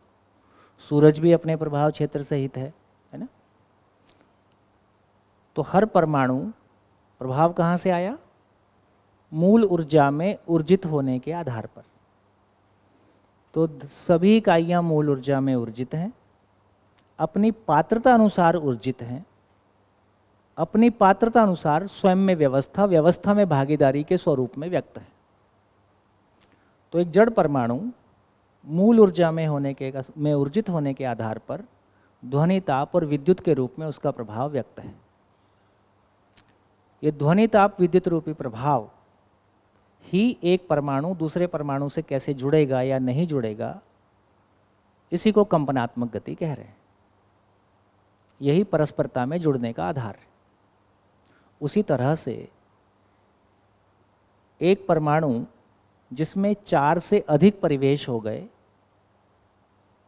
सूरज भी अपने प्रभाव क्षेत्र सहित है ना? तो हर परमाणु प्रभाव कहाँ से आया? मूल ऊर्जा में ऊर्जित होने के आधार पर। तो सभी इकाइयाँ मूल ऊर्जा में ऊर्जित हैं, अपनी पात्रता अनुसार ऊर्जित हैं, अपनी पात्रता अनुसार स्वयं में व्यवस्था, व्यवस्था में भागीदारी के स्वरूप में व्यक्त है। तो एक जड़ परमाणु मूल ऊर्जा में ऊर्जित होने के आधार पर ध्वनि, ताप और विद्युत के रूप में उसका प्रभाव व्यक्त है। ये ध्वनि, ताप, विद्युत रूपी प्रभाव ही एक परमाणु दूसरे परमाणु से कैसे जुड़ेगा या नहीं जुड़ेगा, इसी को कंपनात्मक गति कह रहे हैं। यही परस्परता में जुड़ने का आधार है। उसी तरह से एक परमाणु जिसमें 4 से अधिक परिवेश हो गए,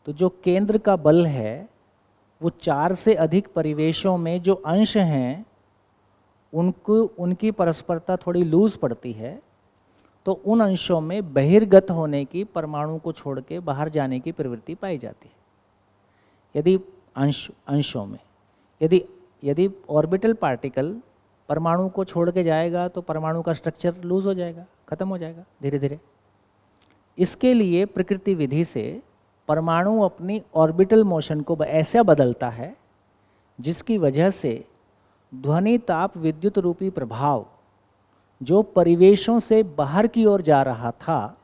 तो जो केंद्र का बल है वो 4 से अधिक परिवेशों में जो अंश हैं उनकी परस्परता थोड़ी लूज पड़ती है, तो उन अंशों में बहिर्गत होने की, परमाणु को छोड़ के बाहर जाने की प्रवृत्ति पाई जाती है। यदि अंशों में यदि ऑर्बिटल पार्टिकल परमाणु को छोड़ के जाएगा तो परमाणु का स्ट्रक्चर लूज हो जाएगा, खत्म हो जाएगा धीरे धीरे। इसके लिए प्रकृति विधि से परमाणु अपनी ऑर्बिटल मोशन को ऐसा बदलता है जिसकी वजह से ध्वनि, ताप, विद्युत रूपी प्रभाव जो परिवेशों से बाहर की ओर जा रहा था,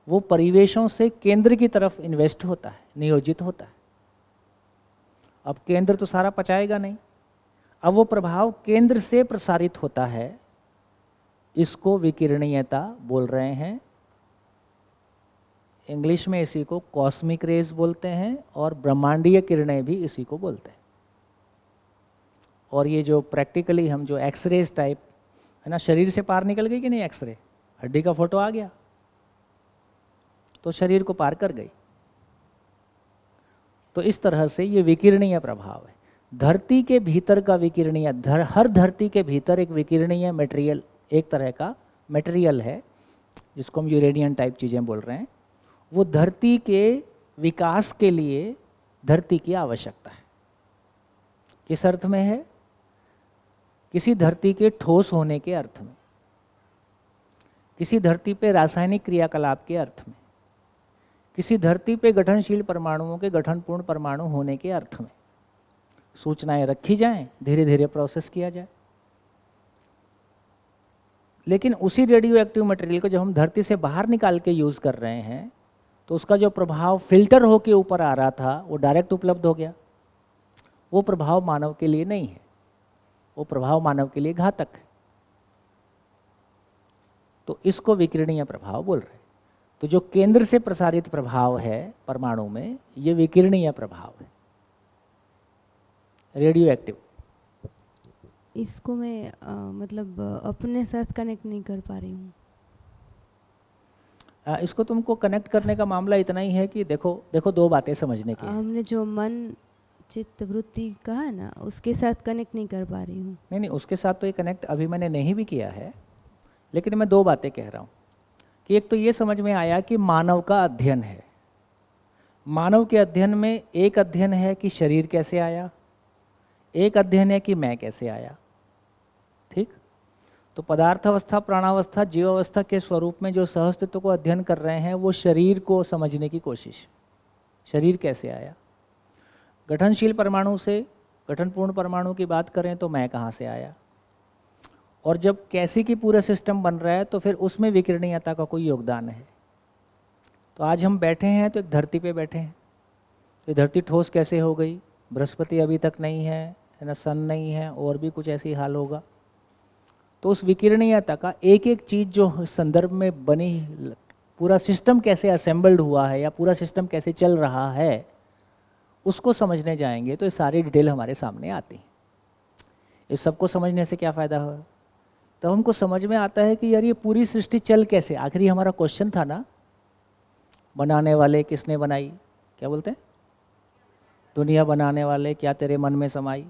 वो परिवेशों से केंद्र की तरफ इन्वेस्ट होता है, नियोजित होता है। अब केंद्र तो सारा पचाएगा नहीं, अब वो प्रभाव केंद्र से प्रसारित होता है। इसको विकिरणीयता बोल रहे हैं। इंग्लिश में इसी को कॉस्मिक रेज बोलते हैं और ब्रह्मांडीय किरणें भी इसी को बोलते हैं। और ये जो प्रैक्टिकली हम जो एक्सरेज टाइप है ना, शरीर से पार निकल गई कि नहीं, एक्सरे हड्डी का फोटो आ गया तो शरीर को पार कर गई। तो इस तरह से ये विकिरणीय प्रभाव है। धरती के भीतर का विकिरणीय, हर धरती के भीतर एक विकिरणीय मटेरियल, एक तरह का मटेरियल है जिसको हम यूरेनियम टाइप चीज़ें बोल रहे हैं। वो धरती के विकास के लिए धरती की आवश्यकता है। किस अर्थ में है? किसी धरती के ठोस होने के अर्थ में, किसी धरती पे रासायनिक क्रियाकलाप के अर्थ में, किसी धरती पे गठनशील परमाणुओं के गठनपूर्ण परमाणु होने के अर्थ में सूचनाएं रखी जाएं, धीरे धीरे प्रोसेस किया जाए। लेकिन उसी रेडियो एक्टिव मटेरियल को जब हम धरती से बाहर निकाल के यूज़ कर रहे हैं तो उसका जो प्रभाव फिल्टर होके ऊपर आ रहा था वो डायरेक्ट उपलब्ध हो गया। वो प्रभाव मानव के लिए नहीं है, वो प्रभाव मानव के लिए घातक है। तो इसको विकिरणीय प्रभाव बोल रहे हैं। तो जो केंद्र से प्रसारित प्रभाव है परमाणु में, ये विकिरणीय प्रभाव है, रेडियो एक्टिव। इसको मैं मतलब अपने साथ कनेक्ट नहीं कर पा रही हूँ। इसको तुमको कनेक्ट करने का मामला इतना ही है कि देखो दो बातें समझने की। हमने जो मन चित्त वृत्ति कहा ना, उसके साथ कनेक्ट नहीं कर पा रही हूँ। नहीं, उसके साथ तो ये कनेक्ट अभी मैंने नहीं भी किया है, लेकिन मैं दो बातें कह रहा हूँ कि एक तो ये समझ में आया कि मानव का अध्ययन है। मानव के अध्ययन में एक अध्ययन है कि शरीर कैसे आया, एक अध्ययन है कि मैं कैसे आया। ठीक, तो पदार्थ अवस्था, प्राणावस्था, जीवावस्था के स्वरूप में जो सहअस्तित्व को अध्ययन कर रहे हैं वो शरीर को समझने की कोशिश, शरीर कैसे आया। गठनशील परमाणु से गठनपूर्ण परमाणु की बात करें तो मैं कहाँ से आया, और जब कैसे की पूरा सिस्टम बन रहा है तो फिर उसमें विकिरणीयता का कोई योगदान है। तो आज हम बैठे हैं तो एक धरती पे बैठे हैं, तो धरती ठोस कैसे हो गई, बृहस्पति अभी तक नहीं है ना, सन नहीं है, और भी कुछ ऐसी हाल होगा। तो उस विकिरणीयता का एक एक चीज़ जो संदर्भ में बनी, पूरा सिस्टम कैसे असेंबल्ड हुआ है या पूरा सिस्टम कैसे चल रहा है, उसको समझने जाएंगे तो ये सारी डिटेल हमारे सामने आती है। इस सबको समझने से क्या फ़ायदा हो, तो हमको समझ में आता है कि यार ये पूरी सृष्टि चल कैसे। आखिरी हमारा क्वेश्चन था ना, बनाने वाले किसने बनाई, क्या बोलते हैं, दुनिया बनाने वाले क्या तेरे मन में समाई।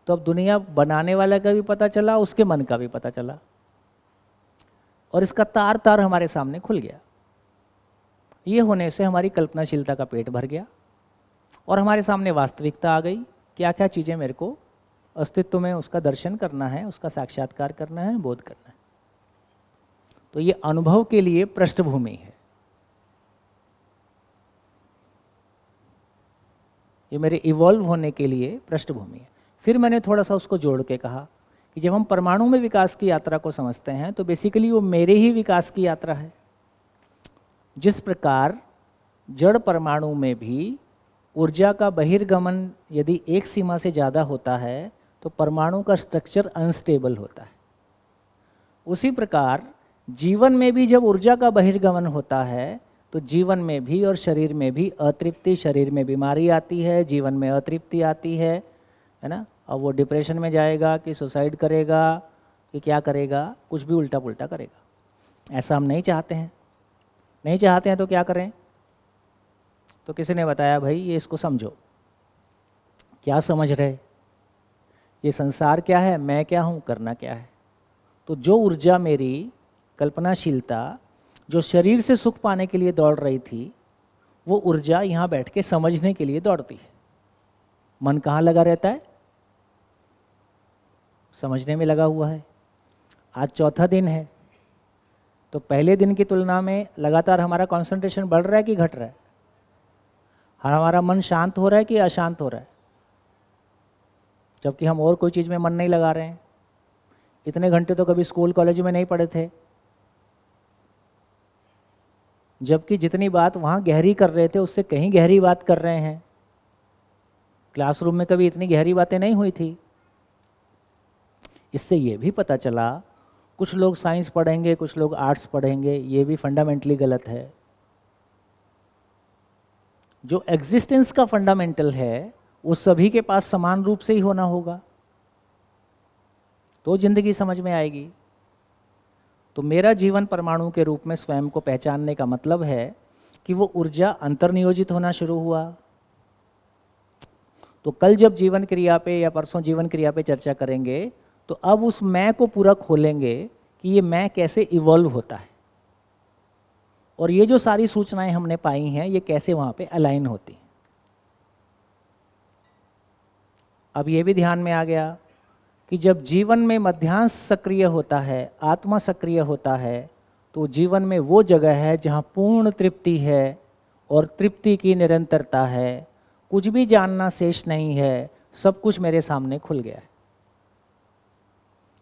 तो अब दुनिया बनाने वाले का भी पता चला, उसके मन का भी पता चला, और इसका तार तार हमारे सामने खुल गया। ये होने से हमारी कल्पनाशीलता का पेट भर गया और हमारे सामने वास्तविकता आ गई। क्या क्या चीज़ें मेरे को अस्तित्व में उसका दर्शन करना है, उसका साक्षात्कार करना है, बोध करना है। तो ये अनुभव के लिए पृष्ठभूमि है, ये मेरे इवॉल्व होने के लिए पृष्ठभूमि है। फिर मैंने थोड़ा सा उसको जोड़ के कहा कि जब हम परमाणु में विकास की यात्रा को समझते हैं तो बेसिकली वो मेरे ही विकास की यात्रा है। जिस प्रकार जड़ परमाणु में भी ऊर्जा का बहिर्गमन यदि एक सीमा से ज़्यादा होता है तो परमाणु का स्ट्रक्चर अनस्टेबल होता है, उसी प्रकार जीवन में भी जब ऊर्जा का बहिर्गमन होता है तो जीवन में भी और शरीर में भी अतृप्ति, शरीर में बीमारी आती है, जीवन में अतृप्ति आती है ना। अब वो डिप्रेशन में जाएगा कि सुसाइड करेगा कि क्या करेगा, कुछ भी उल्टा पुल्टा करेगा। ऐसा हम नहीं चाहते हैं। नहीं चाहते हैं तो क्या करें, तो किसी ने बताया भाई ये इसको समझो। क्या समझ रहे, ये संसार क्या है, मैं क्या हूँ, करना क्या है। तो जो ऊर्जा मेरी कल्पनाशीलता जो शरीर से सुख पाने के लिए दौड़ रही थी, वो ऊर्जा यहाँ बैठ के समझने के लिए दौड़ती है। मन कहाँ लगा रहता है, समझने में लगा हुआ है। आज चौथा दिन है, तो पहले दिन की तुलना में लगातार हमारा कंसंट्रेशन बढ़ रहा है कि घट रहा है, हमारा मन शांत हो रहा है कि अशांत हो रहा है, जबकि हम और कोई चीज़ में मन नहीं लगा रहे हैं। इतने घंटे तो कभी स्कूल कॉलेज में नहीं पढ़े थे, जबकि जितनी बात वहाँ गहरी कर रहे थे उससे कहीं गहरी बात कर रहे हैं। क्लासरूम में कभी इतनी गहरी बातें नहीं हुई थी। इससे ये भी पता चला, कुछ लोग साइंस पढ़ेंगे, कुछ लोग आर्ट्स पढ़ेंगे, ये भी फंडामेंटली गलत है। जो एग्जिस्टेंस का फंडामेंटल है वो सभी के पास समान रूप से ही होना होगा, तो जिंदगी समझ में आएगी। तो मेरा जीवन परमाणु के रूप में स्वयं को पहचानने का मतलब है कि वो ऊर्जा अंतर्नियोजित होना शुरू हुआ। तो कल जब जीवन क्रिया पे या परसों जीवन क्रिया पे चर्चा करेंगे तो अब उस मैं को पूरा खोलेंगे कि ये मैं कैसे इवॉल्व होता है, और ये जो सारी सूचनाएं हमने पाई हैं ये कैसे वहाँ पे अलाइन होती हैं। अब ये भी ध्यान में आ गया कि जब जीवन में मध्यांश सक्रिय होता है, आत्मा सक्रिय होता है, तो जीवन में वो जगह है जहाँ पूर्ण तृप्ति है और तृप्ति की निरंतरता है। कुछ भी जानना शेष नहीं है, सब कुछ मेरे सामने खुल गया है।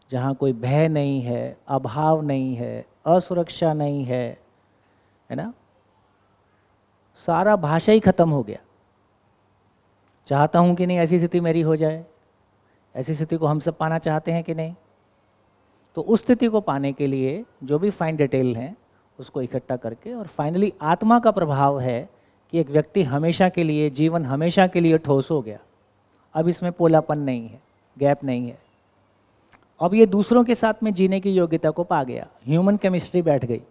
जहाँ कोई भय नहीं है, अभाव नहीं है, असुरक्षा नहीं है ना। सारा भाषा ही खत्म हो गया। चाहता हूँ कि नहीं ऐसी स्थिति मेरी हो जाए, ऐसी स्थिति को हम सब पाना चाहते हैं कि नहीं। तो उस स्थिति को पाने के लिए जो भी फाइन डिटेल हैं उसको इकट्ठा करके, और फाइनली आत्मा का प्रभाव है कि एक व्यक्ति हमेशा के लिए, जीवन हमेशा के लिए ठोस हो गया। अब इसमें पोलापन नहीं है, गैप नहीं है। अब ये दूसरों के साथ में जीने की योग्यता को पा गया, ह्यूमन केमिस्ट्री बैठ गई,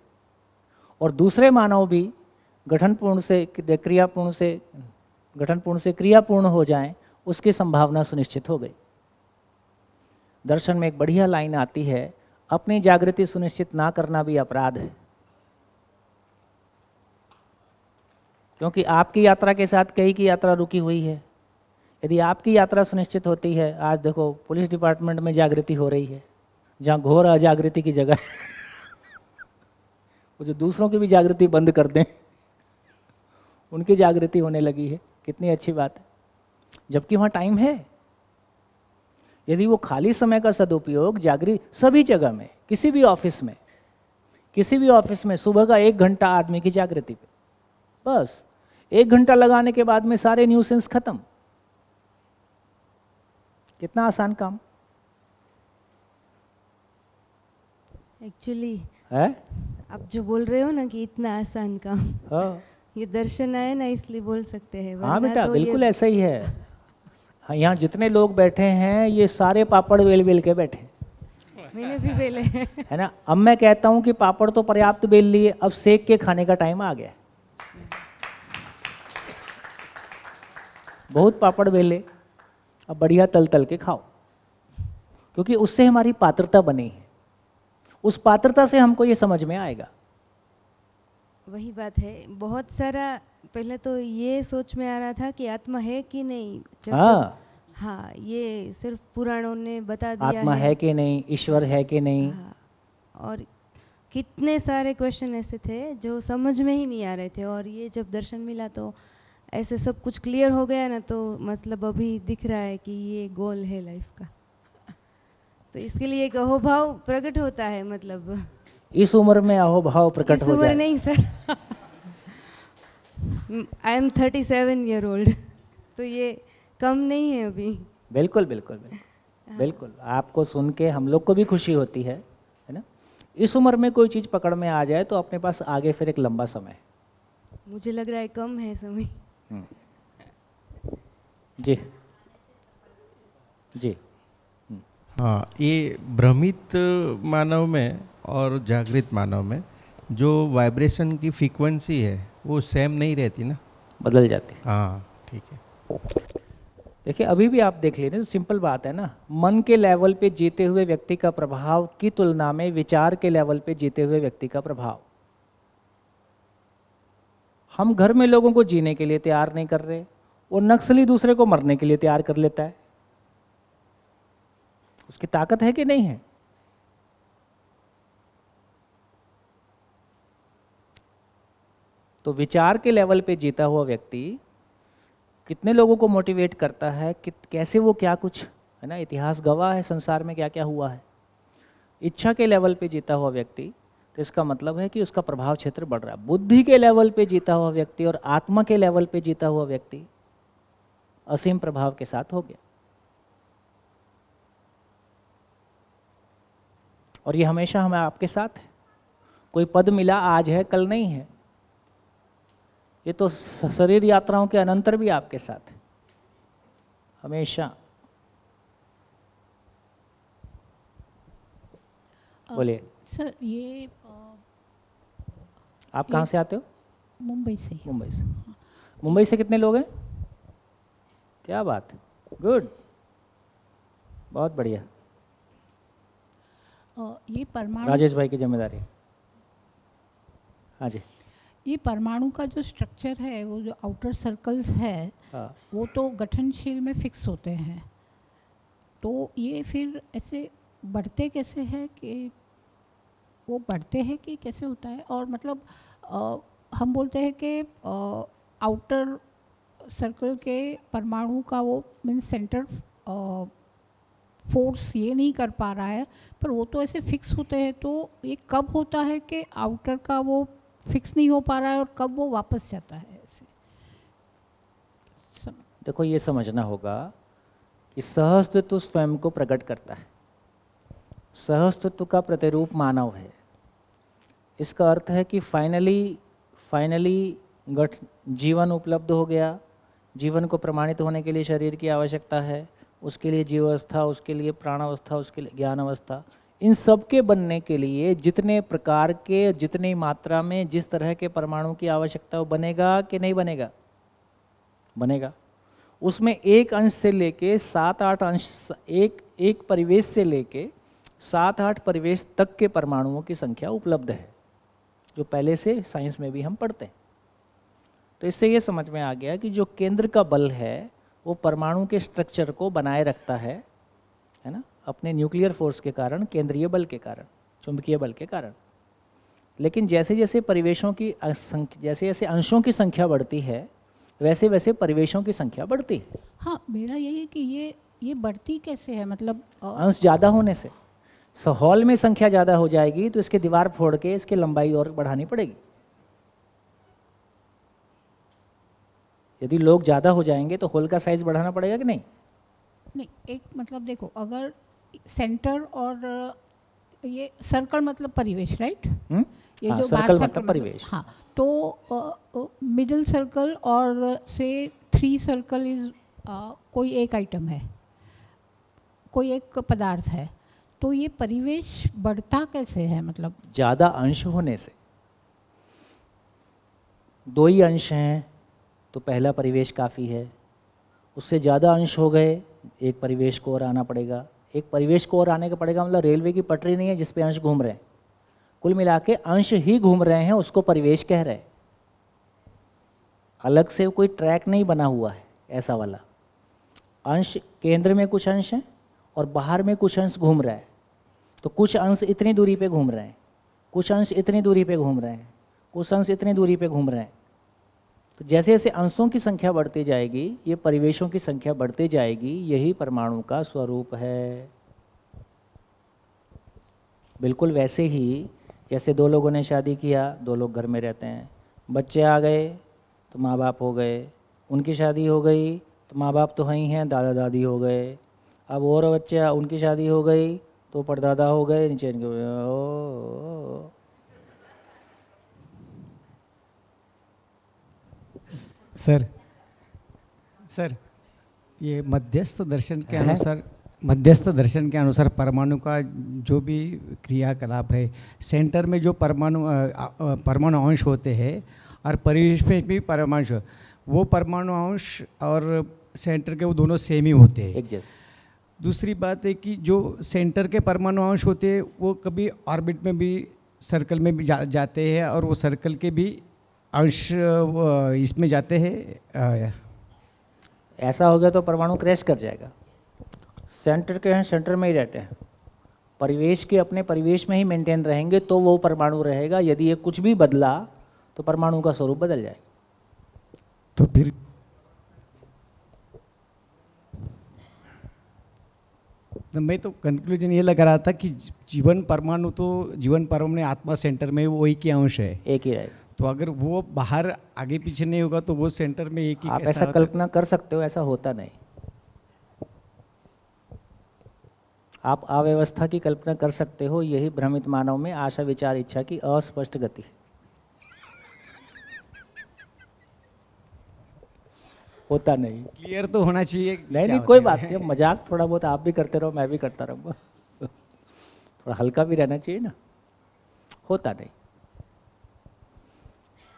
और दूसरे मानव भी गठनपूर्ण से क्रियापूर्ण हो जाएं, उसकी संभावना सुनिश्चित हो गई। दर्शन में एक बढ़िया लाइन आती है, अपनी जागृति सुनिश्चित ना करना भी अपराध है। क्योंकि आपकी यात्रा के साथ कई की यात्रा रुकी हुई है। यदि आपकी यात्रा सुनिश्चित होती है, आज देखो पुलिस डिपार्टमेंट में जागृति हो रही है, जहाँ घोर अजागृति की जगह वो जो दूसरों की भी जागृति बंद कर दें, उनकी जागृति होने लगी है। कितनी अच्छी बात है, जबकि वहाँ टाइम है। यदि वो खाली समय का सदुपयोग सभी जगह में, किसी भी ऑफिस में सुबह का 1 घंटा आदमी की जागृति पे, बस 1 घंटा लगाने के बाद में सारे न्यूसेंस खत्म। कितना आसान काम एक्चुअली है। आप जो बोल रहे हो ना कि इतना आसान काम, हाँ, ये दर्शन आए ना इसलिए बोल सकते हैं। हाँ वरना बेटा, तो बिल्कुल ऐसा ही है। हाँ, यहाँ जितने लोग बैठे हैं ये सारे पापड़ बेल बेल के बैठे, मैंने भी बेले है ना। अब मैं कहता हूँ कि पापड़ तो पर्याप्त बेल लिए, अब सेक के खाने का टाइम आ गया। बहुत पापड़ बेले, अब बढ़िया तल तल के खाओ, क्योंकि उससे हमारी पात्रता बनी है। उस पात्रता से हमको ये समझ में आएगा। वही बात है। बहुत सारा पहले तो ये सोच में आ रहा था कि आत्मा है कि नहीं। हाँ, ये सिर्फ पुराणों ने बता दिया आत्मा है कि नहीं, ईश्वर है कि नहीं। हाँ, और कितने सारे क्वेश्चन ऐसे थे जो समझ में ही नहीं आ रहे थे, और ये जब दर्शन मिला तो ऐसे सब कुछ क्लियर हो गया ना। तो मतलब अभी दिख रहा है कि ये गोल है लाइफ का। तो इसके लिए एक अहोभाव प्रकट होता है। मतलब इस उम्र में अहोभाव प्रकट हो जाए। इस उम्र नहीं sir, I am 37 year old, तो ये कम नहीं है अभी। बिल्कुल बिल्कुल बिल्कुल बिल्कुल। आपको सुन के हम लोग को भी खुशी होती है ना। इस उम्र में कोई चीज़ पकड़ में आ जाए तो अपने पास आगे फिर एक लंबा समय। मुझे लग रहा है कम है समय। जी जी। हाँ, ये भ्रमित मानव में और जागृत मानव में जो वाइब्रेशन की फ्रीक्वेंसी है वो सेम नहीं रहती ना, बदल जाती। हाँ ठीक है। देखिए अभी भी आप देख लीजिए, सिंपल बात है ना। मन के लेवल पे जीते हुए व्यक्ति का प्रभाव की तुलना में विचार के लेवल पे जीते हुए व्यक्ति का प्रभाव। हम घर में लोगों को जीने के लिए तैयार नहीं कर रहे, और नक्सली दूसरे को मरने के लिए तैयार कर लेता है। उसकी ताकत है कि नहीं है। तो विचार के लेवल पे जीता हुआ व्यक्ति कितने लोगों को मोटिवेट करता है कि कैसे वो क्या कुछ है ना, इतिहास गवाह है संसार में क्या क्या हुआ है। इच्छा के लेवल पे जीता हुआ व्यक्ति, तो इसका मतलब है कि उसका प्रभाव क्षेत्र बढ़ रहा है। बुद्धि के लेवल पे जीता हुआ व्यक्ति और आत्मा के लेवल पे जीता हुआ व्यक्ति असीम प्रभाव के साथ हो गया। और ये हमेशा हमें आपके साथ है। कोई पद मिला आज है कल नहीं है। ये तो शरीर यात्राओं के अनंतर भी आपके साथ है हमेशा। बोलिए सर, ये आप कहाँ से आते हो? मुंबई से। मुंबई से। मुंबई से कितने लोग हैं? क्या बात है, गुड, बहुत बढ़िया। ये परमाणु, राजेश भाई की जिम्मेदारी। हाँ जी। ये परमाणु का जो स्ट्रक्चर है, वो जो आउटर सर्कल्स है, हाँ। वो तो गठनशील में फिक्स होते हैं। तो ये फिर ऐसे बढ़ते कैसे हैं, कि वो बढ़ते हैं कि कैसे होता है? और मतलब हम बोलते हैं कि आउटर सर्कल के परमाणु का वो मीन्स सेंटर फोर्स ये नहीं कर पा रहा है, पर वो तो ऐसे फिक्स होते हैं, तो ये कब होता है कि आउटर का वो फिक्स नहीं हो पा रहा है और कब वो वापस जाता है ऐसे? देखो ये समझना होगा कि सहस्तित्व स्वयं को प्रकट करता है, सहस्तित्व का प्रतिरूप मानव है। इसका अर्थ है कि फाइनली जीवन उपलब्ध हो गया। जीवन को प्रमाणित होने के लिए शरीर की आवश्यकता है, उसके लिए जीवावस्था, उसके लिए प्राणावस्था, उसके लिए ज्ञान अवस्था। इन सब के बनने के लिए जितने प्रकार के, जितनी मात्रा में, जिस तरह के परमाणु की आवश्यकता, वो बनेगा कि नहीं बनेगा? बनेगा। उसमें एक अंश से लेके 7-8 अंश, एक परिवेश से लेके 7-8 परिवेश तक के परमाणुओं की संख्या उपलब्ध है, जो पहले से साइंस में भी हम पढ़ते हैं। तो इससे ये समझ में आ गया कि जो केंद्र का बल है वो परमाणु के स्ट्रक्चर को बनाए रखता है ना, अपने न्यूक्लियर फोर्स के कारण, केंद्रीय बल के कारण, चुंबकीय बल के कारण। लेकिन जैसे जैसे परिवेशों की जैसे जैसे अंशों की संख्या बढ़ती है, वैसे वैसे परिवेशों की संख्या बढ़ती है। हाँ, मेरा यही है कि ये बढ़ती कैसे है, मतलब अंश ज़्यादा होने से। हॉल में संख्या ज़्यादा हो जाएगी तो इसके दीवार फोड़ के इसकी लंबाई और बढ़ानी पड़ेगी। यदि लोग ज़्यादा हो जाएंगे तो हॉल का साइज बढ़ाना पड़ेगा कि नहीं? नहीं, एक मतलब देखो, अगर सेंटर और ये सर्कल मतलब परिवेश, राइट? ये हाँ, जो सर्कल मतलब परिवेश। हाँ, तो मिडिल सर्कल और से 3 सर्कल इज कोई एक आइटम है, कोई एक पदार्थ है, तो ये परिवेश बढ़ता कैसे है? मतलब ज़्यादा अंश होने से। 2 ही अंश हैं तो पहला परिवेश काफ़ी है। उससे ज़्यादा अंश हो गए, एक परिवेश को और आना पड़ेगा। एक परिवेश को और आने का पड़ेगा मतलब रेलवे की पटरी नहीं है जिस पे अंश घूम रहे हैं, कुल मिला के अंश ही घूम रहे हैं, उसको परिवेश कह रहे हैं। अलग से कोई ट्रैक नहीं बना हुआ है ऐसा वाला। अंश केंद्र में कुछ अंश हैं और बाहर में कुछ अंश घूम रहा है, तो कुछ अंश इतनी दूरी पे घूम रहे हैं, कुछ अंश इतनी दूरी पे घूम रहे हैं, कुछ अंश इतनी दूरी पे घूम रहे हैं। तो जैसे जैसे अंशों की संख्या बढ़ती जाएगी, ये परिवेशों की संख्या बढ़ती जाएगी। यही परमाणु का स्वरूप है। बिल्कुल वैसे ही जैसे 2 लोगों ने शादी किया, 2 लोग घर में रहते हैं, बच्चे आ गए तो माँ बाप हो गए, उनकी शादी हो गई तो माँ बाप तो हैं ही हैं, दादा दादी हो गए। अब और बच्चे, उनकी शादी हो गई तो परदादा हो गए, नीचे इनके। सर ये मध्यस्थ दर्शन के अनुसार परमाणु का जो भी क्रियाकलाप है, सेंटर में जो परमाणु अंश होते हैं और परिवेश में भी परमाणु, वो परमाणु अंश और सेंटर के वो दोनों सेम ही होते हैं। दूसरी बात है कि जो सेंटर के परमाणु अंश होते हैं वो कभी ऑर्बिट में भी, सर्कल में भी जाते हैं और वो सर्कल के भी अंश इसमें जाते हैं। ऐसा हो गया तो परमाणु क्रैश कर जाएगा। सेंटर के हैं, सेंटर में ही रहते हैं, परिवेश के अपने परिवेश में ही मेंटेन रहेंगे तो वो परमाणु रहेगा। यदि ये कुछ भी बदला तो परमाणु का स्वरूप बदल जाएगा। तो फिर मैं तो कंक्लूजन ये लगा रहा था कि जीवन परमाणु में आत्मा सेंटर में वो एक ही अंश है, एक ही रहेगा। तो अगर वो बाहर आगे पीछे नहीं होगा तो वो सेंटर में एक ही। आप ऐसा कल्पना कर सकते हो, ऐसा होता नहीं। आप अव्यवस्था की कल्पना कर सकते हो। यही भ्रमित मानव में आशा विचार इच्छा की अस्पष्ट गति। होता नहीं। क्लियर तो होना चाहिए। नहीं, कोई बात नहीं, मजाक थोड़ा बहुत आप भी करते रहो, मैं भी करता रहूँगा। थोड़ा हल्का भी रहना चाहिए ना। होता नहीं।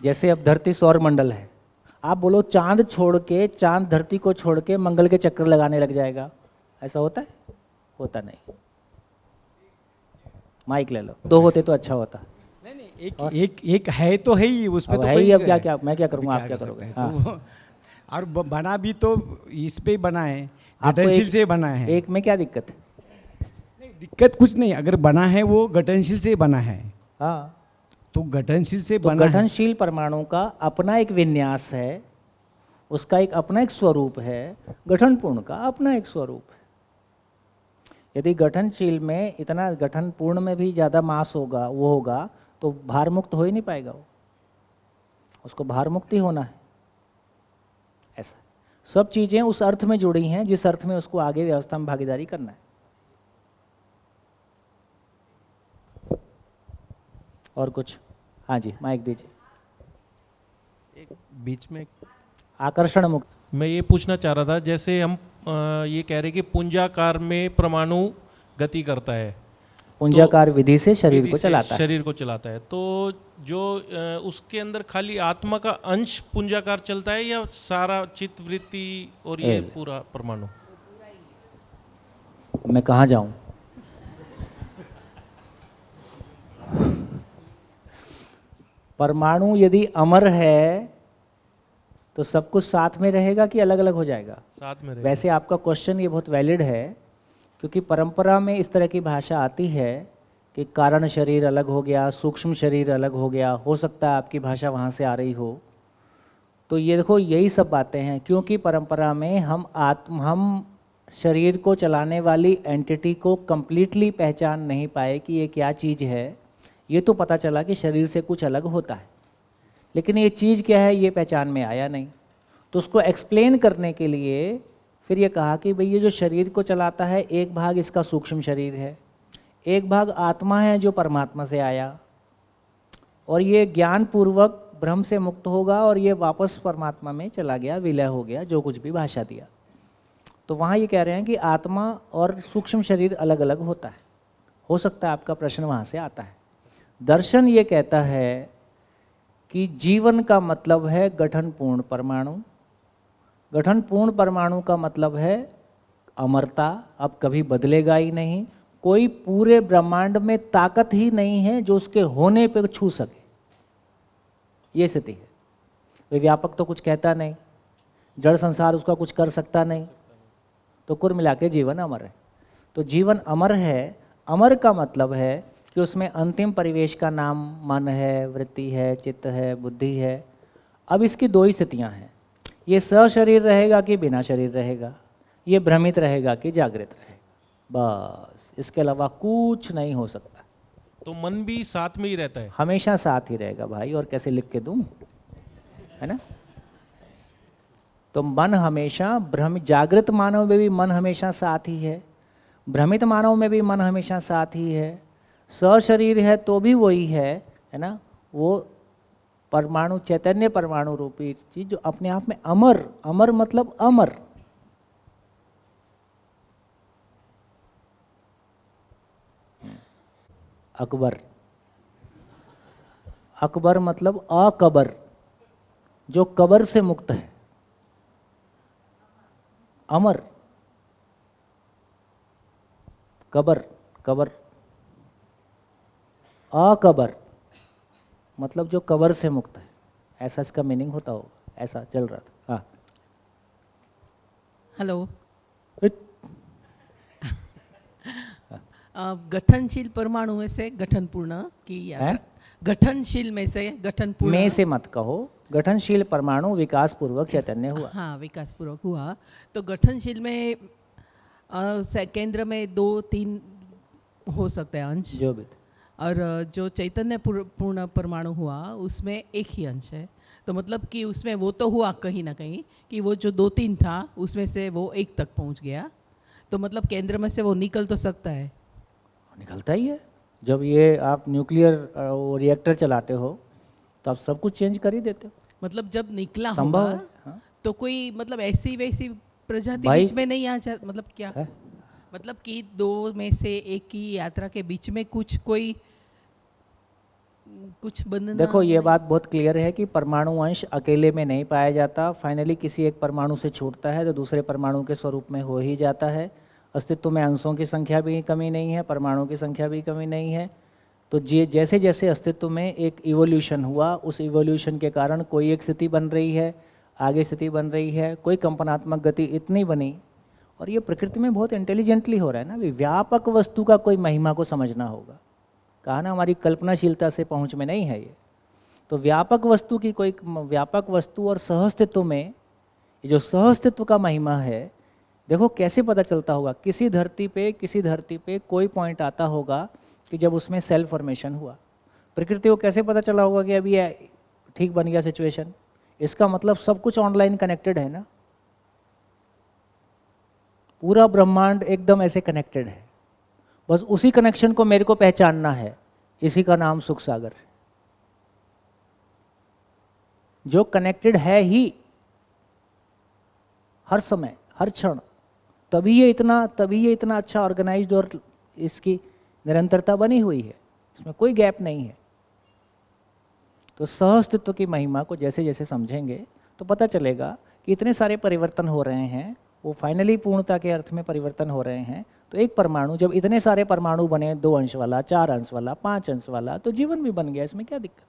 जैसे अब धरती सौर मंडल है, आप बोलो चांद छोड़ के, चांद धरती को छोड़ के मंगल के चक्कर लगाने लग जाएगा, ऐसा होता है? होता नहीं। माइक ले लो, 2 होते तो अच्छा होता। नहीं, एक है तो है ही, उसमें तो है ही। अब क्या मैं क्या करूँगा, आप क्या करोगे? हाँ। और बना भी तो इस पे बना है, घटनशील से बना है। एक में क्या दिक्कत है? नहीं, दिक्कत कुछ नहीं, अगर बना है वो घटनशील से बना है। हाँ, तो घटनशील से तो बना घटनशील परमाणु का अपना एक विन्यास है, उसका एक अपना एक स्वरूप है। गठनपूर्ण का अपना एक स्वरूप है। यदि गठनशील में इतना गठन पूर्ण में भी ज़्यादा मास होगा, वो होगा, तो भार मुक्त हो ही नहीं पाएगा वो, उसको भार मुक्त ही होना है। ऐसा सब चीज़ें उस अर्थ में जुड़ी हैं जिस अर्थ में उसको आगे व्यवस्था में भागीदारी करना है। और कुछ? हाँ जी, माइक दीजिए। एक बीच में आकर्षण मुक्त। मैं ये पूछना चाह रहा था, जैसे हम ये कह रहे कि पुंजाकार में परमाणु गति करता है, पुंजाकार विधि से शरीर को चलाता है। शरीर को चलाता है, तो जो उसके अंदर खाली आत्मा का अंश पुंजाकार चलता है या सारा चित्त वृत्ति और ये पूरा परमाणु? मैं कहाँ जाऊं? परमाणु यदि अमर है तो सब कुछ साथ में रहेगा कि अलग अलग हो जाएगा? साथ में रहेगा। वैसे आपका क्वेश्चन ये बहुत वैलिड है, क्योंकि परंपरा में इस तरह की भाषा आती है कि कारण शरीर अलग हो गया, सूक्ष्म शरीर अलग हो गया। हो सकता है आपकी भाषा वहाँ से आ रही हो। तो ये देखो, यही सब बातें हैं, क्योंकि परंपरा में हम शरीर को चलाने वाली एंटिटी को कंप्लीटली पहचान नहीं पाए कि ये क्या चीज़ है। ये तो पता चला कि शरीर से कुछ अलग होता है, लेकिन ये चीज़ क्या है ये पहचान में आया नहीं। तो उसको एक्सप्लेन करने के लिए फिर ये कहा कि भाई ये जो शरीर को चलाता है, एक भाग इसका सूक्ष्म शरीर है, एक भाग आत्मा है जो परमात्मा से आया, और ये ज्ञान पूर्वक भ्रम से मुक्त होगा और ये वापस परमात्मा में चला गया, विलय हो गया, जो कुछ भी भाषा दिया। तो वहाँ ये कह रहे हैं कि आत्मा और सूक्ष्म शरीर अलग अलग होता है। हो सकता है आपका प्रश्न वहाँ से आता है। दर्शन ये कहता है कि जीवन का मतलब है गठनपूर्ण परमाणु। गठनपूर्ण परमाणु का मतलब है अमरता, अब कभी बदलेगा ही नहीं। कोई पूरे ब्रह्मांड में ताकत ही नहीं है जो उसके होने पे छू सके, ये स्थिति है। वे व्यापक तो कुछ कहता नहीं, जड़ संसार उसका कुछ कर सकता नहीं, तो कुल मिला के जीवन अमर है। तो जीवन अमर है। अमर का मतलब है कि उसमें अंतिम परिवेश का नाम मन है, वृत्ति है, चित्त है, बुद्धि है। अब इसकी दो ही स्थितियां हैं, ये सशरीर रहेगा कि बिना शरीर रहेगा, ये भ्रमित रहेगा कि जागृत रहेगा, बस इसके अलावा कुछ नहीं हो सकता। तो मन भी साथ में ही रहता है? हमेशा साथ ही रहेगा भाई, और कैसे लिख के दूं, है ना। तो मन हमेशा जागृत मानव में भी मन हमेशा साथ ही है, भ्रमित मानव में भी मन हमेशा साथ ही है। सशरीर है तो भी वही है ना। वो परमाणु, चैतन्य परमाणु रूपी चीज जो अपने आप में अमर, अमर मतलब अमर। अकबर, अकबर मतलब अकबर, जो कबर से मुक्त है, अमर। कबर, कबर, अकबर मतलब जो कबर से मुक्त है, ऐसा इसका मीनिंग होता होगा, ऐसा चल रहा था। हाँ, हेलो। गठनशील परमाणु में से गठनपूर्ण की यात्रा, गठनशील में से गठनपूर्ण में से मत कहो, गठनशील परमाणु विकास पूर्वक चैतन्य हुआ। हाँ, विकास पूर्वक हुआ। तो गठनशील में केंद्र में 2-3 हो सकते हैं अंश, जो भी, और जो चैतन्य पूर्ण परमाणु हुआ उसमें एक ही अंश है। तो मतलब कि उसमें वो तो हुआ कहीं ना कहीं कि वो जो 2-3 था उसमें से वो 1 तक पहुंच गया। तो मतलब केंद्र में से वो निकल तो सकता है, निकलता ही है। जब ये आप न्यूक्लियर रिएक्टर चलाते हो तो आप सब कुछ चेंज कर ही देते हो। मतलब जब निकला संभव होगा है। हाँ? तो कोई मतलब ऐसी वैसी प्रजाति भाई, बीच में नहीं आ जा, मतलब क्या है? मतलब कि 2 में से एक की यात्रा के बीच में कुछ बंधना। देखो, ये बात बहुत क्लियर है कि परमाणु अंश अकेले में नहीं पाया जाता। फाइनली किसी एक परमाणु से छूटता है तो दूसरे परमाणु के स्वरूप में हो ही जाता है। अस्तित्व में अंशों की संख्या भी कमी नहीं है, परमाणु की संख्या भी कमी नहीं है। तो जैसे जैसे अस्तित्व में एक इवोल्यूशन हुआ, उस इवोल्यूशन के कारण कोई एक स्थिति बन रही है, आगे स्थिति बन रही है, कोई कंपनात्मक गति इतनी बनी। और ये प्रकृति में बहुत इंटेलिजेंटली हो रहा है ना। अभी व्यापक वस्तु का कोई महिमा को समझना होगा, कहा ना, हमारी कल्पनाशीलता से पहुंच में नहीं है ये। तो व्यापक वस्तु की व्यापक वस्तु और सहअस्तित्व में, ये जो सहअस्तित्व का महिमा है, देखो कैसे पता चलता होगा, किसी धरती पे कोई पॉइंट आता होगा कि जब उसमें सेल फॉर्मेशन हुआ। प्रकृति को कैसे पता चला होगा कि अभी ठीक बन गया सिचुएशन? इसका मतलब सब कुछ ऑनलाइन कनेक्टेड है ना, पूरा ब्रह्मांड एकदम ऐसे कनेक्टेड है। बस उसी कनेक्शन को मेरे को पहचानना है, इसी का नाम सुख सागर है। जो कनेक्टेड है ही हर समय हर क्षण, तभी ये इतना अच्छा ऑर्गेनाइज्ड और इसकी निरंतरता बनी हुई है, इसमें कोई गैप नहीं है। तो सहअस्तित्व की महिमा को जैसे जैसे समझेंगे तो पता चलेगा कि इतने सारे परिवर्तन हो रहे हैं, वो फाइनली पूर्णता के अर्थ में परिवर्तन हो रहे हैं। तो एक परमाणु, जब इतने सारे परमाणु बने, 2 अंश वाला, 4 अंश वाला, 5 अंश वाला, तो जीवन भी बन गया, इसमें क्या दिक्कत?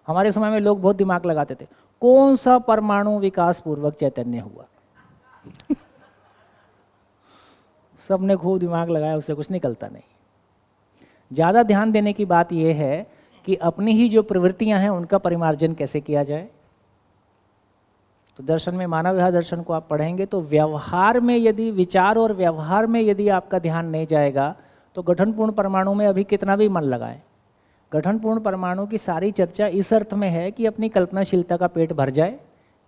हमारे समय में लोग बहुत दिमाग लगाते थे, कौन सा परमाणु विकास पूर्वक चैतन्य हुआ? सबने खूब दिमाग लगाया, उससे कुछ निकलता नहीं। ज़्यादा ध्यान देने की बात यह है कि अपनी ही जो प्रवृत्तियां हैं उनका परिमार्जन कैसे किया जाए। तो दर्शन में, मानव विहार दर्शन को आप पढ़ेंगे तो व्यवहार में यदि, विचार और व्यवहार में यदि आपका ध्यान नहीं जाएगा तो गठनपूर्ण परमाणु में अभी कितना भी मन लगाएं, गठनपूर्ण परमाणु की सारी चर्चा इस अर्थ में है कि अपनी कल्पनाशीलता का पेट भर जाए,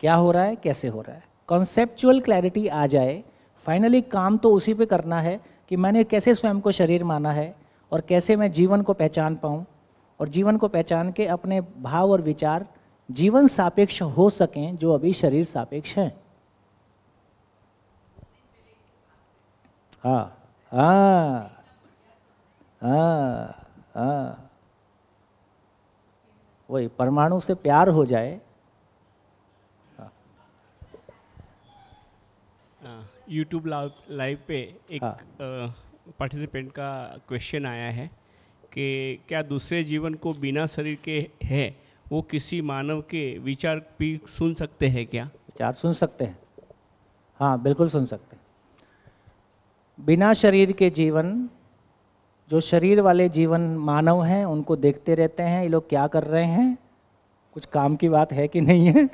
क्या हो रहा है, कैसे हो रहा है, कॉन्सेप्चुअल क्लैरिटी आ जाए। फाइनली काम तो उसी पे करना है कि मैंने कैसे स्वयं को शरीर माना है और कैसे मैं जीवन को पहचान पाऊँ, और जीवन को पहचान के अपने भाव और विचार जीवन सापेक्ष हो सकें, जो अभी शरीर सापेक्ष हैं। हाँ हाँ हाँ हाँ, वही परमाणु से प्यार हो जाए। यूट्यूब लाइव पे एक पार्टिसिपेंट का क्वेश्चन आया है कि क्या दूसरे जीवन को बिना शरीर के है वो किसी मानव के विचार भी सुन सकते हैं क्या? विचार सुन सकते हैं, हाँ बिल्कुल सुन सकते हैं। बिना शरीर के जीवन, जो शरीर वाले जीवन मानव हैं उनको देखते रहते हैं ये लोग क्या कर रहे हैं, कुछ काम की बात है कि नहीं है।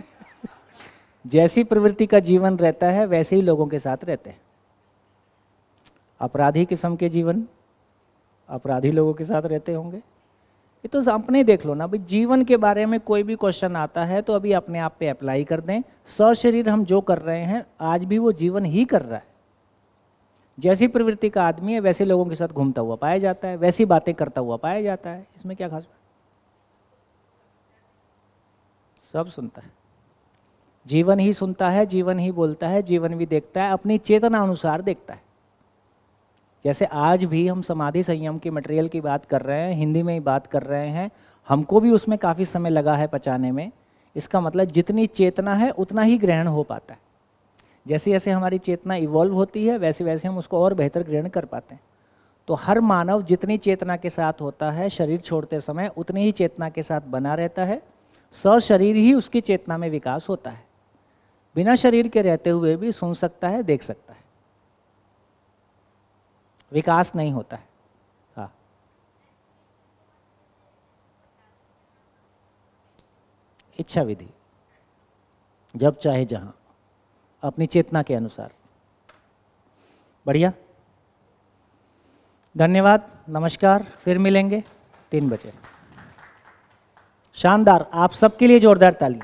जैसी प्रवृत्ति का जीवन रहता है वैसे ही लोगों के साथ रहते हैं। अपराधी किस्म के जीवन अपराधी लोगों के साथ रहते होंगे। ये तो अपने देख लो ना भाई, जीवन के बारे में कोई भी क्वेश्चन आता है तो अभी अपने आप पे अप्लाई कर दें। सशरीर हम जो कर रहे हैं आज भी वो जीवन ही कर रहा है। जैसी प्रवृत्ति का आदमी है वैसे लोगों के साथ घूमता हुआ पाया जाता है, वैसी बातें करता हुआ पाया जाता है। इसमें क्या खास बात? सब सुनता है, जीवन ही सुनता है, जीवन ही बोलता है, जीवन भी देखता है, अपनी चेतना अनुसार देखता है। जैसे आज भी हम समाधि संयम के मटेरियल की बात कर रहे हैं, हिंदी में ही बात कर रहे हैं, हमको भी उसमें काफ़ी समय लगा है पचाने में। इसका मतलब जितनी चेतना है उतना ही ग्रहण हो पाता है। जैसे जैसे हमारी चेतना इवॉल्व होती है वैसे वैसे हम उसको और बेहतर ग्रहण कर पाते हैं। तो हर मानव जितनी चेतना के साथ होता है शरीर छोड़ते समय उतनी ही चेतना के साथ बना रहता है। सशरीर ही उसकी चेतना में विकास होता है। बिना शरीर के रहते हुए भी सुन सकता है, देख सकता है, विकास नहीं होता है। हाँ, इच्छा विधि जब चाहे जहां, अपनी चेतना के अनुसार। बढ़िया, धन्यवाद, नमस्कार, फिर मिलेंगे 3 बजे। शानदार, आप सबके लिए जोरदार ताली।